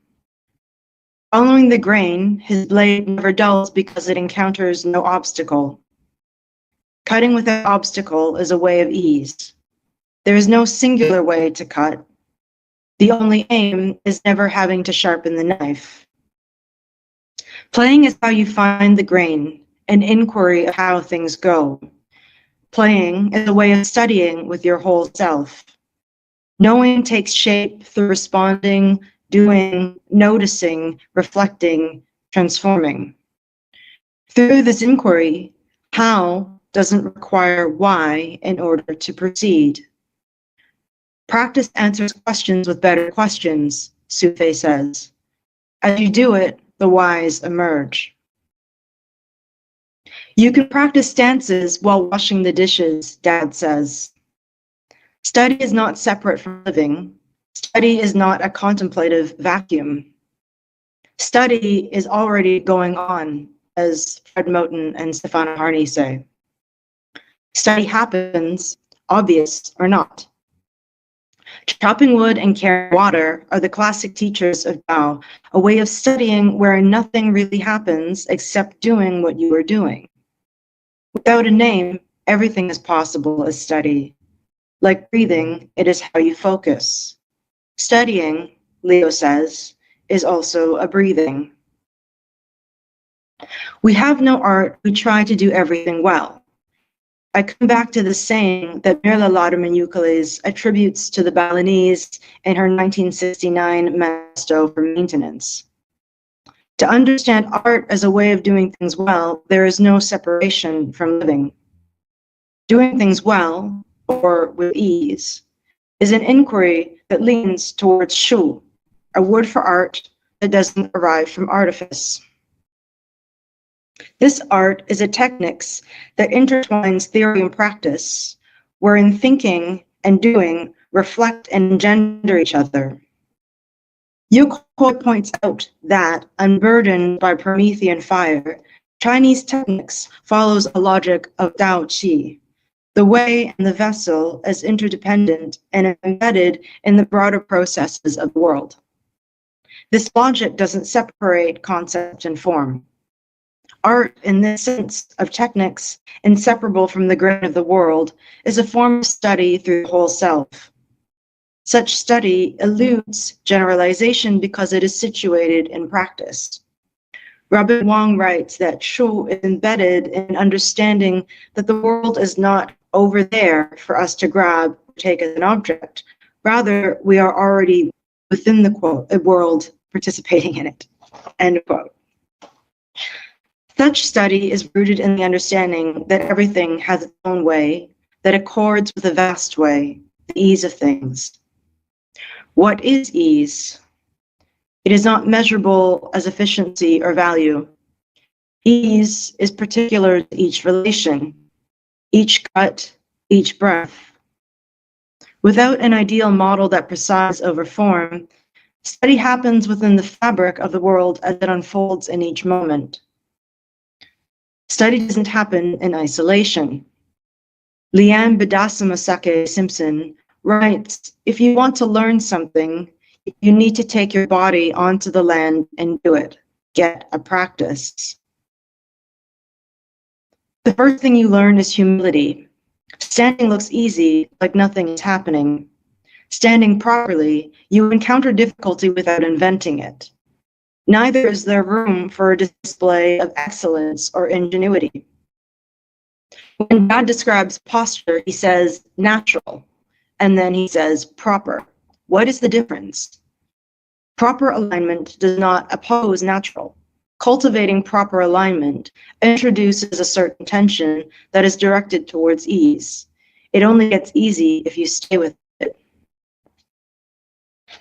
Following the grain, his blade never dulls because it encounters no obstacle. Cutting without obstacle is a way of ease. There is no singular way to cut. The only aim is never having to sharpen the knife. Playing is how you find the grain, an inquiry of how things go. Playing is a way of studying with your whole self. Knowing takes shape through responding, doing, noticing, reflecting, transforming. Through this inquiry, how doesn't require why in order to proceed. Practice answers questions with better questions, Sufei says. As you do it, the whys emerge. You can practice stances while washing the dishes, Dad says. Study is not separate from living. Study is not a contemplative vacuum. Study is already going on, as Fred Moten and Stefano Harney say. Study happens, obvious or not. Chopping wood and carrying water are the classic teachers of Tao, a way of studying where nothing really happens except doing what you are doing. Without a name, everything is possible as study. Like breathing, it is how you focus. Studying, Leo says, is also a breathing. We have no art, we try to do everything well. I come back to the saying that Mirla Lauderman-Euclides attributes to the Balinese in her 1969 manifesto for maintenance. To understand art as a way of doing things well, there is no separation from living. Doing things well, or with ease, is an inquiry that leans towards shu, a word for art that doesn't arrive from artifice. This art is a techniques that intertwines theory and practice, wherein thinking and doing reflect and engender each other. Yuko points out that, unburdened by Promethean fire, Chinese techniques follows a logic of Tao Qi, the way and the vessel as interdependent and embedded in the broader processes of the world. This logic doesn't separate concept and form. Art, in this sense of techniques, inseparable from the grain of the world, is a form of study through the whole self. Such study eludes generalization because it is situated in practice. Robin Wong writes that shu is embedded in understanding that the world is not over there for us to grab or take as an object. Rather, we are already within the world, participating in it. End quote. Such study is rooted in the understanding that everything has its own way, that accords with a vast way, the ease of things. What is ease? It is not measurable as efficiency or value. Ease is particular to each relation, each cut, each breath. Without an ideal model that presides over form, study happens within the fabric of the world as it unfolds in each moment. Study doesn't happen in isolation. Leanne Bidasamasake Simpson writes, if you want to learn something, you need to take your body onto the land and do it. Get a practice. The first thing you learn is humility. Standing looks easy, like nothing is happening. Standing properly, you encounter difficulty without inventing it. Neither is there room for a display of excellence or ingenuity. When God describes posture, he says natural, and then he says proper. What is the difference? Proper alignment does not oppose natural. Cultivating proper alignment introduces a certain tension that is directed towards ease. It only gets easy if you stay with it.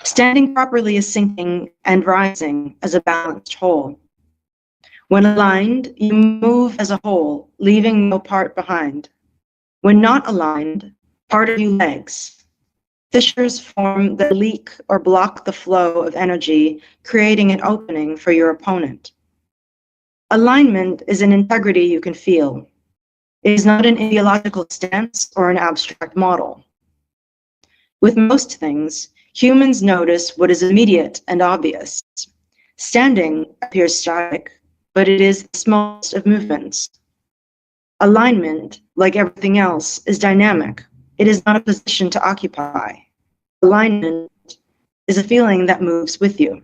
Standing properly is sinking and rising as a balanced whole. When aligned, you move as a whole, leaving no part behind. When not aligned, part of you lags. Fissures form that leak or block the flow of energy, creating an opening for your opponent. Alignment is an integrity you can feel. It is not an ideological stance or an abstract model. With most things, humans notice what is immediate and obvious. Standing appears static, but it is the smallest of movements. Alignment, like everything else, is dynamic. It is not a position to occupy. Alignment is a feeling that moves with you.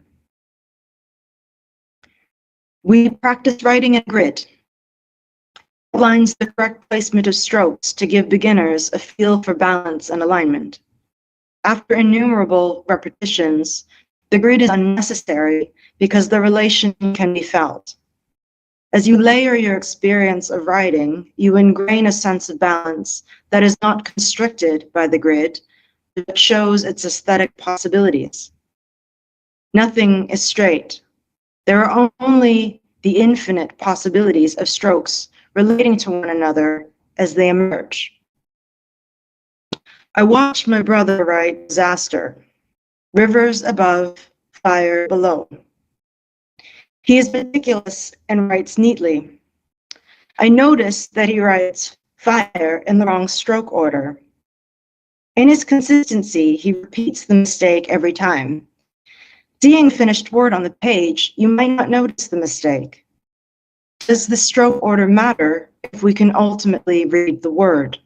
We practice writing in grid. Outlines the correct placement of strokes to give beginners a feel for balance and alignment. After innumerable repetitions, the grid is unnecessary because the relation can be felt. As you layer your experience of writing, you ingrain a sense of balance that is not constricted by the grid, but shows its aesthetic possibilities. Nothing is straight. There are only the infinite possibilities of strokes relating to one another as they emerge. I watched my brother write disaster, rivers above, fire below. He is meticulous and writes neatly. I noticed that he writes fire in the wrong stroke order. In his consistency, he repeats the mistake every time. Seeing finished word on the page, you might not notice the mistake. Does the stroke order matter if we can ultimately read the word?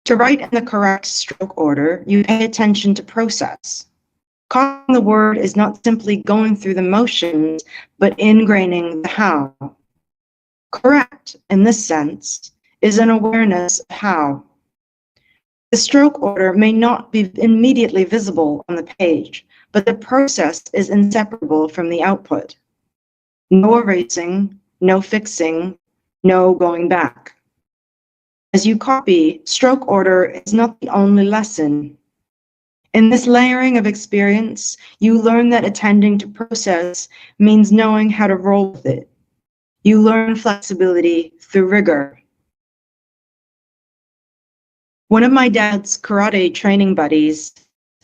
To write in the correct stroke order, you pay attention to process. Copying the word is not simply going through the motions, but ingraining the how. Correct, in this sense, is an awareness of how. The stroke order may not be immediately visible on the page, but the process is inseparable from the output. No erasing, no fixing, no going back. As you copy, stroke order is not the only lesson. In this layering of experience, you learn that attending to process means knowing how to roll with it. You learn flexibility through rigor. One of my dad's karate training buddies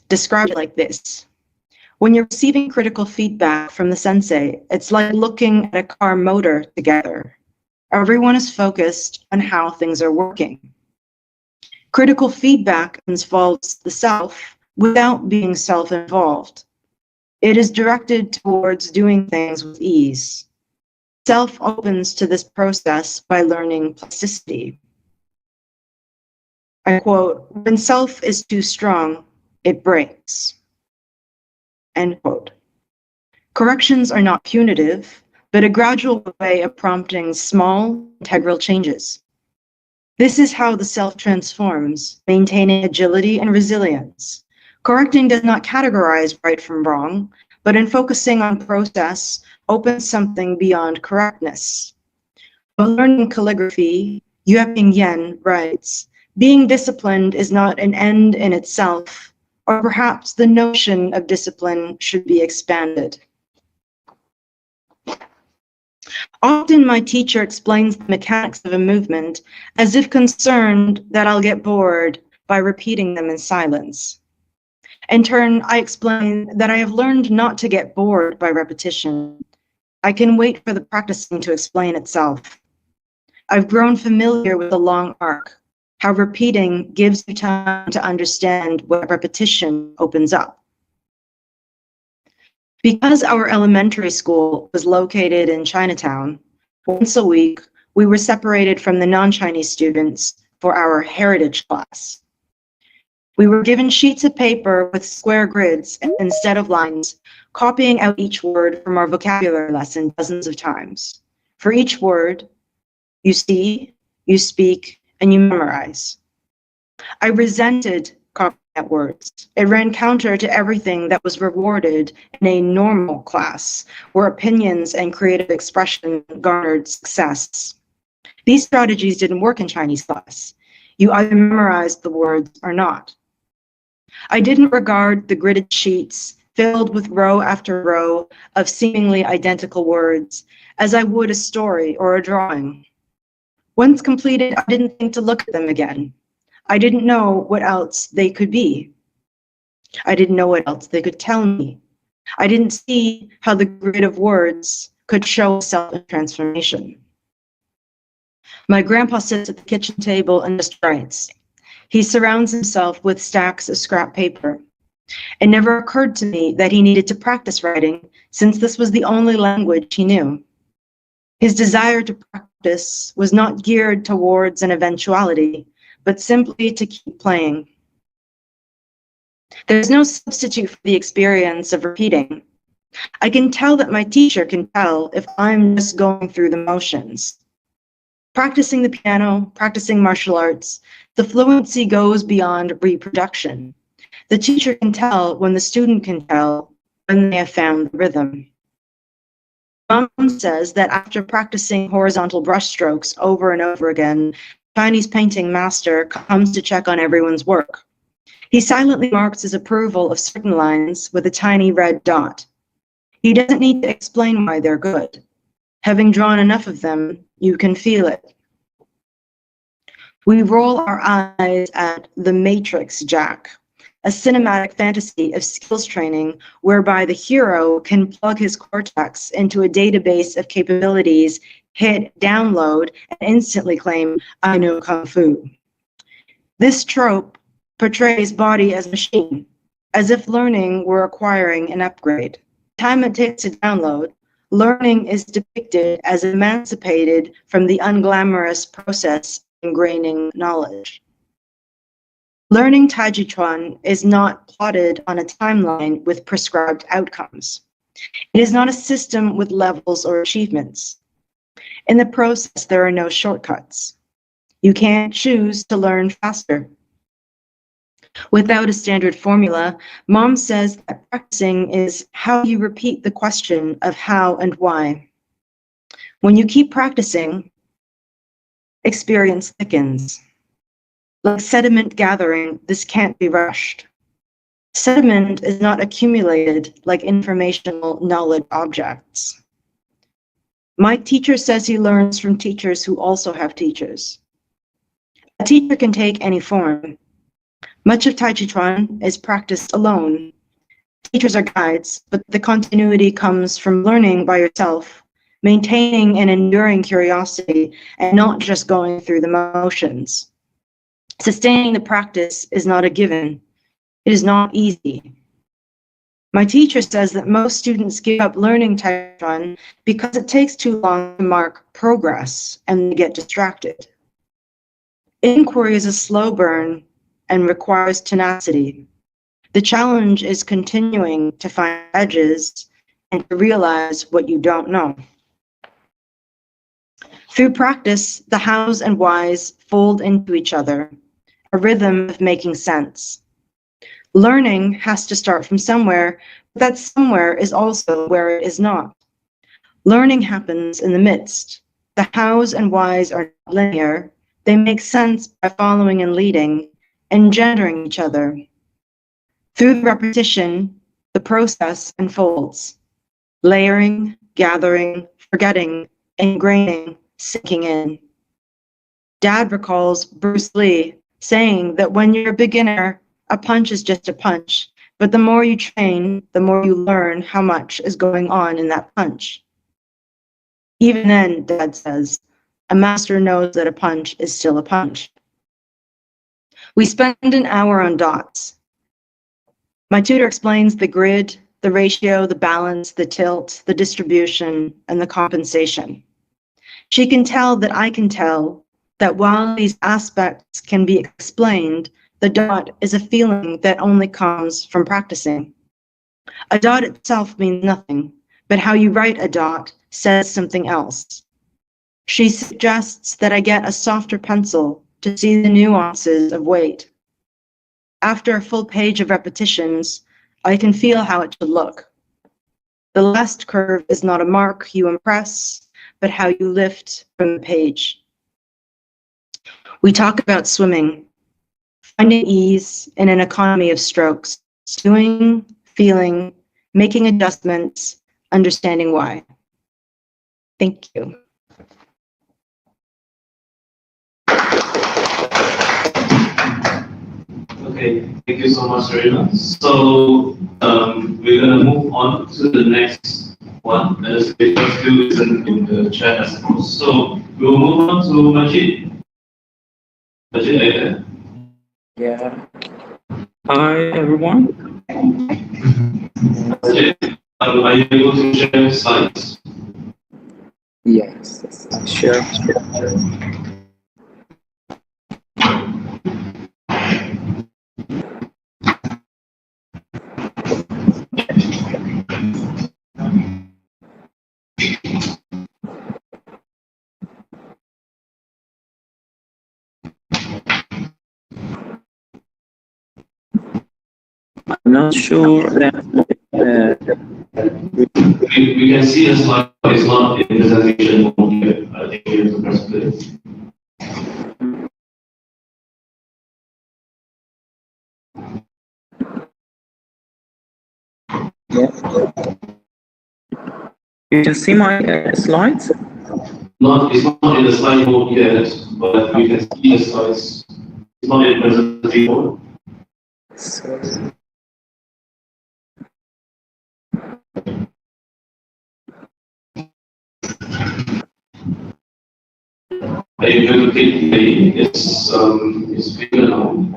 described it like this. When you're receiving critical feedback from the sensei, it's like looking at a car motor together. Everyone is focused on how things are working. Critical feedback involves the self without being self-involved. It is directed towards doing things with ease. Self opens to this process by learning plasticity. I quote, when self is too strong, it breaks. End quote. Corrections are not punitive, but a gradual way of prompting small, integral changes. This is how the self transforms, maintaining agility and resilience. Correcting does not categorize right from wrong, but in focusing on process, opens something beyond correctness. While learning calligraphy, Yue Ping Yen writes, being disciplined is not an end in itself, Or perhaps the notion of discipline should be expanded. Often my teacher explains the mechanics of a movement as if concerned that I'll get bored by repeating them in silence. In turn, I explain that I have learned not to get bored by repetition. I can wait for the practicing to explain itself. I've grown familiar with the long arc, how repeating gives you time to understand what repetition opens up. Because our elementary school was located in Chinatown, once a week, we were separated from the non-Chinese students for our heritage class. We were given sheets of paper with square grids instead of lines, copying out each word from our vocabulary lesson dozens of times. For each word, you see, you speak, and you memorize. I resented copying out words. It ran counter to everything that was rewarded in a normal class, where opinions and creative expression garnered success. These strategies didn't work in Chinese class. You either memorized the words or not. I didn't regard the gridded sheets filled with row after row of seemingly identical words as I would a story or a drawing. Once completed, I didn't think to look at them again. I didn't know what else they could be. I didn't know what else they could tell me. I didn't see how the grid of words could show self-transformation. My grandpa sits at the kitchen table and just writes. He surrounds himself with stacks of scrap paper. It never occurred to me that he needed to practice writing, since this was the only language he knew. His desire to practice was not geared towards an eventuality, but simply to keep playing. There's no substitute for the experience of repeating. I can tell that my teacher can tell if I'm just going through the motions. Practicing the piano, practicing martial arts, the fluency goes beyond reproduction. The teacher can tell when the student can tell when they have found the rhythm. Mom says that after practicing horizontal brushstrokes over and over again, Chinese painting master comes to check on everyone's work. He silently marks his approval of certain lines with a tiny red dot. He doesn't need to explain why they're good. Having drawn enough of them, you can feel it. We roll our eyes at The Matrix, Jack, a cinematic fantasy of skills training whereby the hero can plug his cortex into a database of capabilities, hit download, and instantly claim, I know Kung Fu. This trope portrays body as machine, as if learning were acquiring an upgrade. Time it takes to download, learning is depicted as emancipated from the unglamorous process of ingraining knowledge. Learning Taiji Chuan is not plotted on a timeline with prescribed outcomes. It is not a system with levels or achievements. In the process, there are no shortcuts. You can't choose to learn faster. Without a standard formula, Mom says that practicing is how you repeat the question of how and why. When you keep practicing, experience thickens. Like sediment gathering, this can't be rushed. Sediment is not accumulated like informational knowledge objects. My teacher says he learns from teachers who also have teachers. A teacher can take any form. Much of Tai Chi Chuan is practiced alone. Teachers are guides, but the continuity comes from learning by yourself, maintaining an enduring curiosity, and not just going through the motions. Sustaining the practice is not a given. It is not easy. My teacher says that most students give up learning Tai Chi Chuan because it takes too long to mark progress and they get distracted. Inquiry is a slow burn and requires tenacity. The challenge is continuing to find edges and to realize what you don't know. Through practice, the hows and whys fold into each other, a rhythm of making sense. Learning has to start from somewhere, but that somewhere is also where it is not. Learning happens in the midst. The hows and whys are not linear. They make sense by following and leading, engendering each other. Through the repetition, the process unfolds. Layering, gathering, forgetting, ingraining, sinking in. Dad recalls Bruce Lee saying that when you're a beginner, a punch is just a punch, but the more you train, the more you learn how much is going on in that punch. Even then, Dad says, a master knows that a punch is still a punch. We spend an hour on dots. My tutor explains the grid, the ratio, the balance, the tilt, the distribution, and the compensation. She can tell that I can tell that while these aspects can be explained, the dot is a feeling that only comes from practicing. A dot itself means nothing, but how you write a dot says something else. She suggests that I get a softer pencil to see the nuances of weight. After a full page of repetitions, I can feel how it should look. The last curve is not a mark you impress, but how you lift from the page. We talk about swimming, finding ease in an economy of strokes, doing, feeling, making adjustments, understanding why. Thank you. Okay, thank you so much, Serena. So we're gonna move on to the next one. As we just do listen in the chat, I suppose. So we'll move on to Majid. Majid, are you there? Yeah. Hi, everyone. Majid, are you able to share slides? Yes, sure. I'm not sure that we can see the slide, but it's not in presentation mode yet. I think we have to press play. Yeah. You can see my slides? It's not in the slide mode yet, but we can see the slides. It's not in presentation mode. Are you going to click play? It's bigger now.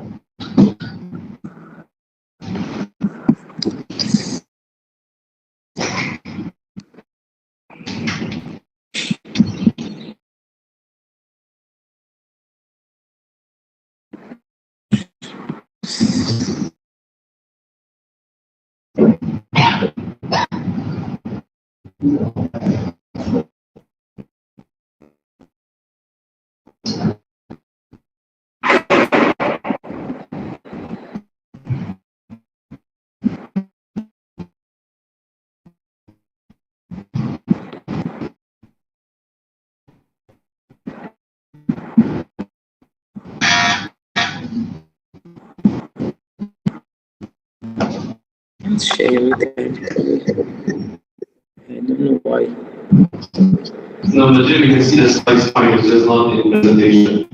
Share it. I don't know why. No, but you can see the slides fine, it's just not in presentation.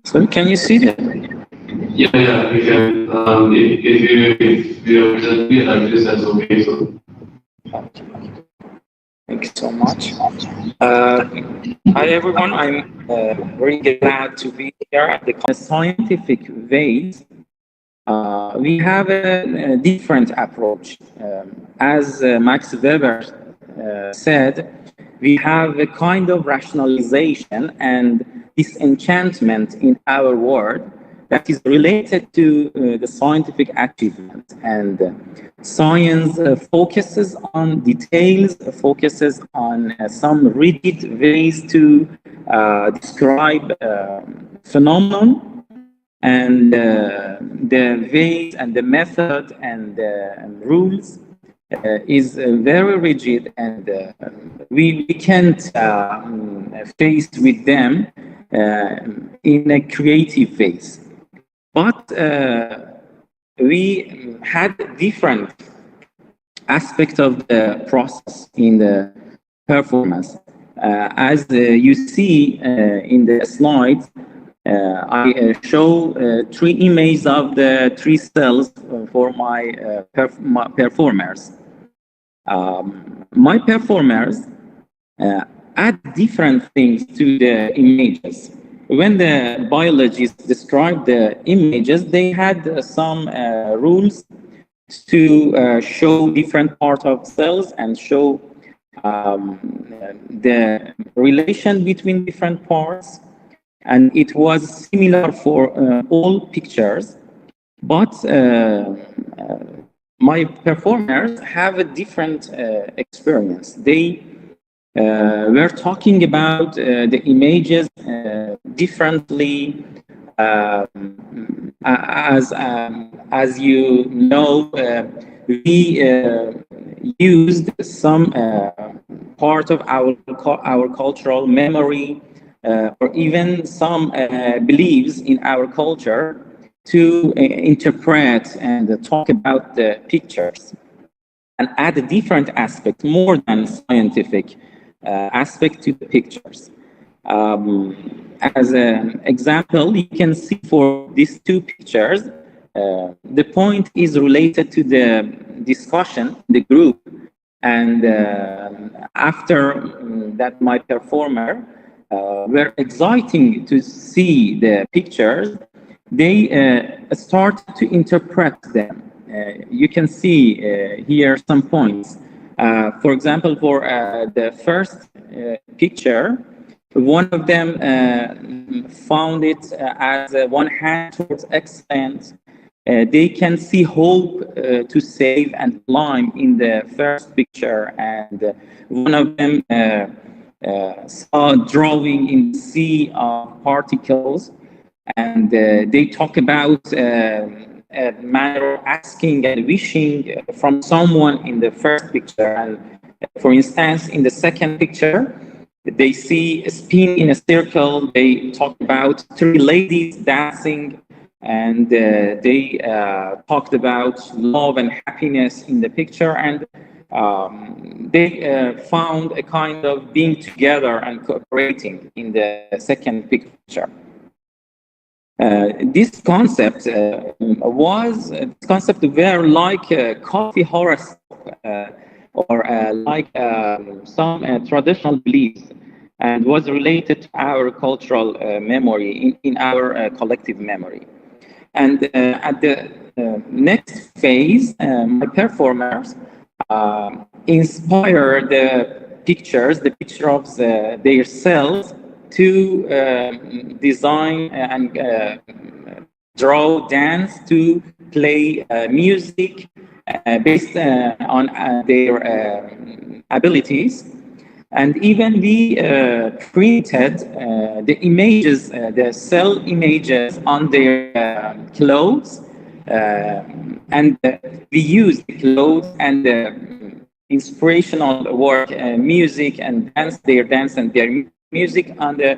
So can you see that? Yeah, we can. If you're presenting it like this, that's okay. So Thank you so much. Hi everyone, I'm very glad to be here at the scientific ways. We have a different approach. As Max Weber said, we have a kind of rationalization and disenchantment in our world that is related to the scientific achievement. And science focuses on details, focuses on some rigid ways to describe phenomenon, and the ways and the method and rules is very rigid, and we can't face with them in a creative ways. But we had different aspects of the process in the performance. As you see in the slides, I show 3 images of the 3 cells for my performers. My performers add different things to the images. When the biologists described the images, they had some rules to show different parts of cells and show the relation between different parts. And it was similar for all pictures, but my performers have a different experience. They were talking about the images differently. As you know, we used some part of our cultural memory, or even some beliefs in our culture to interpret and talk about the pictures and add a different aspect, more than scientific aspect to the pictures. As an example, you can see for these 2 pictures, the point is related to the discussion, the group, and after that my performer were exciting to see the pictures, they start to interpret them. You can see here some points. For example, for the first picture, one of them found it as one hand towards excellence. They can see hope to save and climb in the first picture, and one of them saw drawing in the sea of particles, and they talk about a manner of asking and wishing from someone in the first picture. And for instance, in the second picture, they see a spin in a circle. They talk about 3 ladies dancing, and they talked about love and happiness in the picture, and they found a kind of being together and cooperating in the second picture. This concept were like a coffee horoscope or like some traditional beliefs, and was related to our cultural memory, in our collective memory. And at the next phase, my performers inspire the picture of their cells to design and draw, dance, to play music based on their abilities. And even we printed the images, the cell images on their clothes, and we used the clothes and the inspirational work, music and dance, their dance and their music on the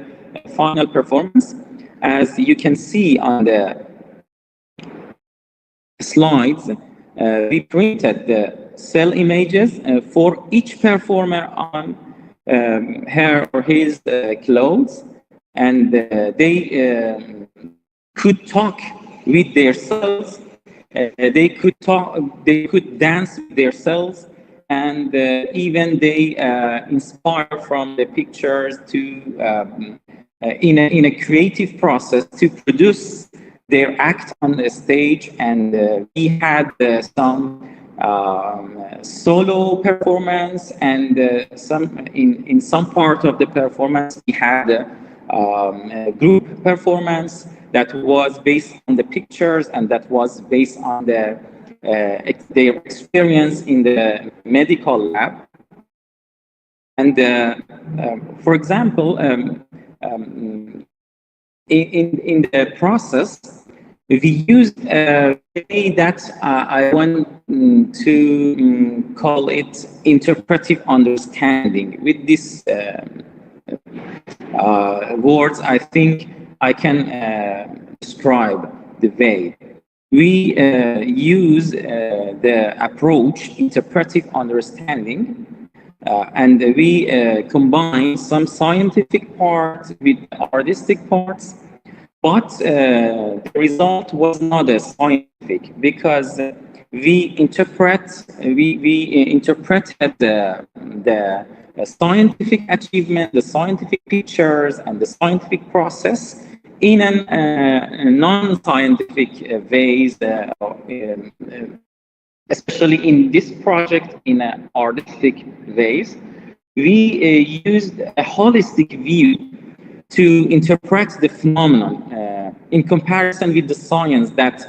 final performance. As you can see on the slides, we printed the cell images for each performer on her or his clothes, and they could talk with their cells. They could dance with their cells. and even they inspire from the pictures to in a creative process to produce their act on the stage. And we had some solo performance, and some in some part of the performance we had a group performance that was based on the pictures, and that was based on their experience in the medical lab. And for example, in the process, we used a way that I want to call it interpretive understanding. With these words, I think I can describe the way. We use the approach interpretive understanding, and we combine some scientific parts with artistic parts, but the result was not as scientific, because we interpreted the scientific achievement, the scientific pictures, and the scientific process in a non-scientific ways, especially in this project, in an artistic ways. We used a holistic view to interpret the phenomenon in comparison with the science that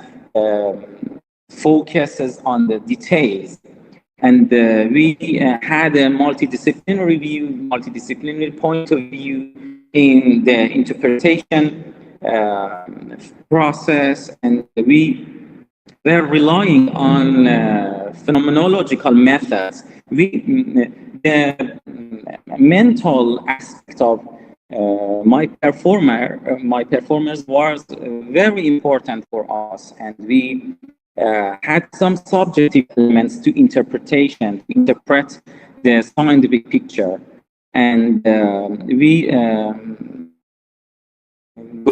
focuses on the details. And we had a multidisciplinary view, multidisciplinary point of view in the interpretation process, and we were relying on phenomenological methods. The mental aspect of my performance was very important for us, and we had some subjective elements to interpretation, to interpret the scientific picture. And we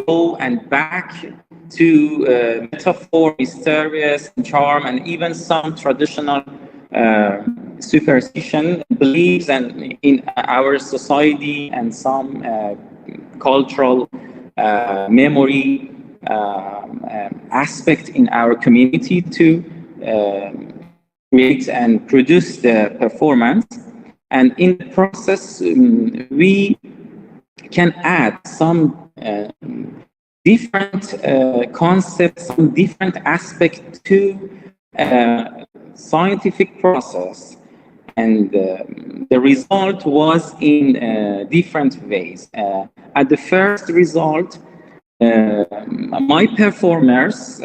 go and back to metaphor, mysterious, charm, and even some traditional superstition beliefs and in our society, and some cultural memory aspect in our community to create and produce the performance. And in the process, we can add some different concepts, some different aspects to scientific process. And the result was in different ways. At the first result, my performers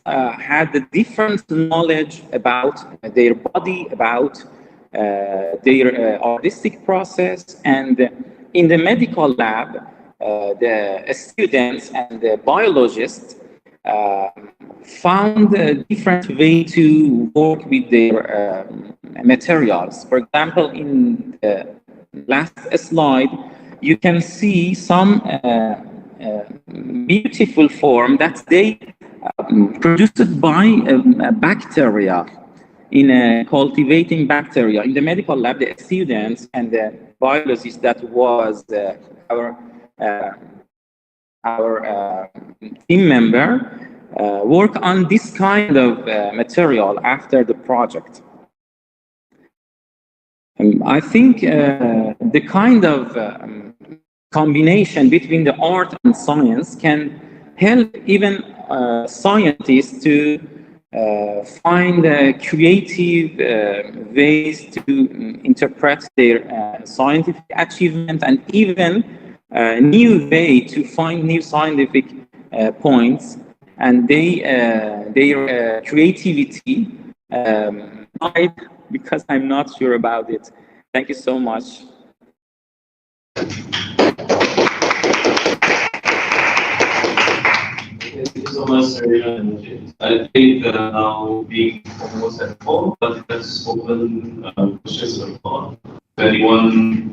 had a different knowledge about their body, about their artistic process. And in the medical lab, the students and the biologists found a different way to work with their materials. For example, in the last slide, you can see some beautiful form that they produced by a bacteria, in a cultivating bacteria. In the medical lab, the students and the biologists that was our team member work on this kind of material after the project. I think the kind of combination between the art and science can help even scientists to find creative ways to interpret their scientific achievement, and even a new way to find new scientific points, and their creativity because I'm not sure about it. Thank you so much. Thank you so much, sir. I think now being almost at 4, but let's open questions or thought. Anyone?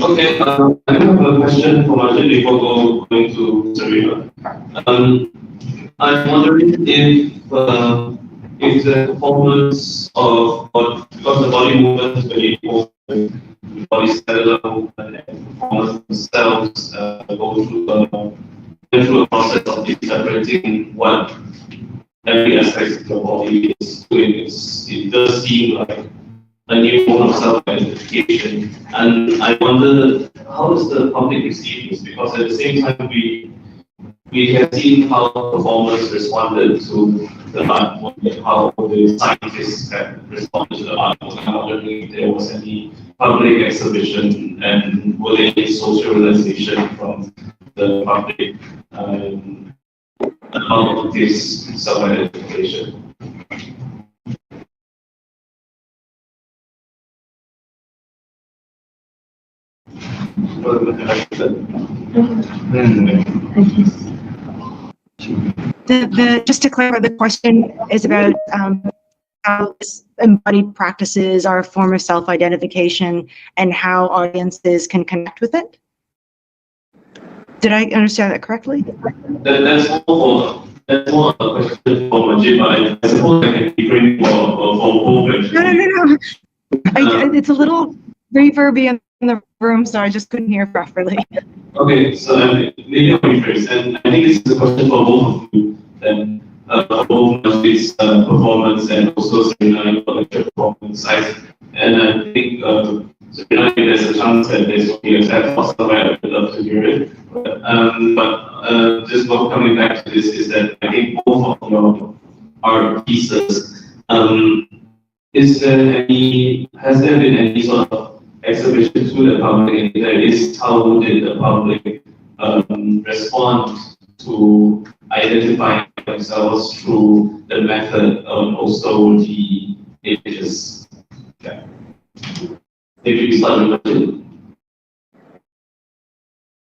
Okay, I have a question for Majid before going to Serena. I'm wondering if the performance of, because the body movement is very important, body cellular movement and performance themselves go through a process of separating what every aspect of your body is doing. It does seem like a new form of self-identification. And I wonder, how does the public receive this? Because at the same time, we have seen how performers responded to the art, how the scientists have responded to the art. I'm wondering if there was any public exhibition and will there be socialization from the public about this self-identification. Just to clarify, the question is about how embodied practices are a form of self-identification and how audiences can connect with it. Did I understand that correctly? That's more a question for Majid, but I suppose I can be bringing for both. No. It's a little reverby in the room, so I just couldn't hear properly. Okay, so maybe I'll rephrase, and I think this is a question for both of you, then for both Majid's performance and also Serena lecture performance. And I think Serena, if there's a chance that there's going to be a set for somewhere, I would love to hear it. But just coming back to this is that I think both of your art pieces, has there been any sort of exhibition to the public? And if there is, how did the public respond to identifying themselves through the method and also the images? Yeah. Maybe we start with it.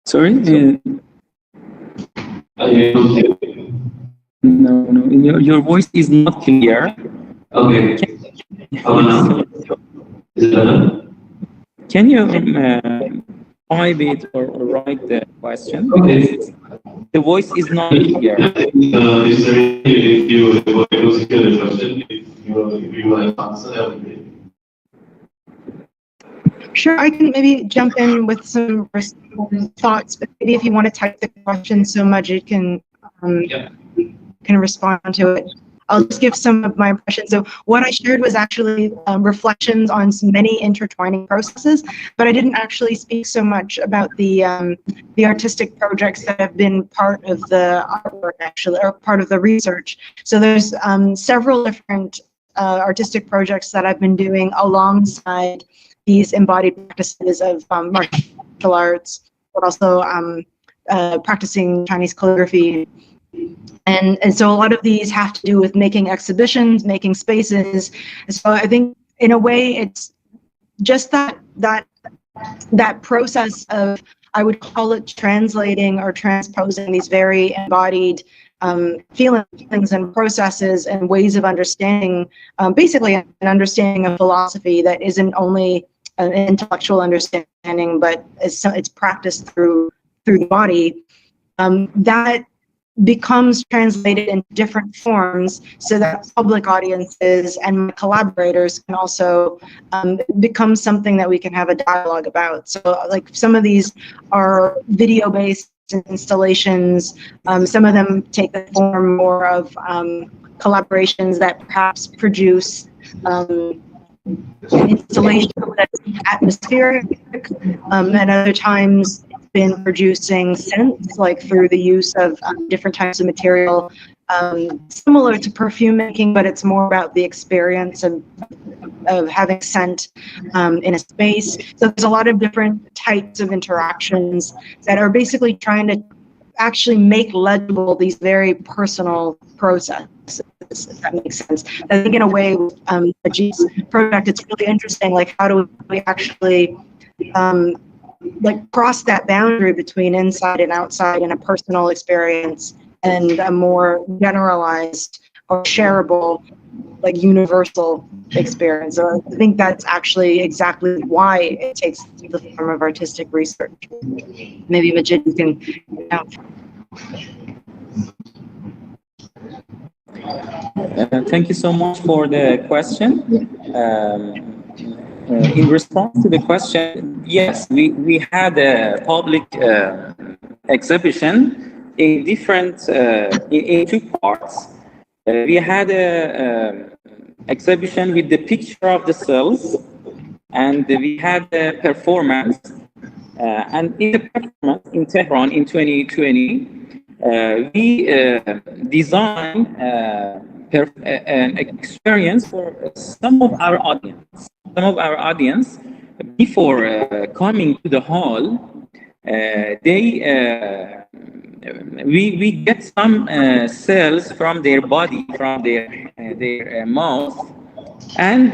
Sorry? No. Your voice is not clear. Okay. Can you type it or write the question? Okay. The voice is not clear. Is there if you were able to hear the question, if you want to answer, that would be. Sure, I can maybe jump in with some thoughts, but maybe if you want to type the question so Majid can respond to it. I'll just give some of my impressions. So what I shared was actually reflections on many intertwining processes, but I didn't actually speak so much about the artistic projects that have been part of the artwork, actually, or part of the research. So there's several different artistic projects that I've been doing alongside these embodied practices of martial arts, but also practicing Chinese calligraphy. And so a lot of these have to do with making exhibitions, making spaces. So I think in a way it's just that process of, I would call it translating or transposing these very embodied feelings and processes and ways of understanding, basically an understanding of philosophy that isn't only an intellectual understanding, but it's practiced through the body. That becomes translated in different forms so that public audiences and my collaborators can also become something that we can have a dialogue about. So like some of these are video-based installations. Some of them take the form more of collaborations that perhaps produce installation that's atmospheric, and other times been producing scents, like through the use of different types of material, similar to perfume making, but it's more about the experience of having scent in a space. So there's a lot of different types of interactions that are basically trying to actually make legible these very personal processes, if that makes sense. I think in a way, Majid's project, it's really interesting, like how do we actually like cross that boundary between inside and outside in a personal experience and a more generalized or shareable like universal experience. So I think that's actually exactly why it takes the form of artistic research. Maybe Majid, you can Thank you so much for the question. In response to the question, yes, we had a public exhibition in different, in two parts. We had a exhibition with the picture of the cells, and we had a performance. And in the performance in Tehran in 2020, we designed an experience for some of our audience. Some of our audience, before coming to the hall, we get some cells from their body, from their mouth, and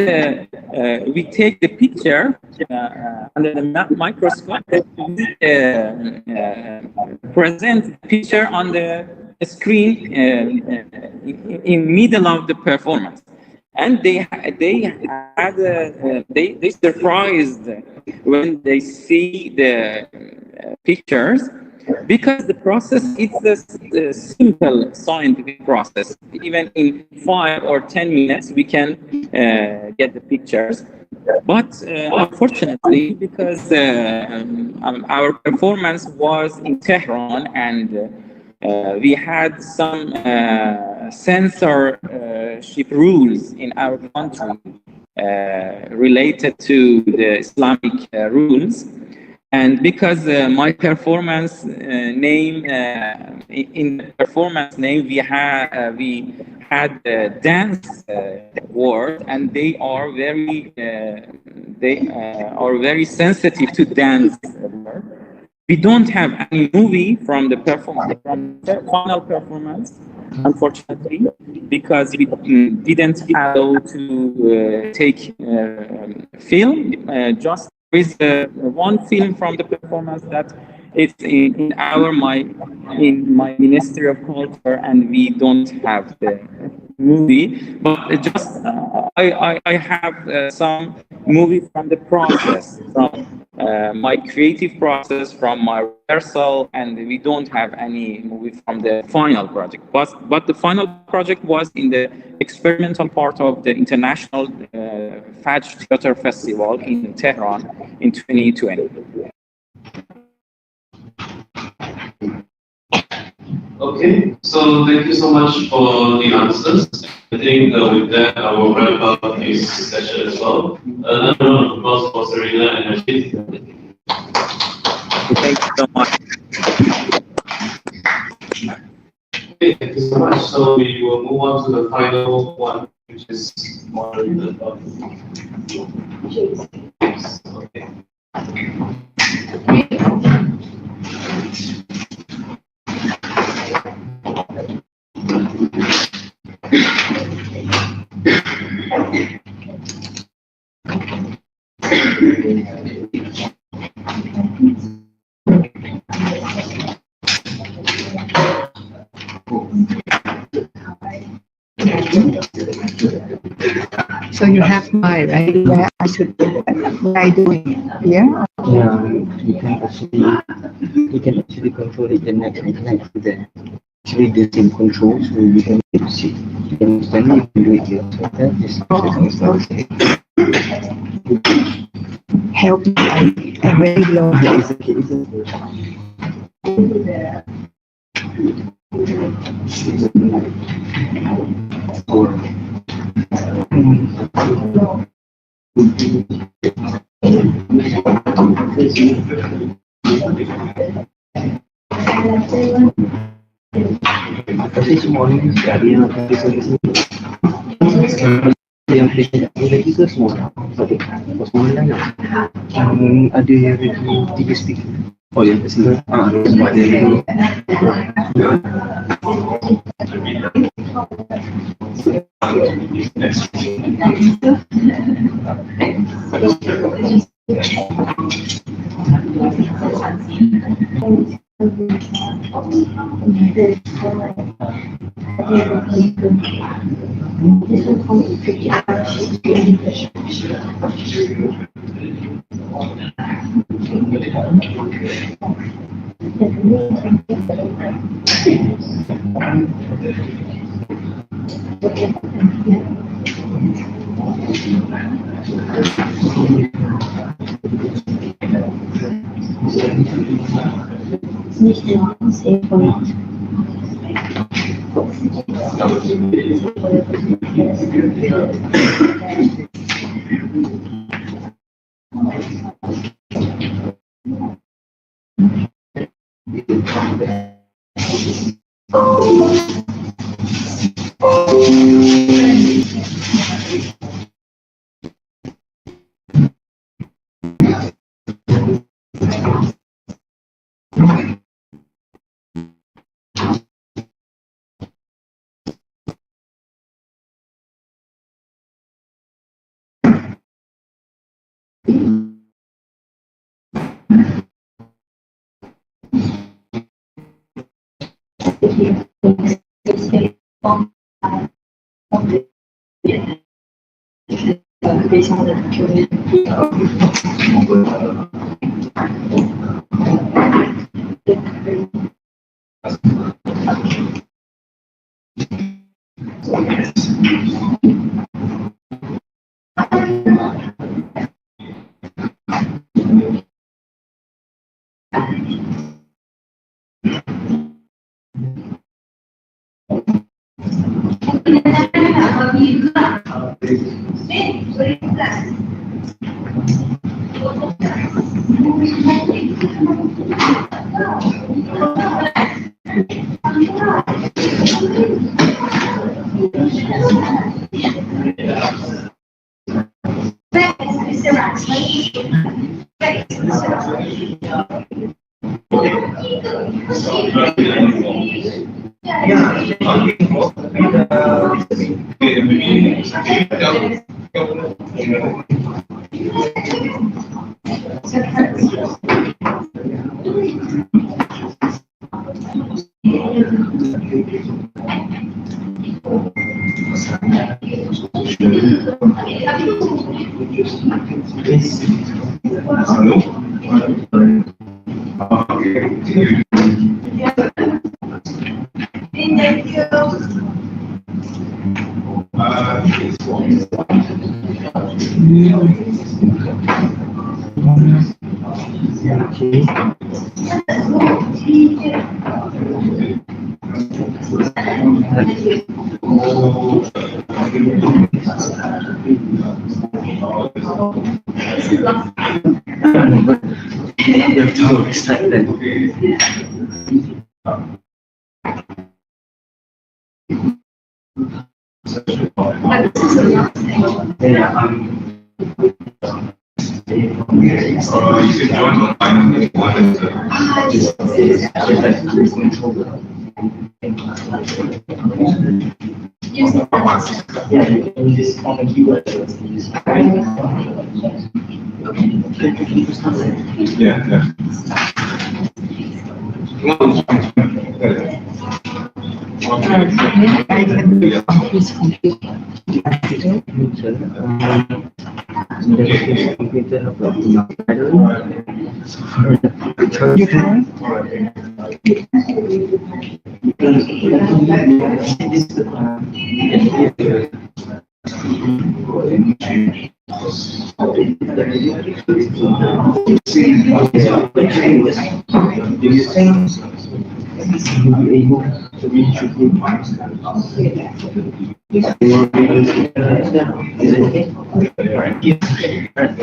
we take the picture under the microscope. Present the picture on the screen in middle of the performance, and they surprised when they see the pictures, because the process is a simple scientific process. Even in 5 or 10 minutes, we can get the pictures. But unfortunately, because our performance was in Tehran, and we had some censorship rules in our country related to the Islamic rules. And because my performance name, in the performance name, we had dance word, and they are very sensitive to dance. We don't have any movie from the final performance, unfortunately, because we didn't allow to take film. Just with one film from the performance that it's in my Ministry of Culture, and we don't have the movie. But just I have some movie from the process, from my creative process, from my rehearsal, and we don't have any movie from the final project. But the final project was in the experimental part of the International Fajr Theater Festival in Tehran in 2020. Okay, so thank you so much for the answers. I think with that, I will wrap up this session as well. Another round of applause for Serena and Rashid. Thank you so much. Okay, thank you so much. So we will move on to the final one, which is moderated by James. Okay. So you have my right where I should what I doing here? Yeah, you can actually control it and next there. Actually the same control, so you can see. You can stand, you can do it here. So that is Help me, I'm very low. Yeah, it's okay. Kasi semua orang ni sekali yang akan yang lagi ke semua semua yang ada yang lagi 3 speaker. Oh yang ke sini semua ada yang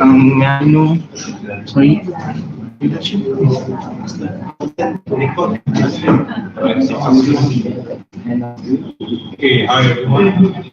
May I know, sorry. Okay, hi everyone.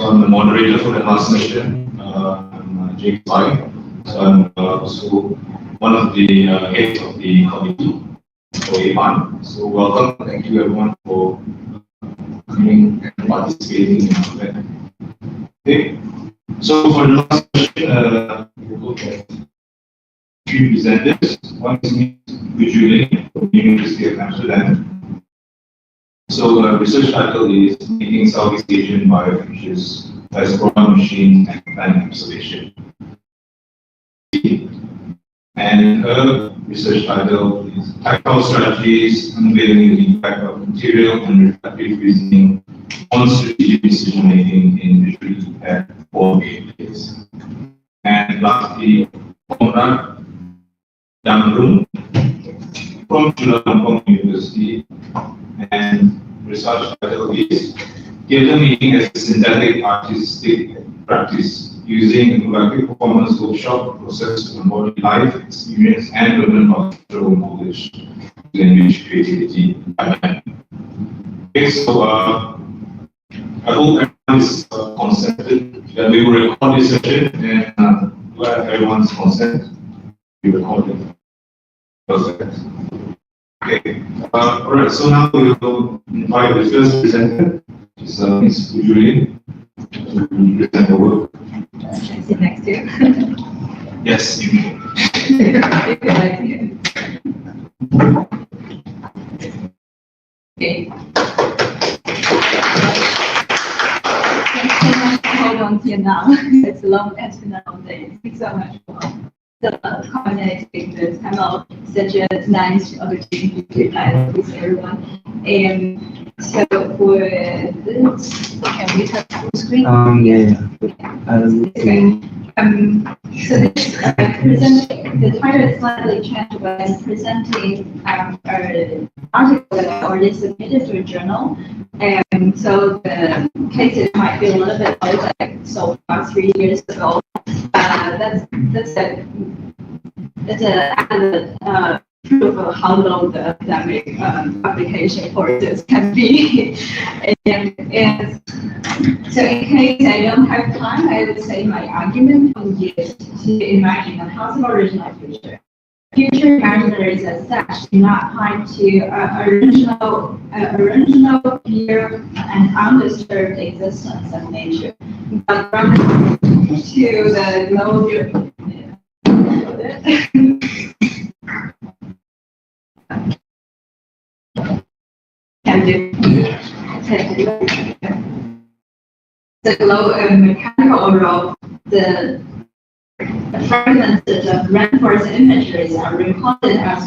So I'm the moderator for the last session. I'm James Lai. So I'm also one of the heads of the committee for APARN. So welcome. Thank you everyone for coming and participating in our event. Okay. So for the last session, we'll look at three presenters. One is me, Julian, from the University of Amsterdam. So research title is Making Southeast Asian Biofutures by Exploring Machine and Planning Observation. And her research title is Tactile Strategies Unveiling the Impact of Material and Reflective Reasoning on Strategic Decision Making in Visually Impaired or gameplays. And lastly, Conrad Damroon from Chulalongkorn University, and research title is Theatre Making as a Synthetic Artistic Practice Using Interactive Performance Workshop Process to Embody Life Experience and Urban Cultural Knowledge to enrich creativity in Thailand. Okay, so I hope everyone is consented that we will record this session, and do I have everyone's consent? We record it. Perfect. Okay. Alright, so now we will invite the first presenter, which is Ms. Julian, to present the work. Should I sit next to you? Yes, you can. Okay. Hold on till now. It's a long afternoon day. Thanks so much for the coordinating this panel. Such a nice opportunity to dialogue with everyone. And so for this, can we touch full screen? So this the title is slightly changed when presenting an article that I already submitted to a journal. And so the cases might be a little bit older, like so far 3 years ago. That's a proof of how long the academic publication process can be. and so in case I don't have time, I would say my argument is to imagine a possible original future. Future imaginaries as such do not apply to original, pure, and undisturbed existence of nature, but rather to the global. Can do. The mechanical overall, the fragments of reinforced imageries are recorded as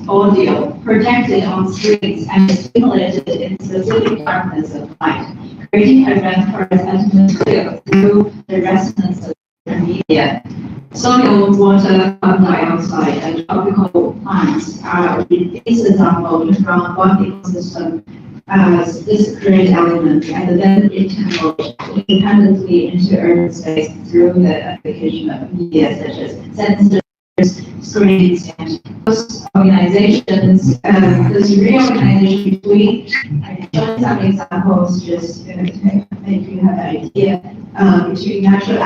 audio, projected on screens, and stimulated in specific darkness of light, creating a reinforced atmosphere through the resonance of the media. Soil, water, carbon dioxide, and tropical plants are these examples from one ecosystem as discrete elements, and then it can go independently into urban space through the application of media such as sensors, screens, and those organizations. This reorganization between, I showed some examples just to make you have an idea, between natural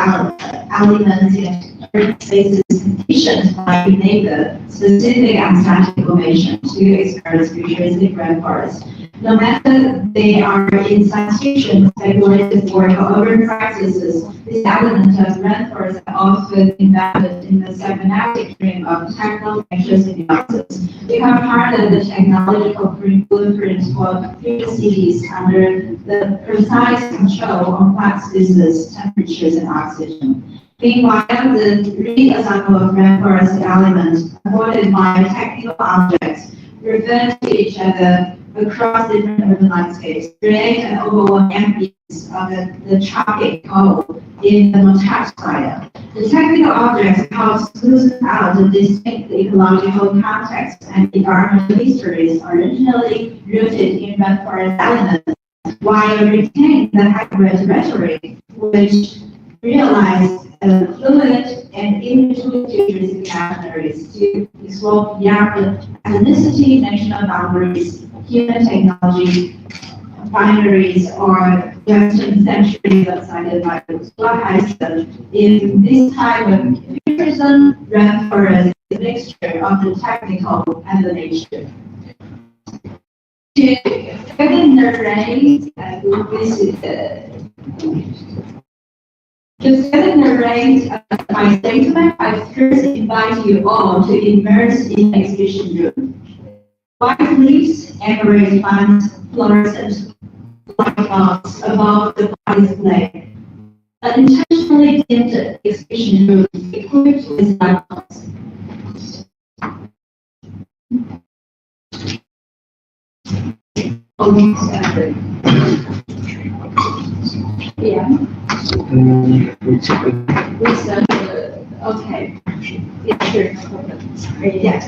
elements and urban spaces conditions might enable specific and static information to experience futuristic rainforests. No matter they are in science fiction, speculative work, or urban practices, this element of rainforests are often embedded in the cybernetic dream of technical nature symbiosis, become part of the technological blueprint for future cities under the precise control of flat spaces, temperatures, and oxygen. Meanwhile, the re-example of rainforest elements avoided by technical objects refer to each other across different urban landscapes, create an overall ambience of the tropic whole in the more tactile. The technical objects help smooth out the distinct ecological contexts and environmental histories originally rooted in rainforest elements, while retaining the hybrid rhetoric, which realized fluid and intuitive categories to explore beyond ethnicity, national boundaries, human technology, binaries or just centuries outside the Bible. So I said, in this type of futurism, rainforest is a mixture of the technical and the nature. To fill in the range, to fill in the range of my statement, I first invite you all to immerse in the exhibition room. White leaves, emerald plants, fluorescent light bulbs above the body display. An intentionally dimmed exhibition room equipped with light bulbs. Yeah. Okay. It's true. Yeah.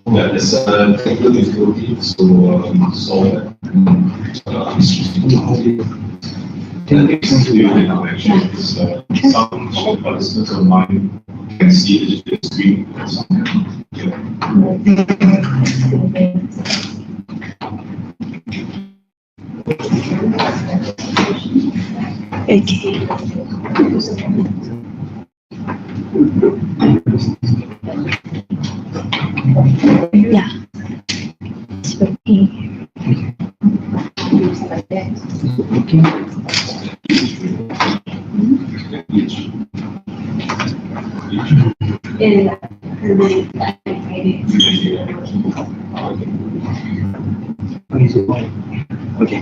Yeah, it's technical difficulty, so solve it. The next unit is some participants of mine can see the screen or something. Yeah. It's working. Okay.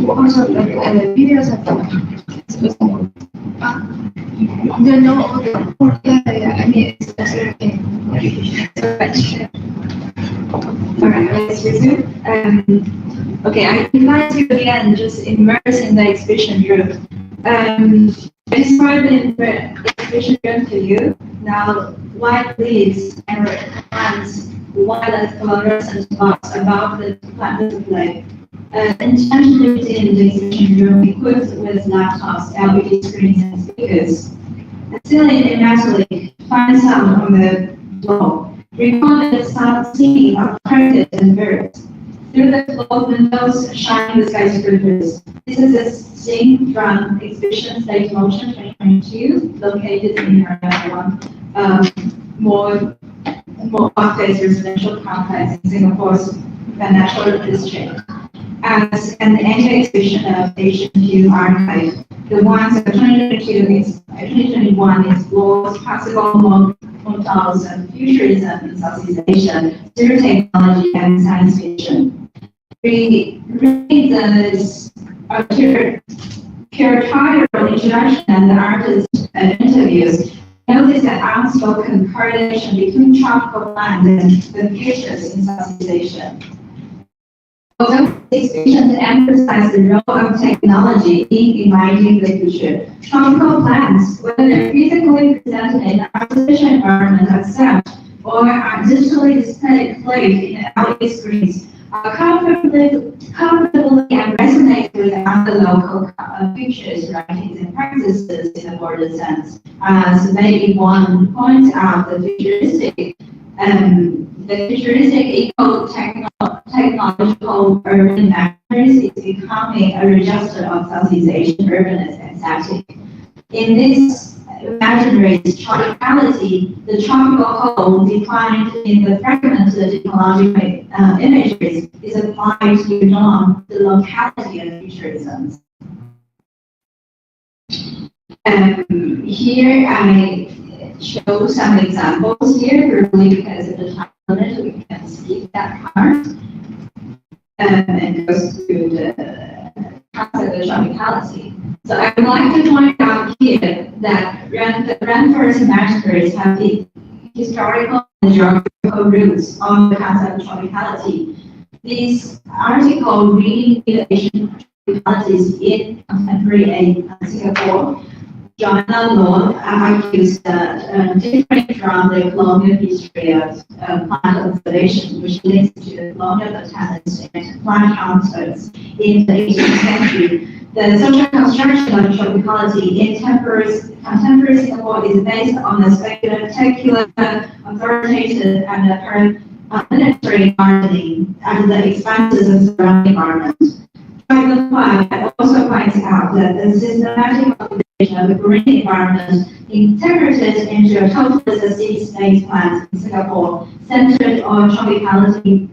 Also, videos of I mean, it's okay. All right, let's resume. Okay, I invite you again, just immerse in the exhibition room. I described the exhibition room to you. Now, white leaves and plants, violet fluorescent spots above the plant display. Intentionally within the exhibition room equipped with laptops, LED screens, and speakers. And ceiling immediately find sound from the floor. Recorded sound singing of crickets and birds. Through the closed windows, shining the skyscrapers. This is a scene from exhibition Stage Motion 2022, located in area 1, more office residential complex in Singapore's financial district. As an annual exhibition of Asian View Archive, the ones of 2021 explores possible models of futurism in Southeast Asia through technology and science fiction. Reading the curatorial introduction and the artist interviews, notice an outspoken correlation between tropical plants and the futures in Southeast Asia. Although exhibitions emphasize the role of technology in imagining the future, tropical plants, whether they're physically presented in an artificial environment accept or are digitally displayed in LED screens, are comfortably and resonate with other local features, writings, and practices in a broader sense. As maybe one points out, the futuristic eco-technological urban imageries is becoming a register of Southeast Asian urbanist aesthetic. In this imaginary tropicality, the tropical whole defined in the fragmented ecological imageries is applied to the locality of futurism. Here I show some examples here, probably because of the time limit, we can skip that part. And goes to the concept of tropicality. So I would like to point out here that rainforest imaginaries have historical and geographical roots on the concept of tropicality. This article reading the Asian tropicalities in contemporary Singapore Joanna Law argues that different from the colonial history of plant observation, which links to the colonial botanists and plant hunters in the 18th century, the social construction of tropicality in contemporary Singapore is based on the speculative, authoritative, and planetary gardening and the expanses of surrounding environment. It also points out that the systematic observation of the green environment integrated into a totalist city-state plan in Singapore, centered on tropicality,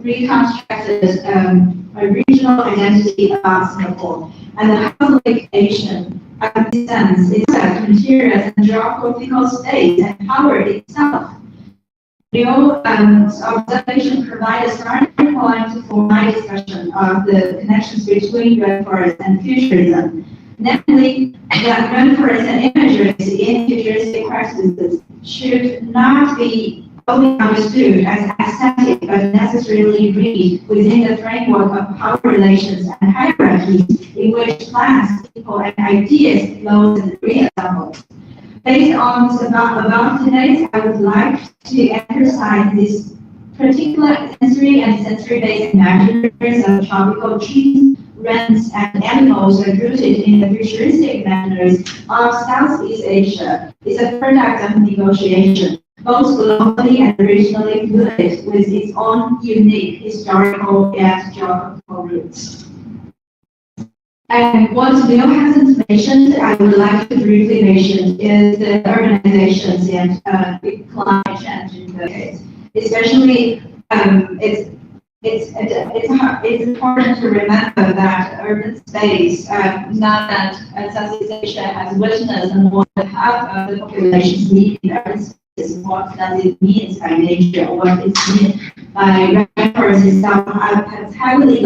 reconstructed a regional identity about Singapore, and the publication of this sense is a material and geographical state and power itself. The observation provides a starting point for my discussion of the connections between rainforest and futurism, namely that rainforest and imagery in futuristic practices should not be only understood as aesthetic, but necessarily read within the framework of power relations and hierarchies in which plants, people, and ideas flow and reassemble. Based on about today, I would like to emphasize this particular sensory and sensory-based imaginaries of tropical trees, wrens, and animals are rooted in the futuristic imaginaries of Southeast Asia. Is a product of negotiation, both globally and regionally fluid, with its own unique historical and geographical roots. And what Neil hasn't mentioned, I would like to briefly mention, is the urbanizations and climate change in the case. Especially, it's important to remember that urban space, now that Southeast Asia has witnessed more than half of the population's need in urban space, what does it mean by nature, or what it means by rainforest itself, has heavily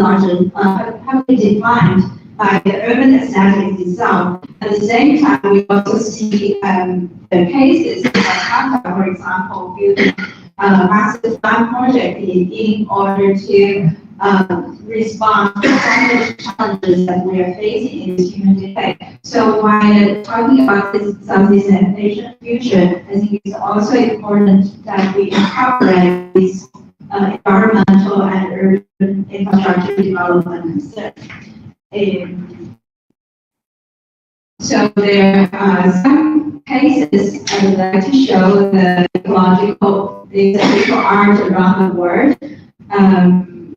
defined by the urban aesthetics itself. At the same time, we also see the cases like Jakarta, for example, building a massive farm project in order to respond to some of the challenges that we are facing in this human day. So while talking about this Southeast Asian future, I think it's also important that we incorporate this environmental and urban infrastructure development. So there are some cases I would like to show the ecological art around the world.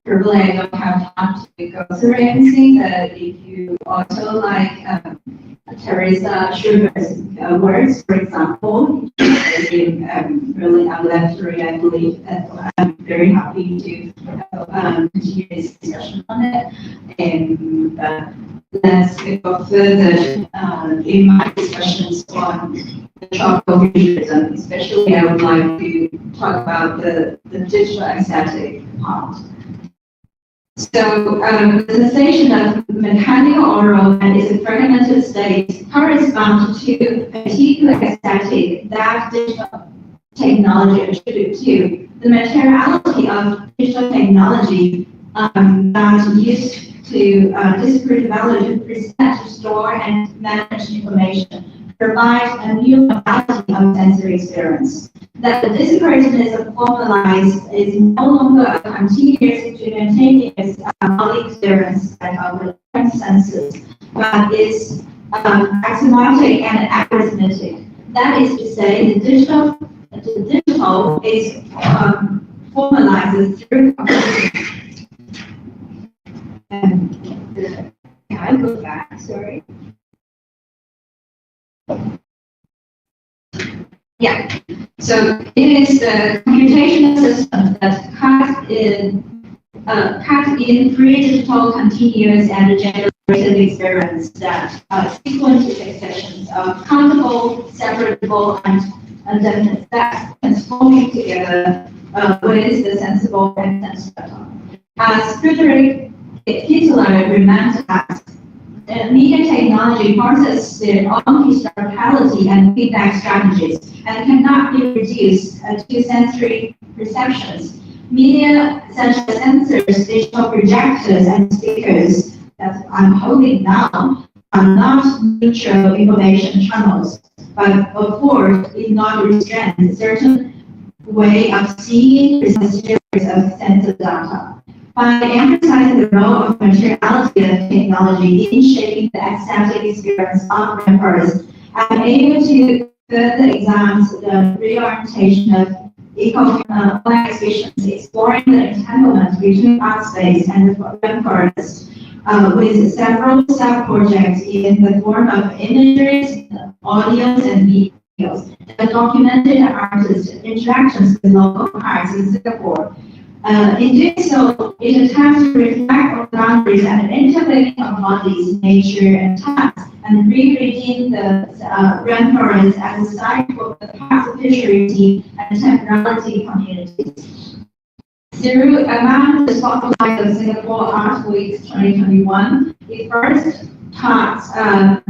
Probably I don't have time to go through everything, but if you also like Teresa Sugar's works, for example, really unnecessary, I believe that I'm very happy to continue this discussion on it. And let's go further in my discussions on the tropical futurism. Especially, I would like to talk about the digital aesthetic part. So the sensation of mechanical oral and its fragmented state corresponds to a particular aesthetic that digital technology attributes to. The materiality of digital technology that used to disparate value to present, to store, and manage information provides a new modality of sensory experience. That the disparateness of formalized is no longer a continuous, simultaneous body experience like our senses, but is axiomatic and arithmetic. That is to say, the digital is formalized through can I go back? Sorry. Yeah, so it is the computational system that cuts in pre-digital, continuous, and generated experience that sequences expressions of countable, separable, and definite facts, transforming together what is the sensible and sensible. As Friedrich Hitler remarked as media technology processes their own historicality and feedback strategies and cannot be reduced to sensory perceptions. Media such as sensors, digital projectors, and speakers that I'm holding now are not neutral information channels, but of course it not restrain a certain way of seeing a series of sensor data. By emphasizing the role of materiality of technology in shaping the aesthetic experience of rappers, I'm able to further examine the reorientation of eco-online exhibitions, exploring the entanglement between art space and the rainforest, with several sub-projects in the form of images, audios, and videos that documented artists' interactions with local arts in Singapore. In doing so, it attempts to reflect on boundaries and interlinking of bodies, nature, and time, and rereading the rainforest as a site for the past futurity and temporality communities. Through among the spotlight of Singapore Art Week 2021, the first task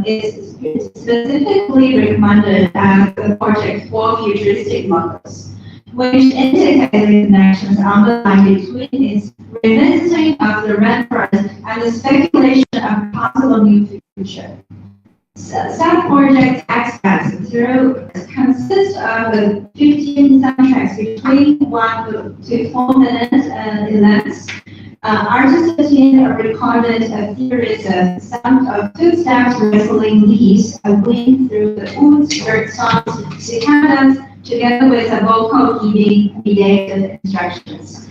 is specifically recommended as the project for futuristic models, which indicates the connections underlying between its revisiting of the rainforest and the speculation of a possible new future. Sub-project aspects consist of 15 soundtracks between 1 to 4 minutes in length. Artists team recorded a series of sound of footsteps, rustling leaves, a wind through the woods, bird songs, cicadas, together with a vocal giving mediated instructions.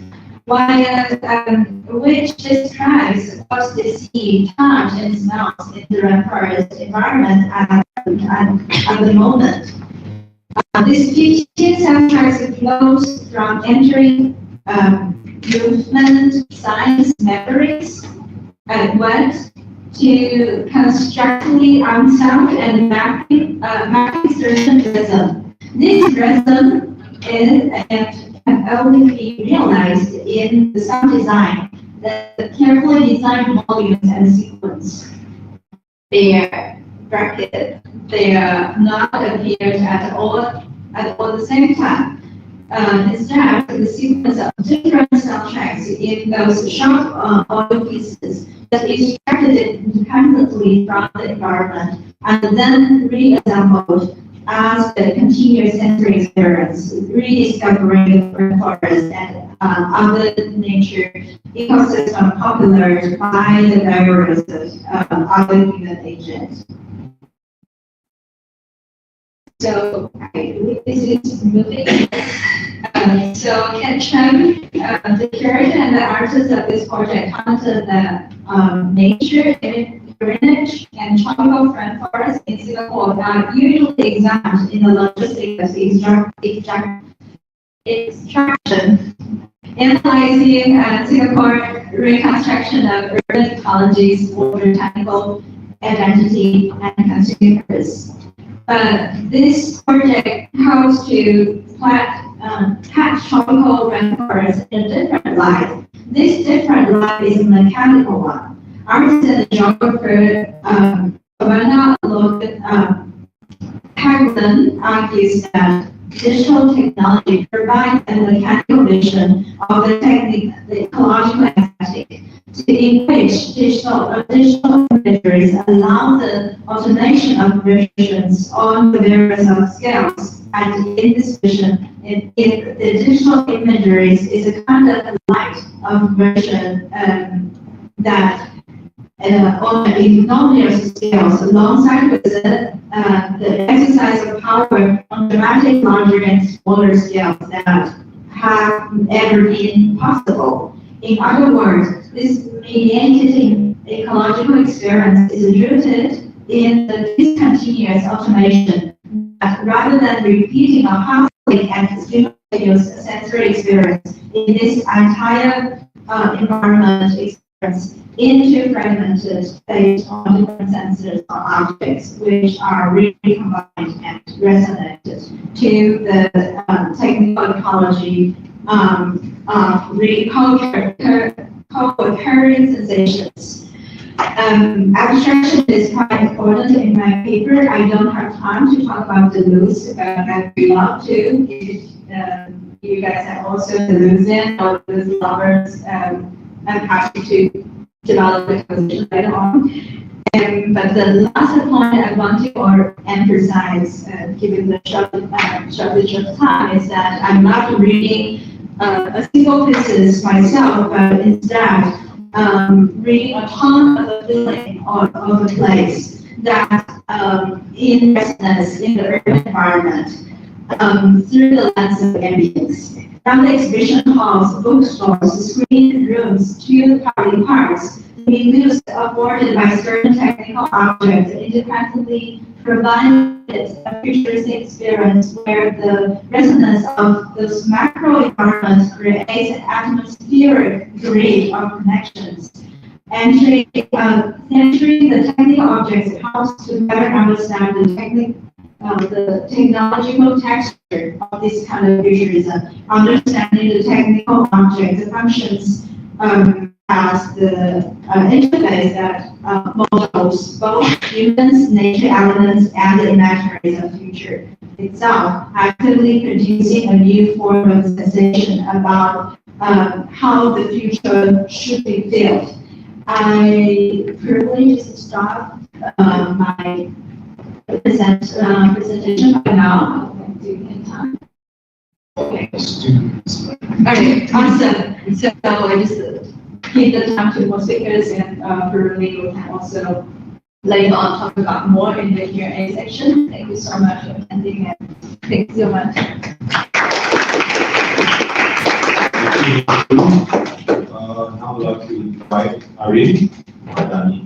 Which describes what they see, touch, and smells in the rainforest environment at the moment. This 15 soundtracks flows from entering movement, science, memories, and went to constructively sound and mapping certain rhythm. This rhythm can only be realized in the sound design, the carefully designed volumes and sequence. They are not appeared at all the same time. Instead, the sequence of different soundtracks in those short audio pieces that is extracted independently from the environment and then reassembled as the continuous sensory experience, rediscovering the rainforest and other nature ecosystem popular by the various other human agents. So this is moving. So Ken Chen, the curator and the artist of this project, commented that nature, drainage, and tropical rainforests in Singapore are usually examined in the logistics of extraction, analyzing Singapore reconstruction of urban ecologies, water technical identity, and consumers. But this project hopes to catch tropical rainforests in a different light. This different light is a mechanical one. Artist and geographer Savannah Hagland argues that digital technology provides a mechanical vision of the ecological aesthetic, in which digital imageries allow the automation of visions on the various scales. And in this vision, the digital imageries is a kind of light of vision that on enormous scales, alongside with the exercise of power on dramatic larger and smaller scales that have ever been possible. In other words, this mediated ecological experience is rooted in the discontinuous automation that rather than repeating a harmful and simultaneous sensory experience in this entire environment experience into fragmented based on different sensors or objects which are really combined and resonated to the technical ecology of co-occurring sensations. Abstraction is quite important in my paper. I don't have time to talk about the loose, but I would love to. If you guys are also the Lucian or the lovers, I'm happy to develop the conversation later on. But the last point I want to emphasize, given the shortage of time, is that I'm not reading a single thesis myself, but instead reading a ton of the feeling of a place that in resonance in the urban environment through the lens of ambience. From the exhibition halls, bookstores, screen rooms to public parks, the views afforded by certain technical objects independently provided a futuristic experience where the resonance of this macro environment creates an atmospheric grid of connections. Entering the technical objects helps to better understand the technological texture of this kind of futurism, understanding the technical objects, the functions as the interface that models both humans, nature elements, and the imaginaries of future itself, actively producing a new form of sensation about how the future should be felt. I probably just stop my presentation by now. Okay. Okay, awesome. So I just give the time to more speakers, and probably we can also later on talk about more in the Q&A section. Thank you so much for attending, and thank you so much. Now I would like to invite Arin and Dani.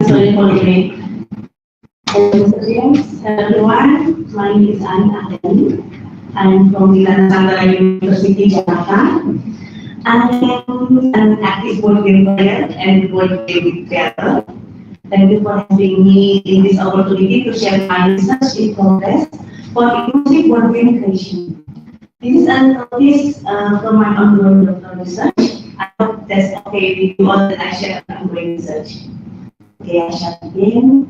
Sorry for the break. Hello everyone, my name is Anna Adani. I'm from Nusantara University, Jakarta. I am an active board game player and board game creator. Thank you for having me in this opportunity to share my research in progress for inclusive board game creation. This is a piece from my ongoing doctoral research. I hope that's okay with you all that I share my ongoing research. Okay, I shall begin.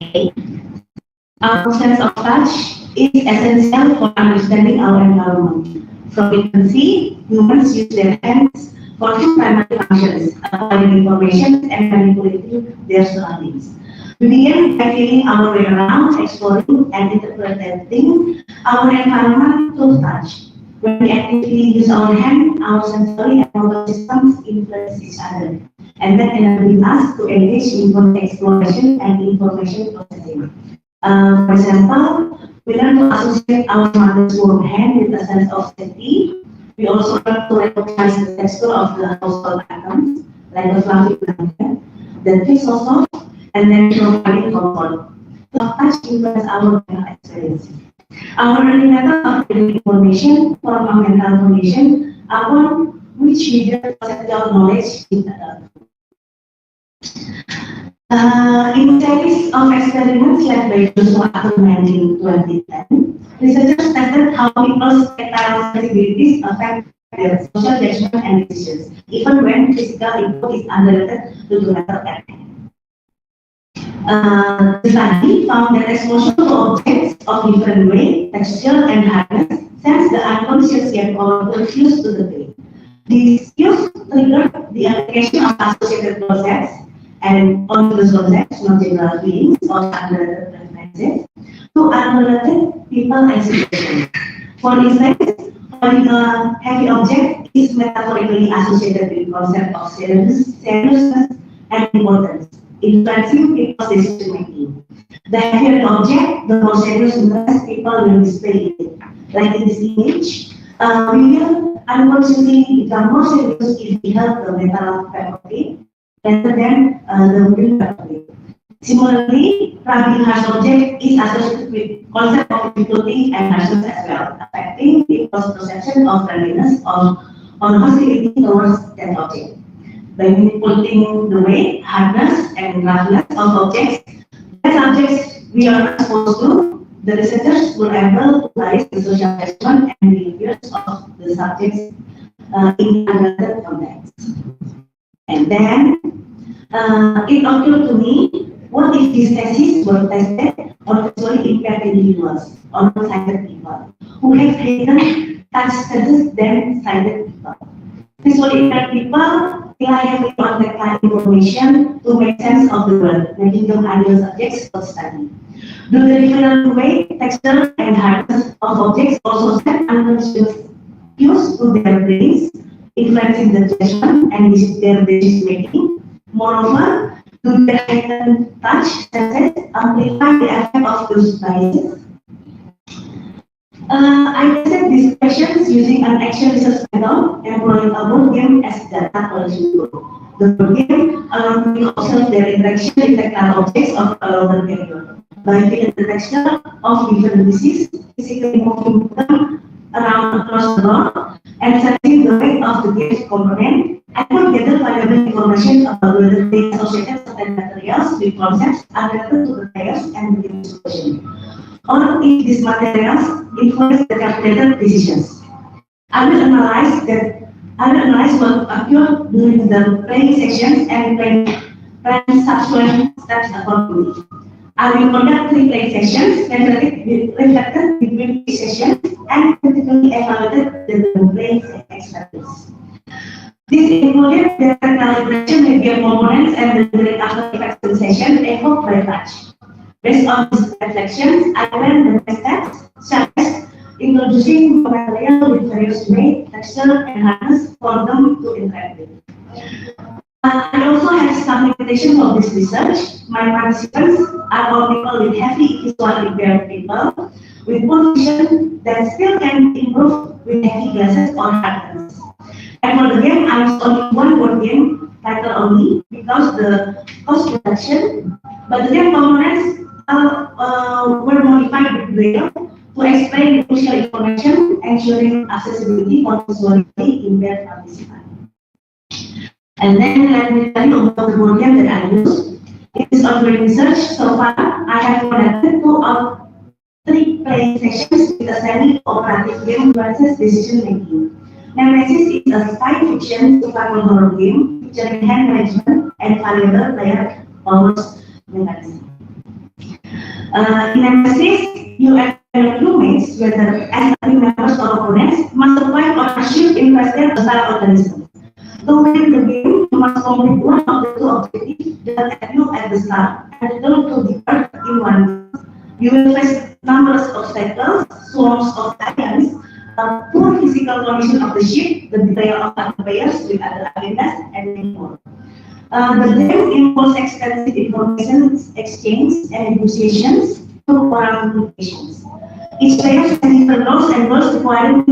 Okay. Our sense of touch is essential for understanding our environment. From infancy, humans use their hands for two primary functions, acquiring information and manipulating their surroundings. We begin by feeling our way around, exploring and interpreting our environment through touch. When we actively use our hand, our sensory and motor systems influence each other, and that enables us to engage in both exploration and information processing. For example, we learn to associate our mother's warm hand with a sense of safety. We also learn to recognize the texture of the household items. like a fluffy blanket, then feels so soft, and then providing comfort. So touch influence our mental experience. Our early method of getting information from a mental condition are one which uses conceptual knowledge in adulthood. In series of experiments led by Joshua Ackerman in 2010, researchers tested how people's tactile sensibilities affect their social judgment and decisions, even when physical input is unrelated to the mental act. The study found that exposure to objects of different weight, texture, and hardness sends the unconscious yet powerful cues to the brain. These cues trigger the application of associated concepts and on those concepts, not general feelings or unrelated preferences, to unrelated people and situations. For instance, holding a heavy object is metaphorically associated with the concept of seriousness and importance, influencing people's decision making. The heavier the object, the more seriousness people will display it. Like in this image, we will unconsciously become more serious if we help the mental faculty rather than the will faculty. Similarly, rubbing harsh object is associated with concept of difficulty and harshness as well, affecting people's perception of friendliness or hostility towards that object. By manipulating the weight, hardness, and roughness of objects, as objects we are exposed to, the researchers were able to analyze the social judgment and behaviors of the subjects in another context. And then it occurred to me, what if these theses were tested on visually impaired individuals, on sighted people, who have heightened touch senses than sighted people? Visually impaired people rely heavily on tactile information to make sense of the world, making them ideal subjects for study. Do the different weight, texture, and hardness of objects also set unconscious cues to their brains, influencing the judgment and their decision making? Moreover, do the heightened touch senses amplify the effect of those biases? I tested these questions using an action research method employing a board game as data collection tool. The board game allowed me to observe their interaction with tactile objects of a longer period. By feeling the texture of different pieces, physically moving them around across the board, and sensing the weight of the game's component, I could gather valuable information about whether they associated certain materials with concepts unrelated to the players and the game solution, or if these materials influence the calculated decisions. I will analyze what occurred during the playing sessions and plan subsequent steps accordingly. I will conduct 3 playing sessions, reflected between each session, and critically evaluated the playing experience. This included the calibration media components and the direct after effects session evoked by touch. Based on these reflections, I learned the next steps, such as introducing material with various weight, texture, and hardness for them to interact with. I also have some limitations of this research. My participants are all people with heavy visual impaired people with poor vision that still can improve with heavy glasses or hardness. And for the game, I used only one board game title only because the cost reduction, but the game components were modified with Braille to explain the crucial information, ensuring accessibility for visually impaired participants. And then let me tell you about the board game that I use. In this ongoing research, so far, I have conducted 2 of 3 playing sessions with a semi-cooperative game versus decision making. Nemesis is a spy fiction survival horror game featuring hand management and valuable player powers mechanism. In Nemesis, you and your crewmates, whether as team members or opponents, must survive on a ship infested hostile organisms. To win the game, you must complete one of the 2 objectives that appear at the start and return to the Earth in 1 month. You will face numerous obstacles, swarms of aliens, poor physical condition of the ship, the betrayal of other players with other agendas, and many more. The game involves extensive information exchange and negotiations through oral communications. Each player has different roles and goals requiring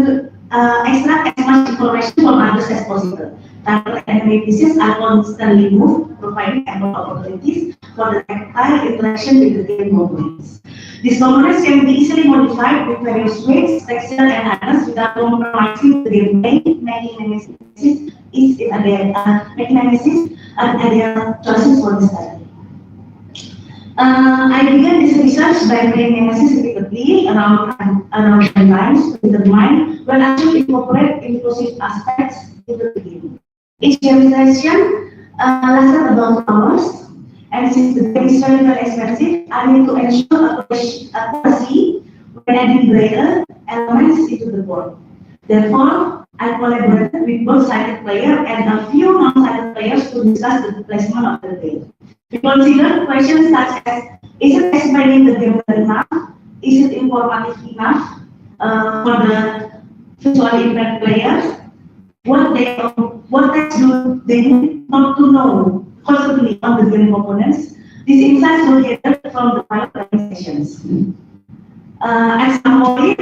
extract as much information from others as possible. Target and pieces are constantly moved, providing ample opportunities for the tactile interaction with the game components. These components can be easily modified with various weights, texture, and hardness without compromising the gameplay, making analysis and ideal choices for the study. I began this research by playing analysis repeatedly around timelines to determine when I should incorporate inclusive aspects into the game. Each game session lasted about 2 hours, and since the game is very expensive, I need to ensure accuracy when adding greater elements into the board. Therefore, I collaborated with both sighted players and a few non-sighted players to discuss the placement of the game. We consider questions such as, is it explaining the game well enough? Is it informative enough for the visually impaired players? What text do they need not to know constantly on the game components? These insights were gathered from the pilot learning sessions. At some point,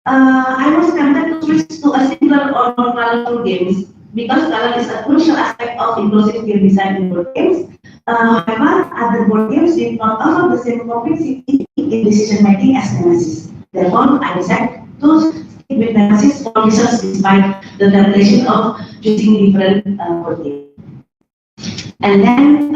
I was tempted to switch to a simpler or more colorful games because color is a crucial aspect of inclusive game design in board games. However, other board games did not offer the same complexity in decision making as Nemesis. Therefore, I decided to stick with Nemesis for research despite the temptation of choosing different board games. And then,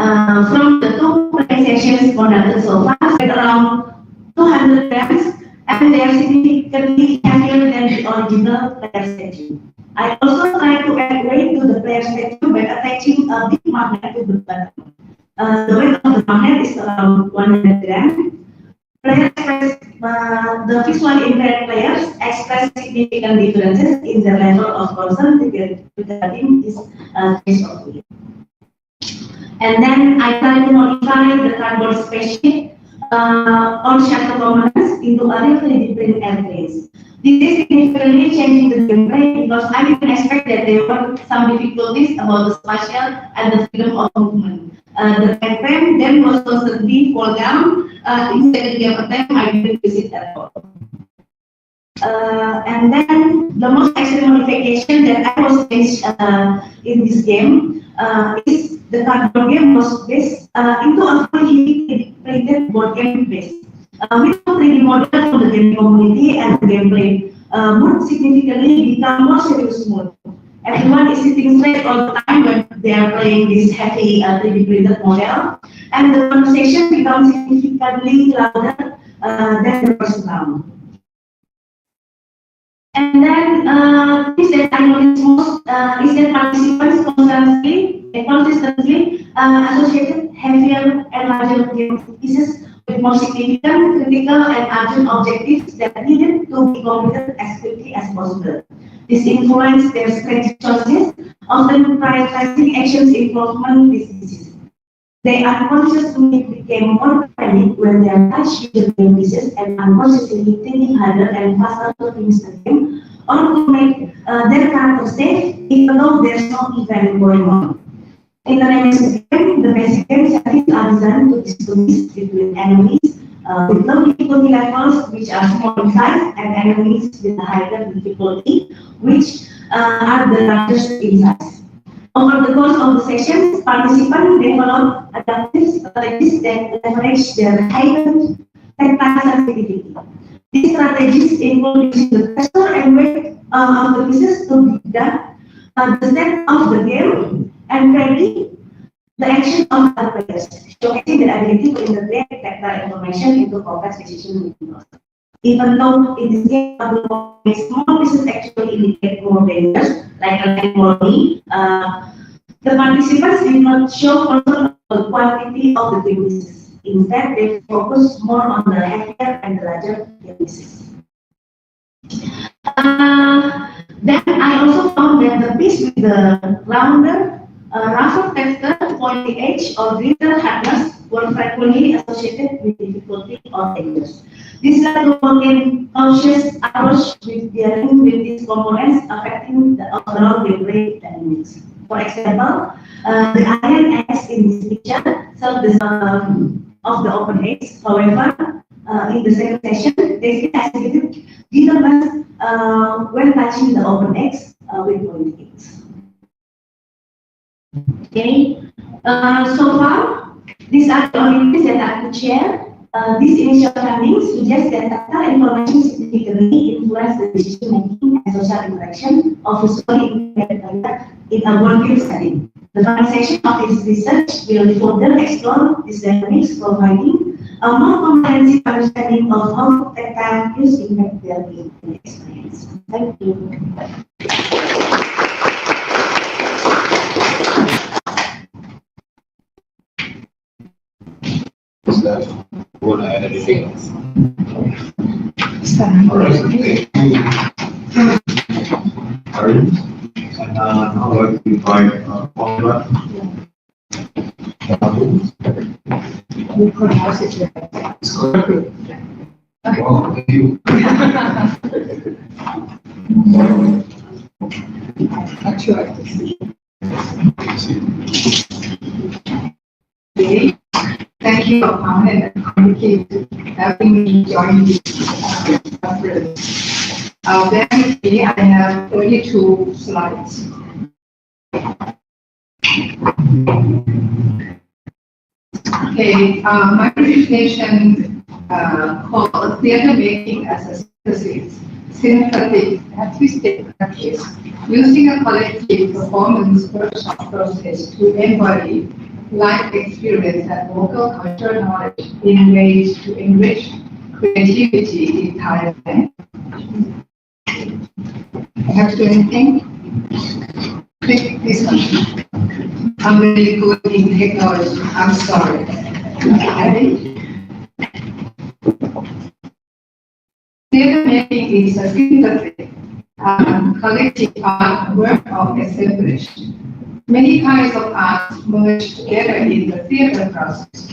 from the 2 play sessions conducted so far, around 200 grams, and they are significantly heavier than the original player statue. I also tried to add weight to the player statue by attaching a big magnet to the bottom. The weight of the magnet is around 100 grams. The visually impaired players express significant differences in the level of concern regarding this case of weight. And then I tried to modify the cardboard spaceship or shuttle components into a real 3D print airplanes. This is significantly changing the gameplay because I didn't expect that there were some difficulties about the spatial and the freedom of movement. The airplane then was constantly fall down. Instead of the attempt, I didn't use it at all. And then the most extreme modification that I was faced in this game is the cardboard game was based into a fully printed board game base. With a 3D model from the game community and the gameplay would significantly become more serious mode. Everyone is sitting straight all the time when they are playing this heavy 3D printed model, and the conversation becomes significantly louder than the first round. And then this that I noticed most is that participants consistently associated heavier and larger game pieces with more significant, critical, and urgent objectives that needed to be completed as quickly as possible. This influenced their strategic choices, often prioritizing actions involvement with pieces. They unconsciously became more panicked when they are touched with the game pieces and unconsciously thinking harder and faster to finish the game or to make their character safe, even though there's no event going on. In the Nemesis game, the basic game settings are designed to distinguish between enemies with low difficulty levels, which are small in size, and enemies with higher difficulty, which are the largest in size. Over the course of the sessions, participants develop adaptive strategies that leverage their heightened tactile sensitivity. These strategies include using the pressure and weight of the pieces to guide the set of the game and ready the action of other players, showcasing their ability to integrate tactile information into complex decision-making process. Even though in this game, small pieces actually indicate more dangers, like a memory, the participants did not show concern on the quantity of the game pieces. Instead, they focus more on the heavier and the larger game pieces. Then I also found that the piece with the rounder, rougher texture, pointy edge, or greater hardness were frequently associated with difficulty or dangers. This led to a cautious approach with dealing with these components affecting the overall gameplay dynamics. For example, the iron edge in this picture serves the of the open edge. However, in the second session, they exhibited dilemmas when matching the open X with point X. Okay, so far, these are the only things that I could share. These initial findings suggest that tactile information significantly influence the decision-making and social interaction of visually impaired data in a working setting. The final section of this research will further explore these dynamics, providing a more comprehensive understanding of how tactile cues impact well-being and experience. Thank you. Is that what I had anything else? And how about we find formula? You pronounce it right. It's correct. Wow, thank you. Not sure. Okay. Thank you, APARN and committee, for having me join this conference. Basically, I have 32 slides. Okay, my presentation called Theater Making as a Synthetic Artistic Practice, using a collective performance workshop process to embody life experience and local cultural knowledge in ways to enrich creativity in Thailand. I have to do anything? Click this one. I'm really good in technology. I'm sorry. Okay. Theater making is a synthetic collective art work of assemblage. Many kinds of art merge together in the theater process.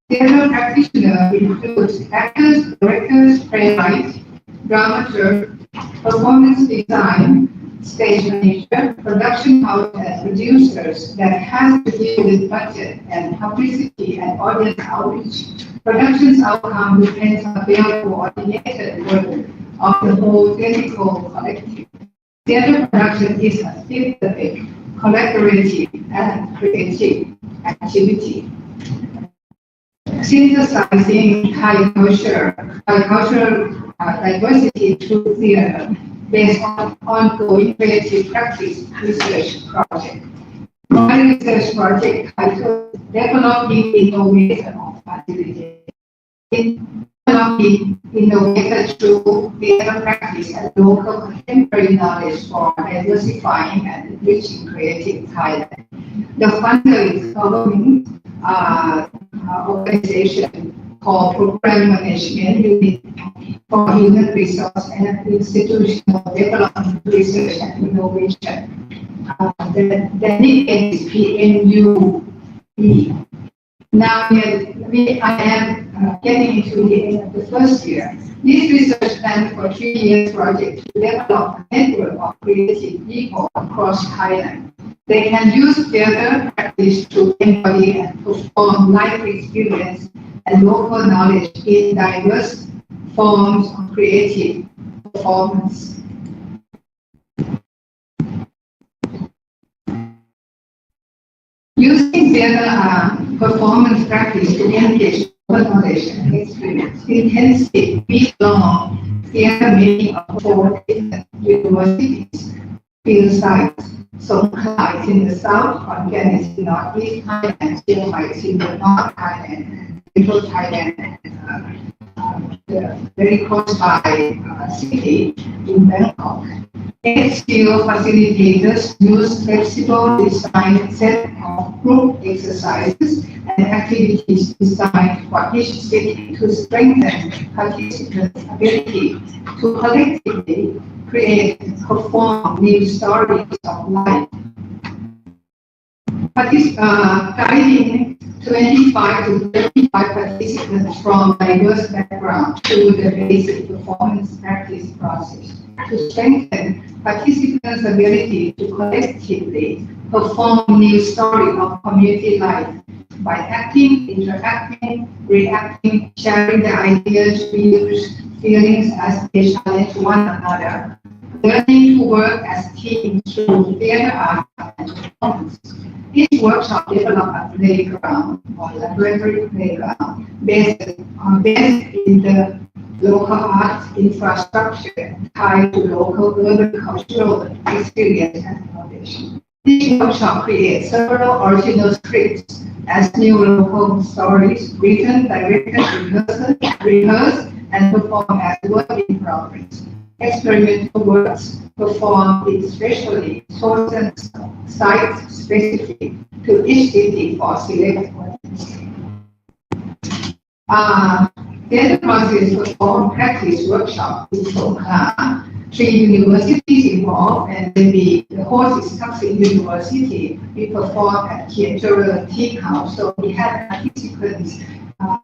Theater practitioners include actors, directors, playwrights, dramaturgs, performance design, stage manager, production house, and producers that has to deal with budget and publicity and audience outreach. Production's outcome depends on the coordinated work of the whole theatrical collective. Theater production is a synthetic, collaborative, and creative activity. Synthesizing Thai cultural diversity through theater based on ongoing creative practice research project. My research project titled Developing Innovation Facility. Developing innovation through theater practice and local contemporary knowledge for diversifying and enriching creative Thailand. The funder is government organization called Program Management Unit for Human Resource and Institutional Development Research and Innovation. The nickname is PNUE. Now I am getting into the end of the first year. This research planned for 3 years project to develop a network of creative people across Thailand. They can use theater practice to embody and perform life experience and local knowledge in diverse forms of creative performance. Using theater performance practice to engage knowledge and experience, intensive week-long theater making of 4 universities, field sites. Songkhla in the south, Khon is in the northeast Thailand, Chiang Mai is in the north Thailand, Central Thailand, and very close by city in Bangkok. Skill facilitators use flexible design set of group exercises and activities designed for each city to strengthen participants' ability to collectively create and perform new stories of life. Guiding 25 to 35 participants from diverse backgrounds through the basic performance practice process to strengthen participants' ability to collectively perform new story of community life by acting, interacting, reacting, sharing their ideas, views, feelings as they challenge one another, learning to work as teams through theatre art and performance. Each workshop developed a playground or laboratory playground based in the local art infrastructure tied to local urban cultural experience and innovation. Each workshop creates several original scripts as new local stories written, directed, rehearsed, and performed as work in progress. Experimental works performed especially chosen sites specific to each city for select audience. Theatre process performed practice workshop in Songkhla. 3 universities involved, and maybe the host is Thaksin University. We performed at theatre Tea House, so we had participants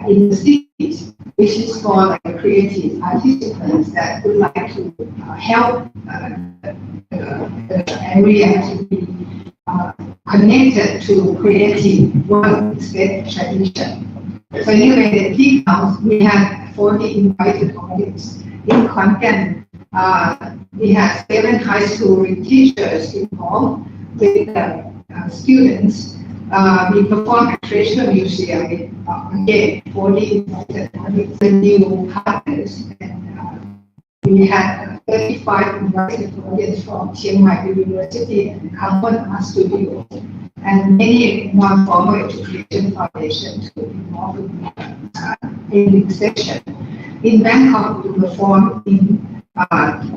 in the cities, which is for like creative participants that would like to help the area to be connected to creative work instead of tradition. So anyway, the Tea House, we had 40 invited audience. In Khon Kaen, we had 7 high school teachers involved with students. We performed at Treasure Museum with, again, 40 invited with new partners. And we had 35 invited audience from Chiang Mai University and Kampon Art Studio, and many non-formal education foundations to involve in the session. In Bangkok, we performed in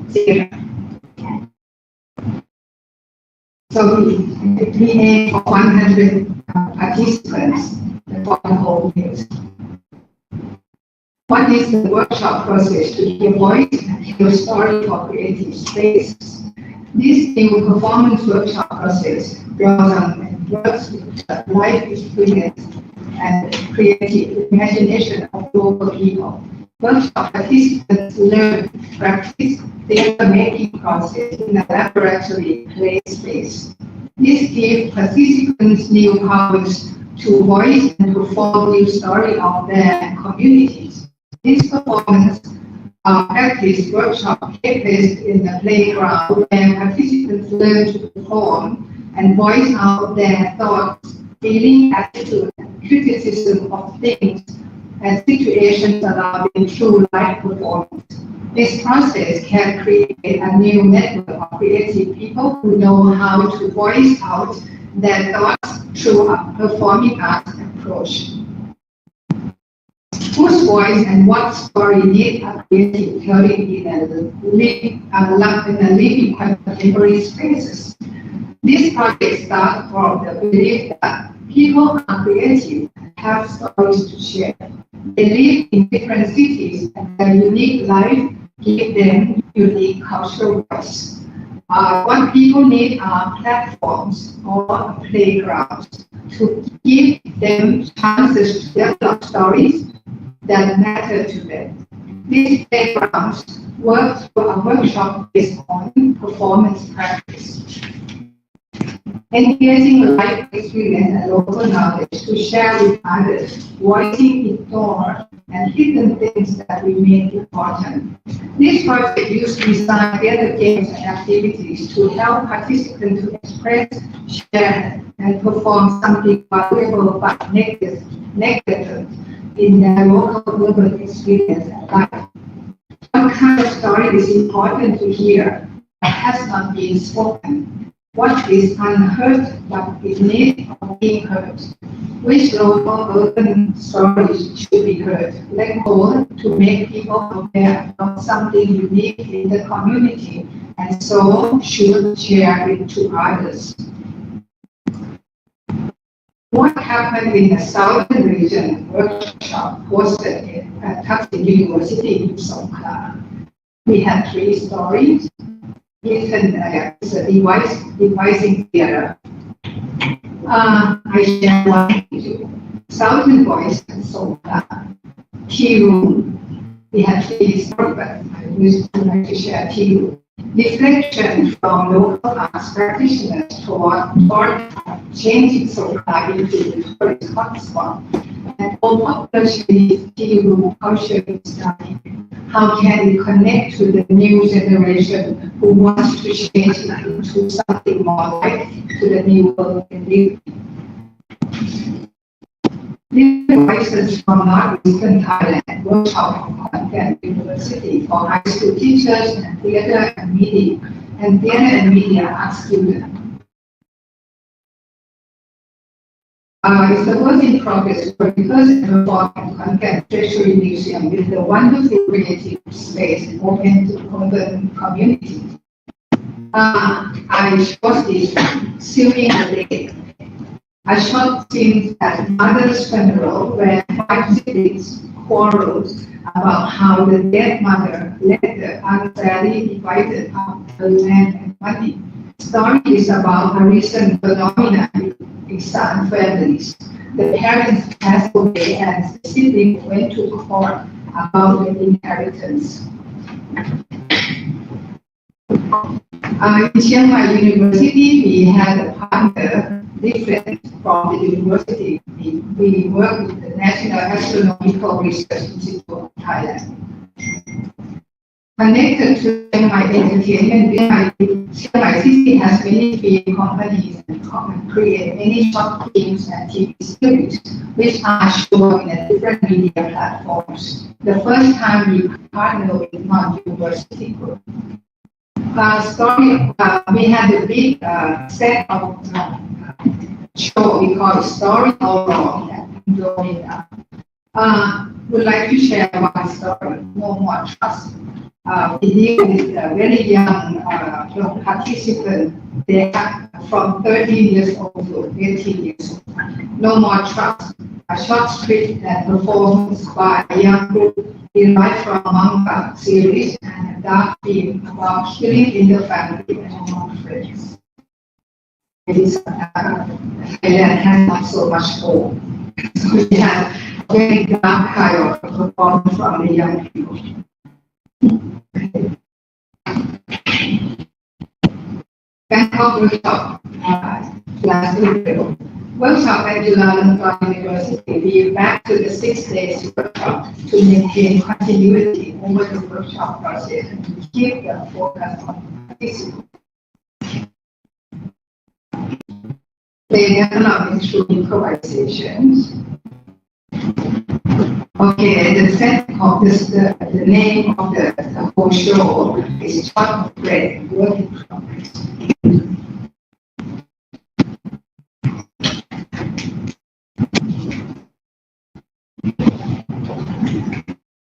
theatre. So we aim for 100 participants for the whole year. What is the workshop process to hear voice and hear story for creative spaces? This new performance workshop process draws on and works with life experience and creative imagination of local people. Workshop participants learn, practice theatre making process in a laboratory play space. This gives participants new powers to voice and perform new story of their communities. This performance practice workshop takes place in the playground where participants learn to perform and voice out their thoughts, feeling, attitude, and criticism of things and situations surrounding true life performance. This process can create a new network of creative people who know how to voice out their thoughts through a performing arts approach. Whose voice and what story need a creative telling in a living contemporary spaces? This project starts from the belief that people are creative and have stories to share. They live in different cities and their unique life gives them unique cultural voice. What people need are platforms or playgrounds to give them chances to develop stories that matter to them. These playgrounds work through a workshop based on performance practice. Engaging life experience and local knowledge to share with others, voicing ignored and hidden things that remain important. This project used to design theatre games and activities to help participants to express, share, and perform something valuable but negative in their local urban experience and life. What kind of story is important to hear that has not been spoken? What is unheard but is need of being heard? Which local urban stories should be heard? Let go to make people aware of something unique in the community and so should share it to others. What happened in the southern region workshop hosted at Thaksin University in Songkhla? We had 3 stories. Written as a devising theatre. I share one with you. Southern Voice and Songkhla. Tea Room. We had 3 stories, but I would like to share Tea Room. Reflection from local arts practitioners toward changing society into the tourist hotspot, and all population tea room culture study. How can we connect to the new generation who wants to change it into something more like to the new world we live in? These voices from Northeastern Thailand workshop from Khon University for high school teachers and theater and media art students. It's a work in progress for the first ever form of Khon Treasury Museum with the wonderful creative space open to urban communities. I chose this Swimming the Lake. A short scene at mother's funeral where 5 siblings quarreled about how the dead mother let the unfairly divided up her land and money. The story is about a recent phenomenon in Iksan families. The parents passed away and the siblings went to court about the inheritance. In Chiang Mai University, we had a partner different from the university. We work with the National Astronomical Research Institute of Thailand. Connected to Chiang Mai Entertainment, Chiang Mai City has many film companies and create many short films and TV series, which are shown in different media platforms. The first time we partnered with non-university group. We had a big set of show we call Story All Wrong at Indonesia. Would like to share one story, No More Trust. We deal with very young participants. They are from 13 years old to 18 years old. No More Trust, a short script and performance by a young group derived from manga series and a dark film about healing in the family and among friends. It is Thailand has not so much hope. So we have a very dark kind of performance from the young people. Bangkok workshop last April. Workshop at Chulalongkorn University. We back to the 6 days workshop to maintain continuity over the workshop process and to keep the focus on participants. They develop through improvisations. Okay, the set of this, the name of the whole show is Short of Bread, Work in Progress.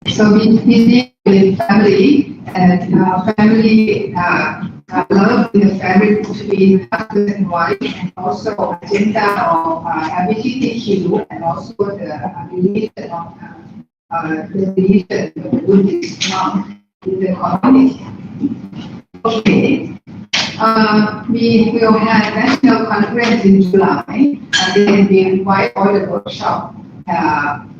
So we deal with family and family love in the family between husband and wife, and also agenda of LGBTQ, and also the religion of the religion of Buddhist monk in the community. Okay. We will have national conference in July, and then we invite all the workshop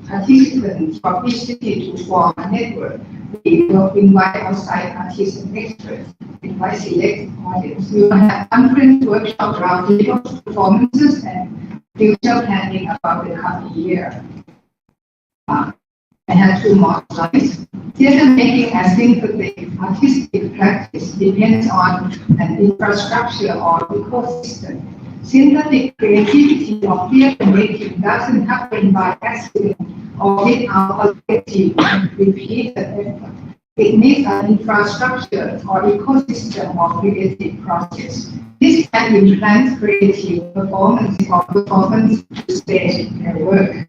participants from each city to form a network. We will invite outside artists and experts, invite select audience. We will have conference workshop around digital performances and future planning about the coming year. I have 2 more slides. Theater making as synthetic artistic practice depends on an infrastructure or ecosystem. Synthetic creativity of theater making doesn't happen by accident or without collective repeated effort. It needs an infrastructure or ecosystem of creative process. This can implant creative performance or performance to stage and work.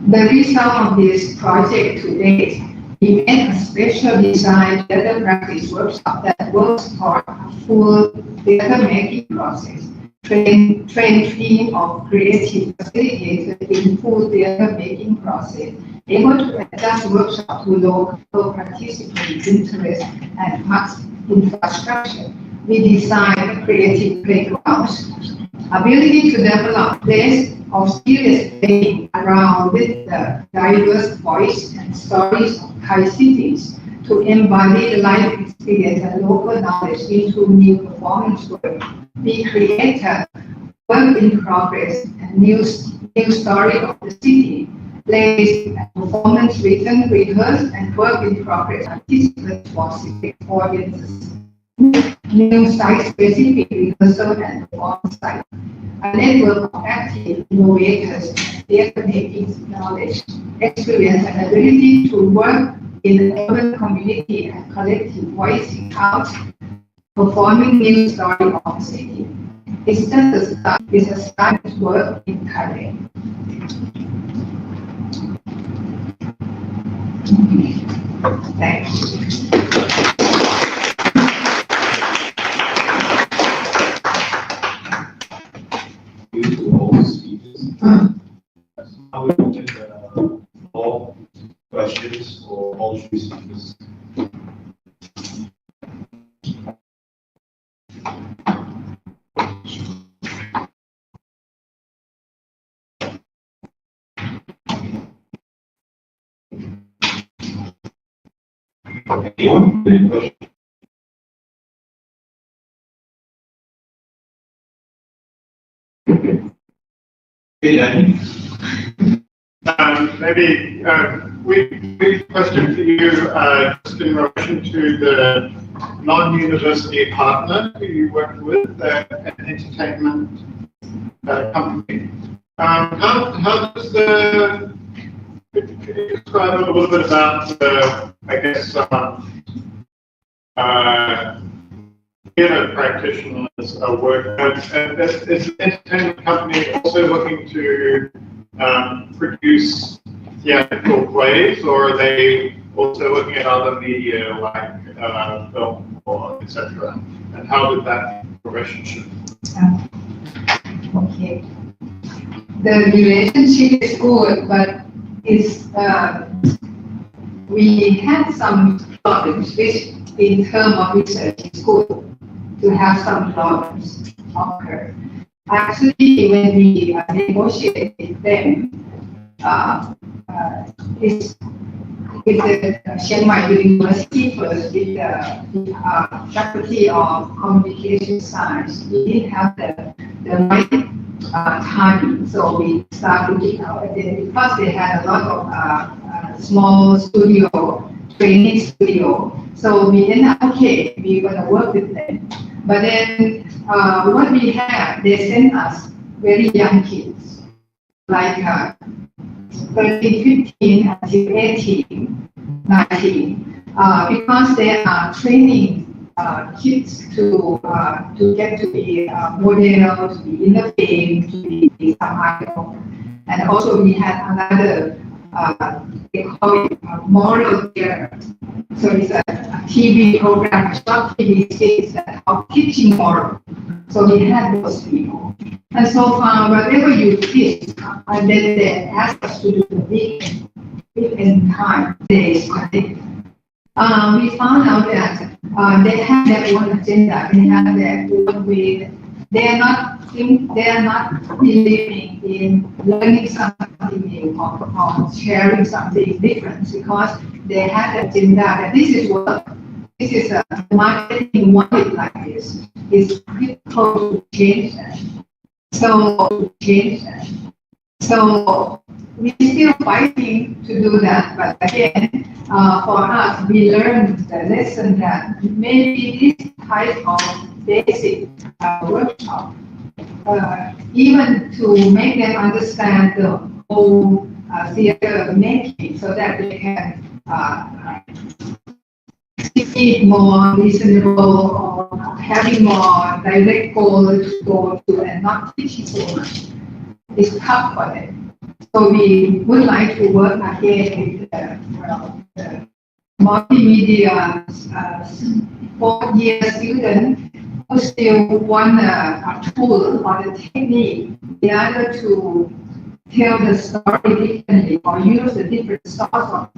The result of this project to date, we made a special design theater practice workshop that works for a full theater making process. Train team of creative facilitators in full theater making process, able to adjust workshop to local participants' interest and mass infrastructure. We design creative playgrounds, ability to develop place of serious playing around with the diverse voice and stories of Thai cities to embody the life experience and local knowledge into new performance work. We create a work in progress, a new story of the city, plays, performance written, rehearsed, and work in progress participants for specific audiences. New site-specific rehearsal and performance site. A network of active innovators, theatre making knowledge, experience, and ability to work in the urban community and collective voicing out, performing new story of the city. It's just a start, it's a start work in career. Thanks. How we can take all questions or all three speakers. Anyone? Any questions? Okay, Danny. Maybe we question for you just in relation to the non-university partner who you worked with, an entertainment company. How does could you describe a little bit about I guess, theatre practitioners' work? Is the entertainment company also looking to produce theatrical plays, or are they also looking at other media like film or etc.? And how did that relationship? Okay. The relationship is good, but it's we had some problems, which in terms of research is good to have some problems occur. Actually, when we negotiated with them, it's with the Chiang Mai University first, with the Faculty of Communication Science, we didn't have the right timing, so we started looking out at them because they had a lot of small studio, training studio. So we ended up, okay, we're going to work with them. But then what we have, they sent us very young kids, like 13, 15 until 18, 19, because they are training kids to get to be model, to be in the film, to be some idol. And also we had another, they call it moral theater. So it's a TV program, short TV series that are teaching moral. So we had those people. And so far, whatever you teach, and then they ask us to do the weekend time, days connected. We found out that they have their own agenda, they have their own way. They are not believing in learning something new or sharing something different, because they have the agenda that this is work. This is a marketing wanted like this. It's critical to change that. So we're still fighting to do that, but again, for us, we learned the lesson that maybe this type of basic workshop, even to make them understand the whole theater making, so that they can be more reasonable or having more direct goals to go to and not teaching so much. It's tough for them. So we would like to work again with the multimedia 4-year student who still want a tool or a technique in order to tell the story differently or use a different source of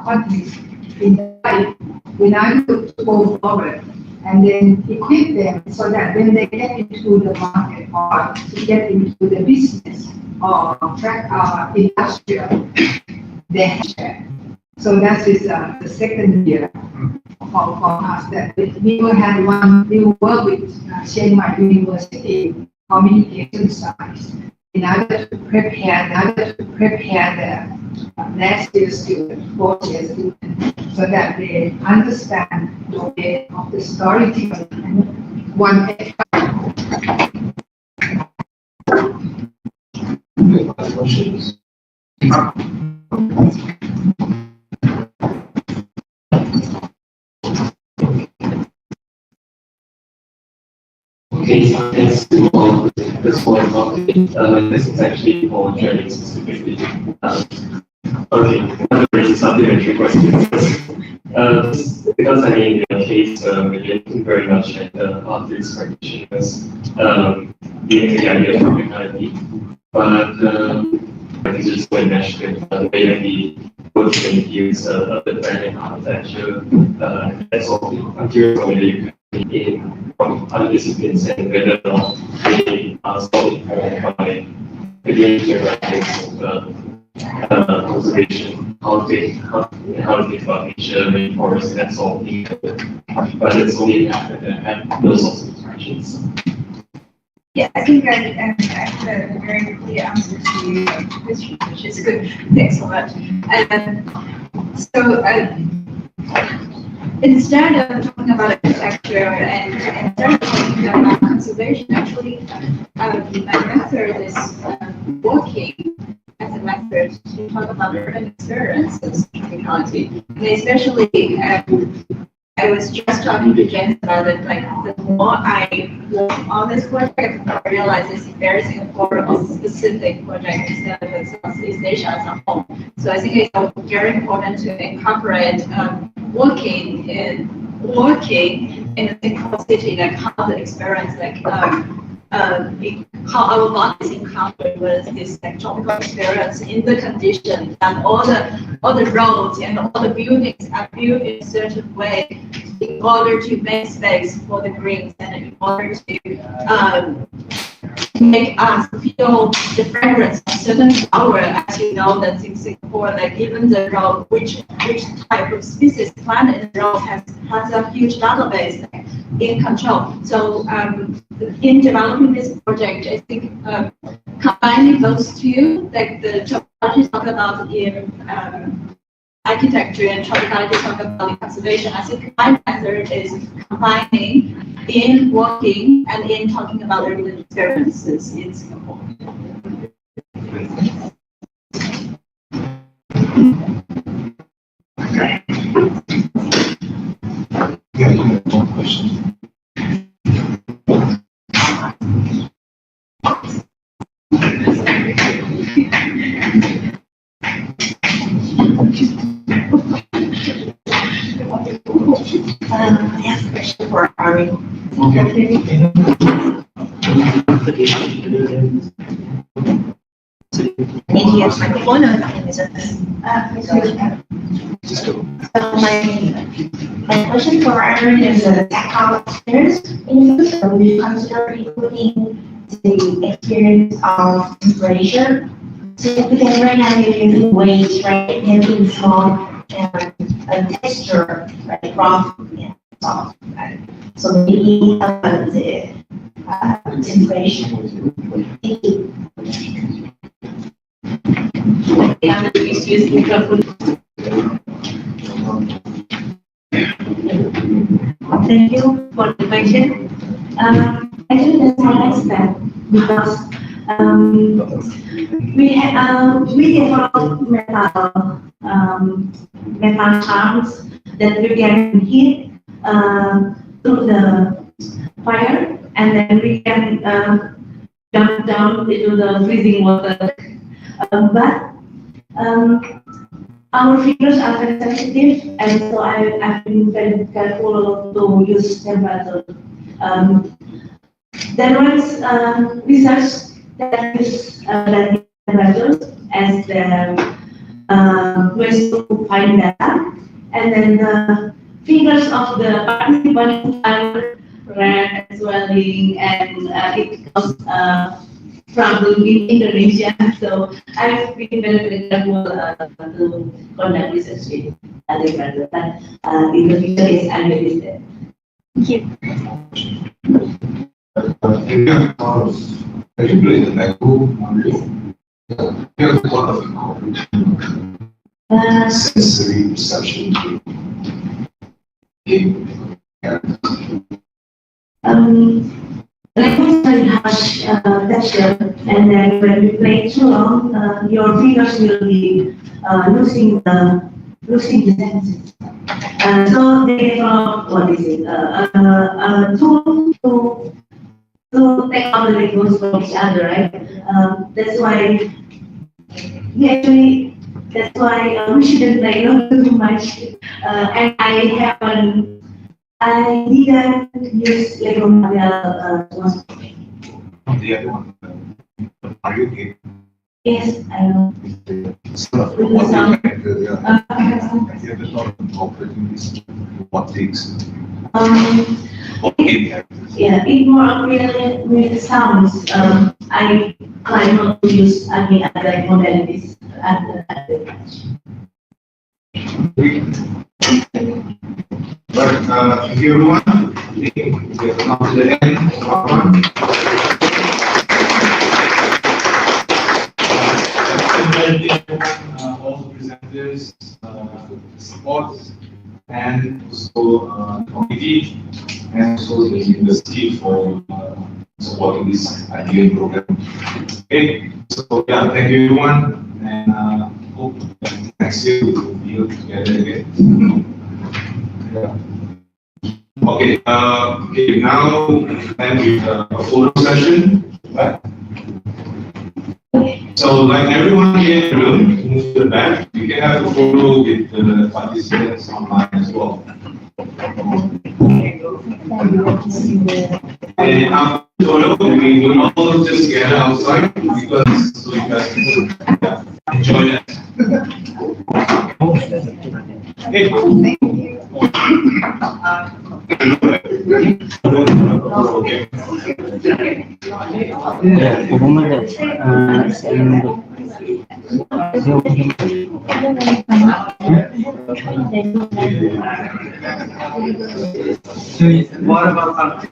context in the life in order to go forward, and then equip them so that when they get into the market or to get into the business or industrial, they have So that is the second year for us that we will have one, we will work with Chiang Mai University communication science in order to prepare the next year student, fourth year student, so that they understand the way of the storytelling and one. Questions? Okay, so let's move on to this one topic. This is actually for training specifically. Okay, I'm going to supplementary questions. Because I mean, in your case, relating very much at artist practitioners, the idea of technicality, but I think just when mentioned, the way that we both can use the branding architecture, that's all. I'm curious whether you can in from other disciplines and whether or not they are solved by again writing conservation, how to think about nature, rainforest, that's all. But it's only have those sorts of interactions. Yeah, I think I have a very clear answer to your question, which is good. Thanks so much. So instead of talking about architecture and instead of talking about conservation, actually, my method is working as a method to talk about urban experiences in technology. And especially, I was just talking to James about it, like the more I work on this project, I realize it's very Singapore specific project instead of Southeast Asia as a whole. So I think it's very important to incorporate working in a Singapore city, like how the experience, like how our bodies encounter with this like tropical experience in the condition, and all the roads and all the buildings are built in a certain way in order to make space for the greens and in order to make us feel the fragrance of certain flower. As you know, that in Singapore, like even the road, which type of species plant in the road has a huge database in control. So in developing this project, I think combining those two, like the topology talk about in architecture and tropicality talk about in conservation, I think my method is combining in working and in talking about urban experiences in Singapore. One question. I have a question for Ari. Need to use microphone or so my question for Aaron is how upstairs in the future we consider including the experience of inspiration. So we can right now you're using weights, right? Making small a texture, right? Rough and soft. Right? So maybe the inspiration. Thank you. Excuse me, Thank you for the question. Actually, that's my expect because we develop metal charms that we can heat through the fire, and then we can jump down into the freezing water. But our fingers are very sensitive, and so I've been very careful to use temperature. There was research that use temperatures as the ways to find that, and then the fingers of the participants are red, swelling, and it causes problem in Indonesia. So I've been very careful to conduct research with other brothers, but in the future is unrealistic. Thank you. Sensory perception. Language is very harsh texture, and then when you play too long, your fingers will be losing the senses. So they develop a tool to take out the rhythms from each other, right? That's why we shouldn't play too much. And I didn't use Lego material once. The other one, are you okay? Yes, I know. What takes? Yeah, it more appropriate with sounds. I try not to use any other modalities at the touch. But thank you everyone. We have come to the end of our one. All the presenters, support, and also committee, and also the university for supporting this ideal program. Okay, so yeah, thank you everyone, and hope that next year we will be together again. Yeah. Okay, okay, now then we have a photo session. Right? So, like everyone here in the room, move to the back. You can have a photo with the participants online as well. And after the photo, we will all just get outside because so you guys can enjoy that. Hey. What about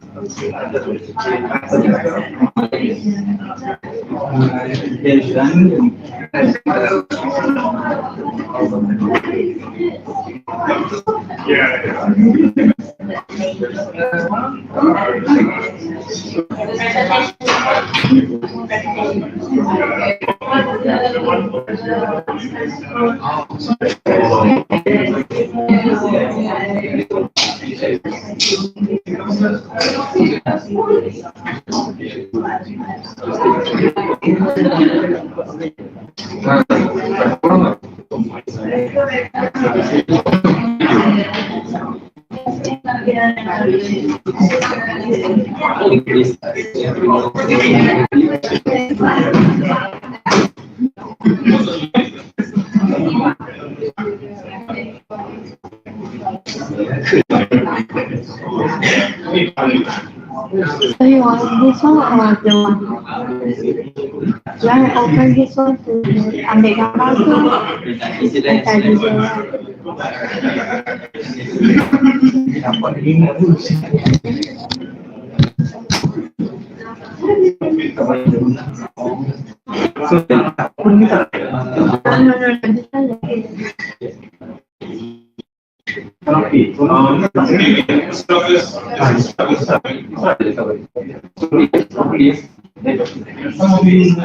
So you want this one or the one? You want to open this one to ambil gambar tu? Kita some of these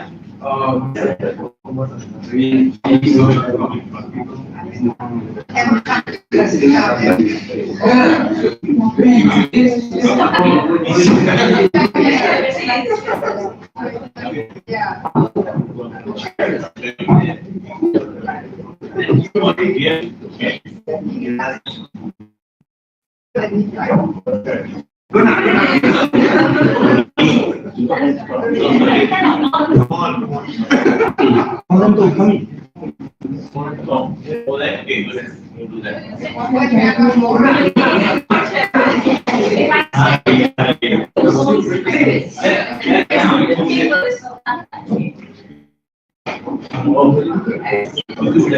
Thank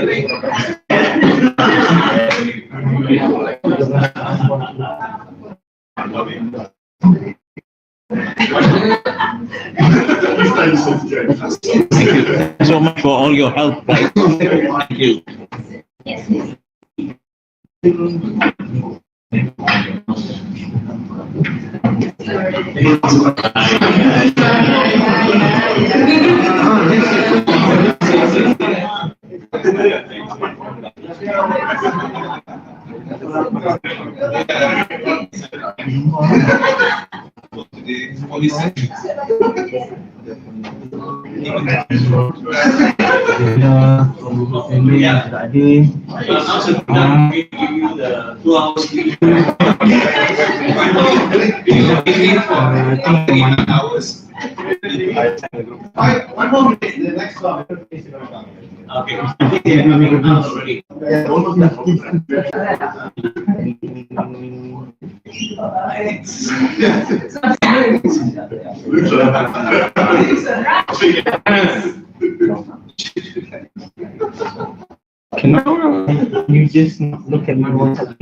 you so much for all your help, guys. Thank you. One more minute, the next one. Okay. Can you just look at my WhatsApp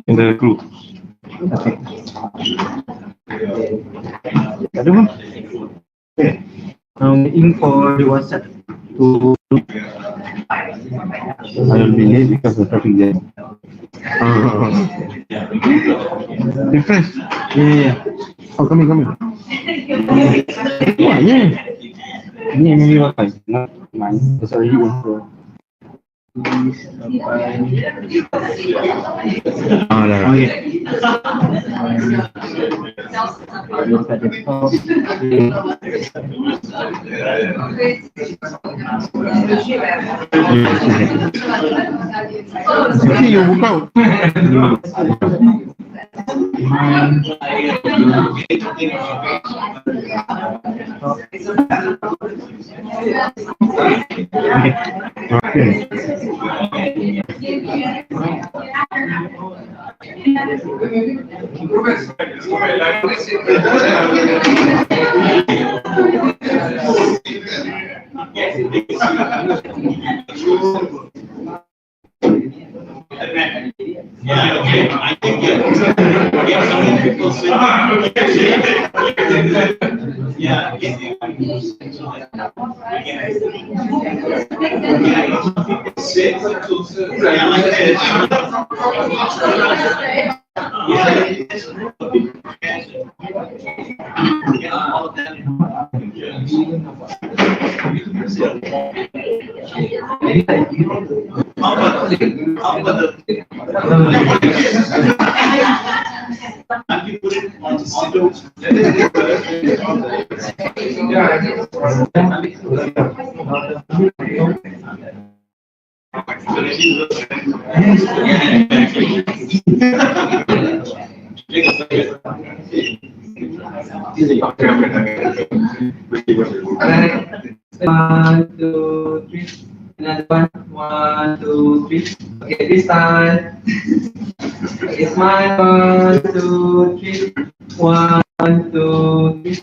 in the group? Okay. Ada bang? Okay. In for the WhatsApp to I will be late because of traffic jam. Refresh. Yeah. Oh, coming. Yeah, yeah. Ini maybe Wi-Fi, not mine. It's already in for. You buka. Okay. Yeah, okay. I think some people say, One, two, three. Another one. 1, 2, 3. Okay, this time. Okay, smile. 1, 2, 3. 1, 2, 3.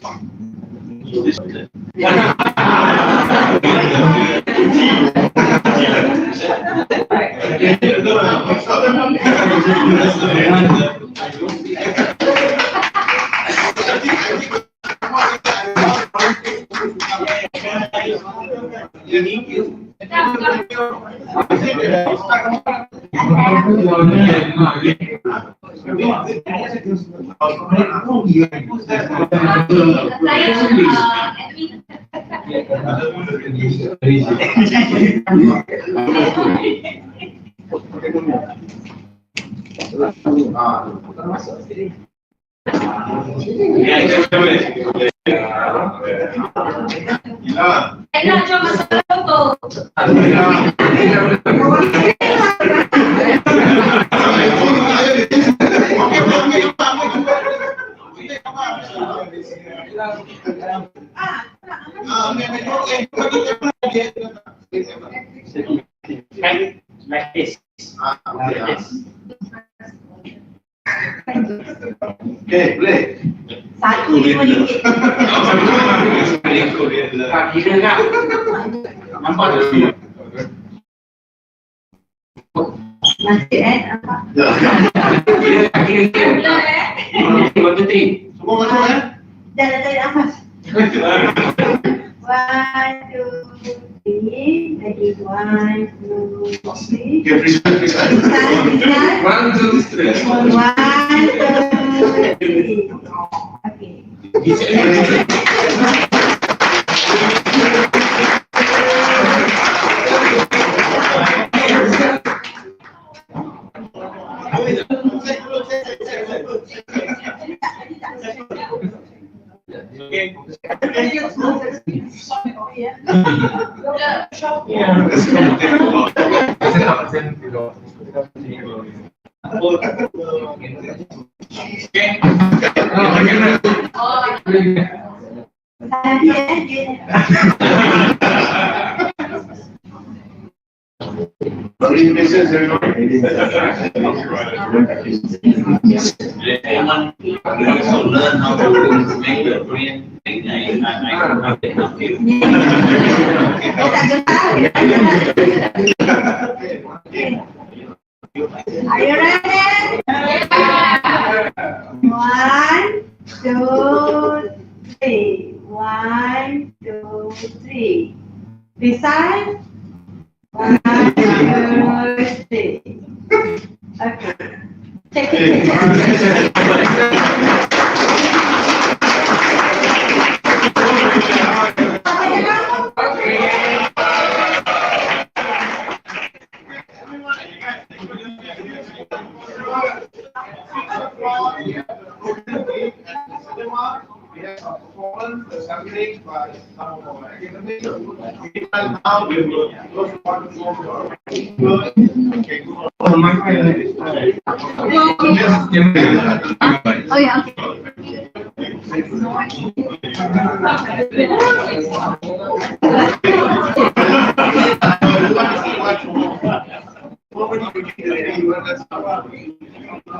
Like this. Okay, boleh. Satu RM5. Nampak tak? Masih apa? Semua masuk Dah apa? 1, 2, 3. Lagi 1, 2, 3. One, two, three. 1, 2, 3. Okay. Learn how to make your brain think. I can help you. Are you ready? 1, 2, 3. 1, 2, 3. Decide. 1, 2, 3. Okay. Take it. We have a performance, the sampling by some of our academics. Now we will go to one more. Oh yeah. Okay.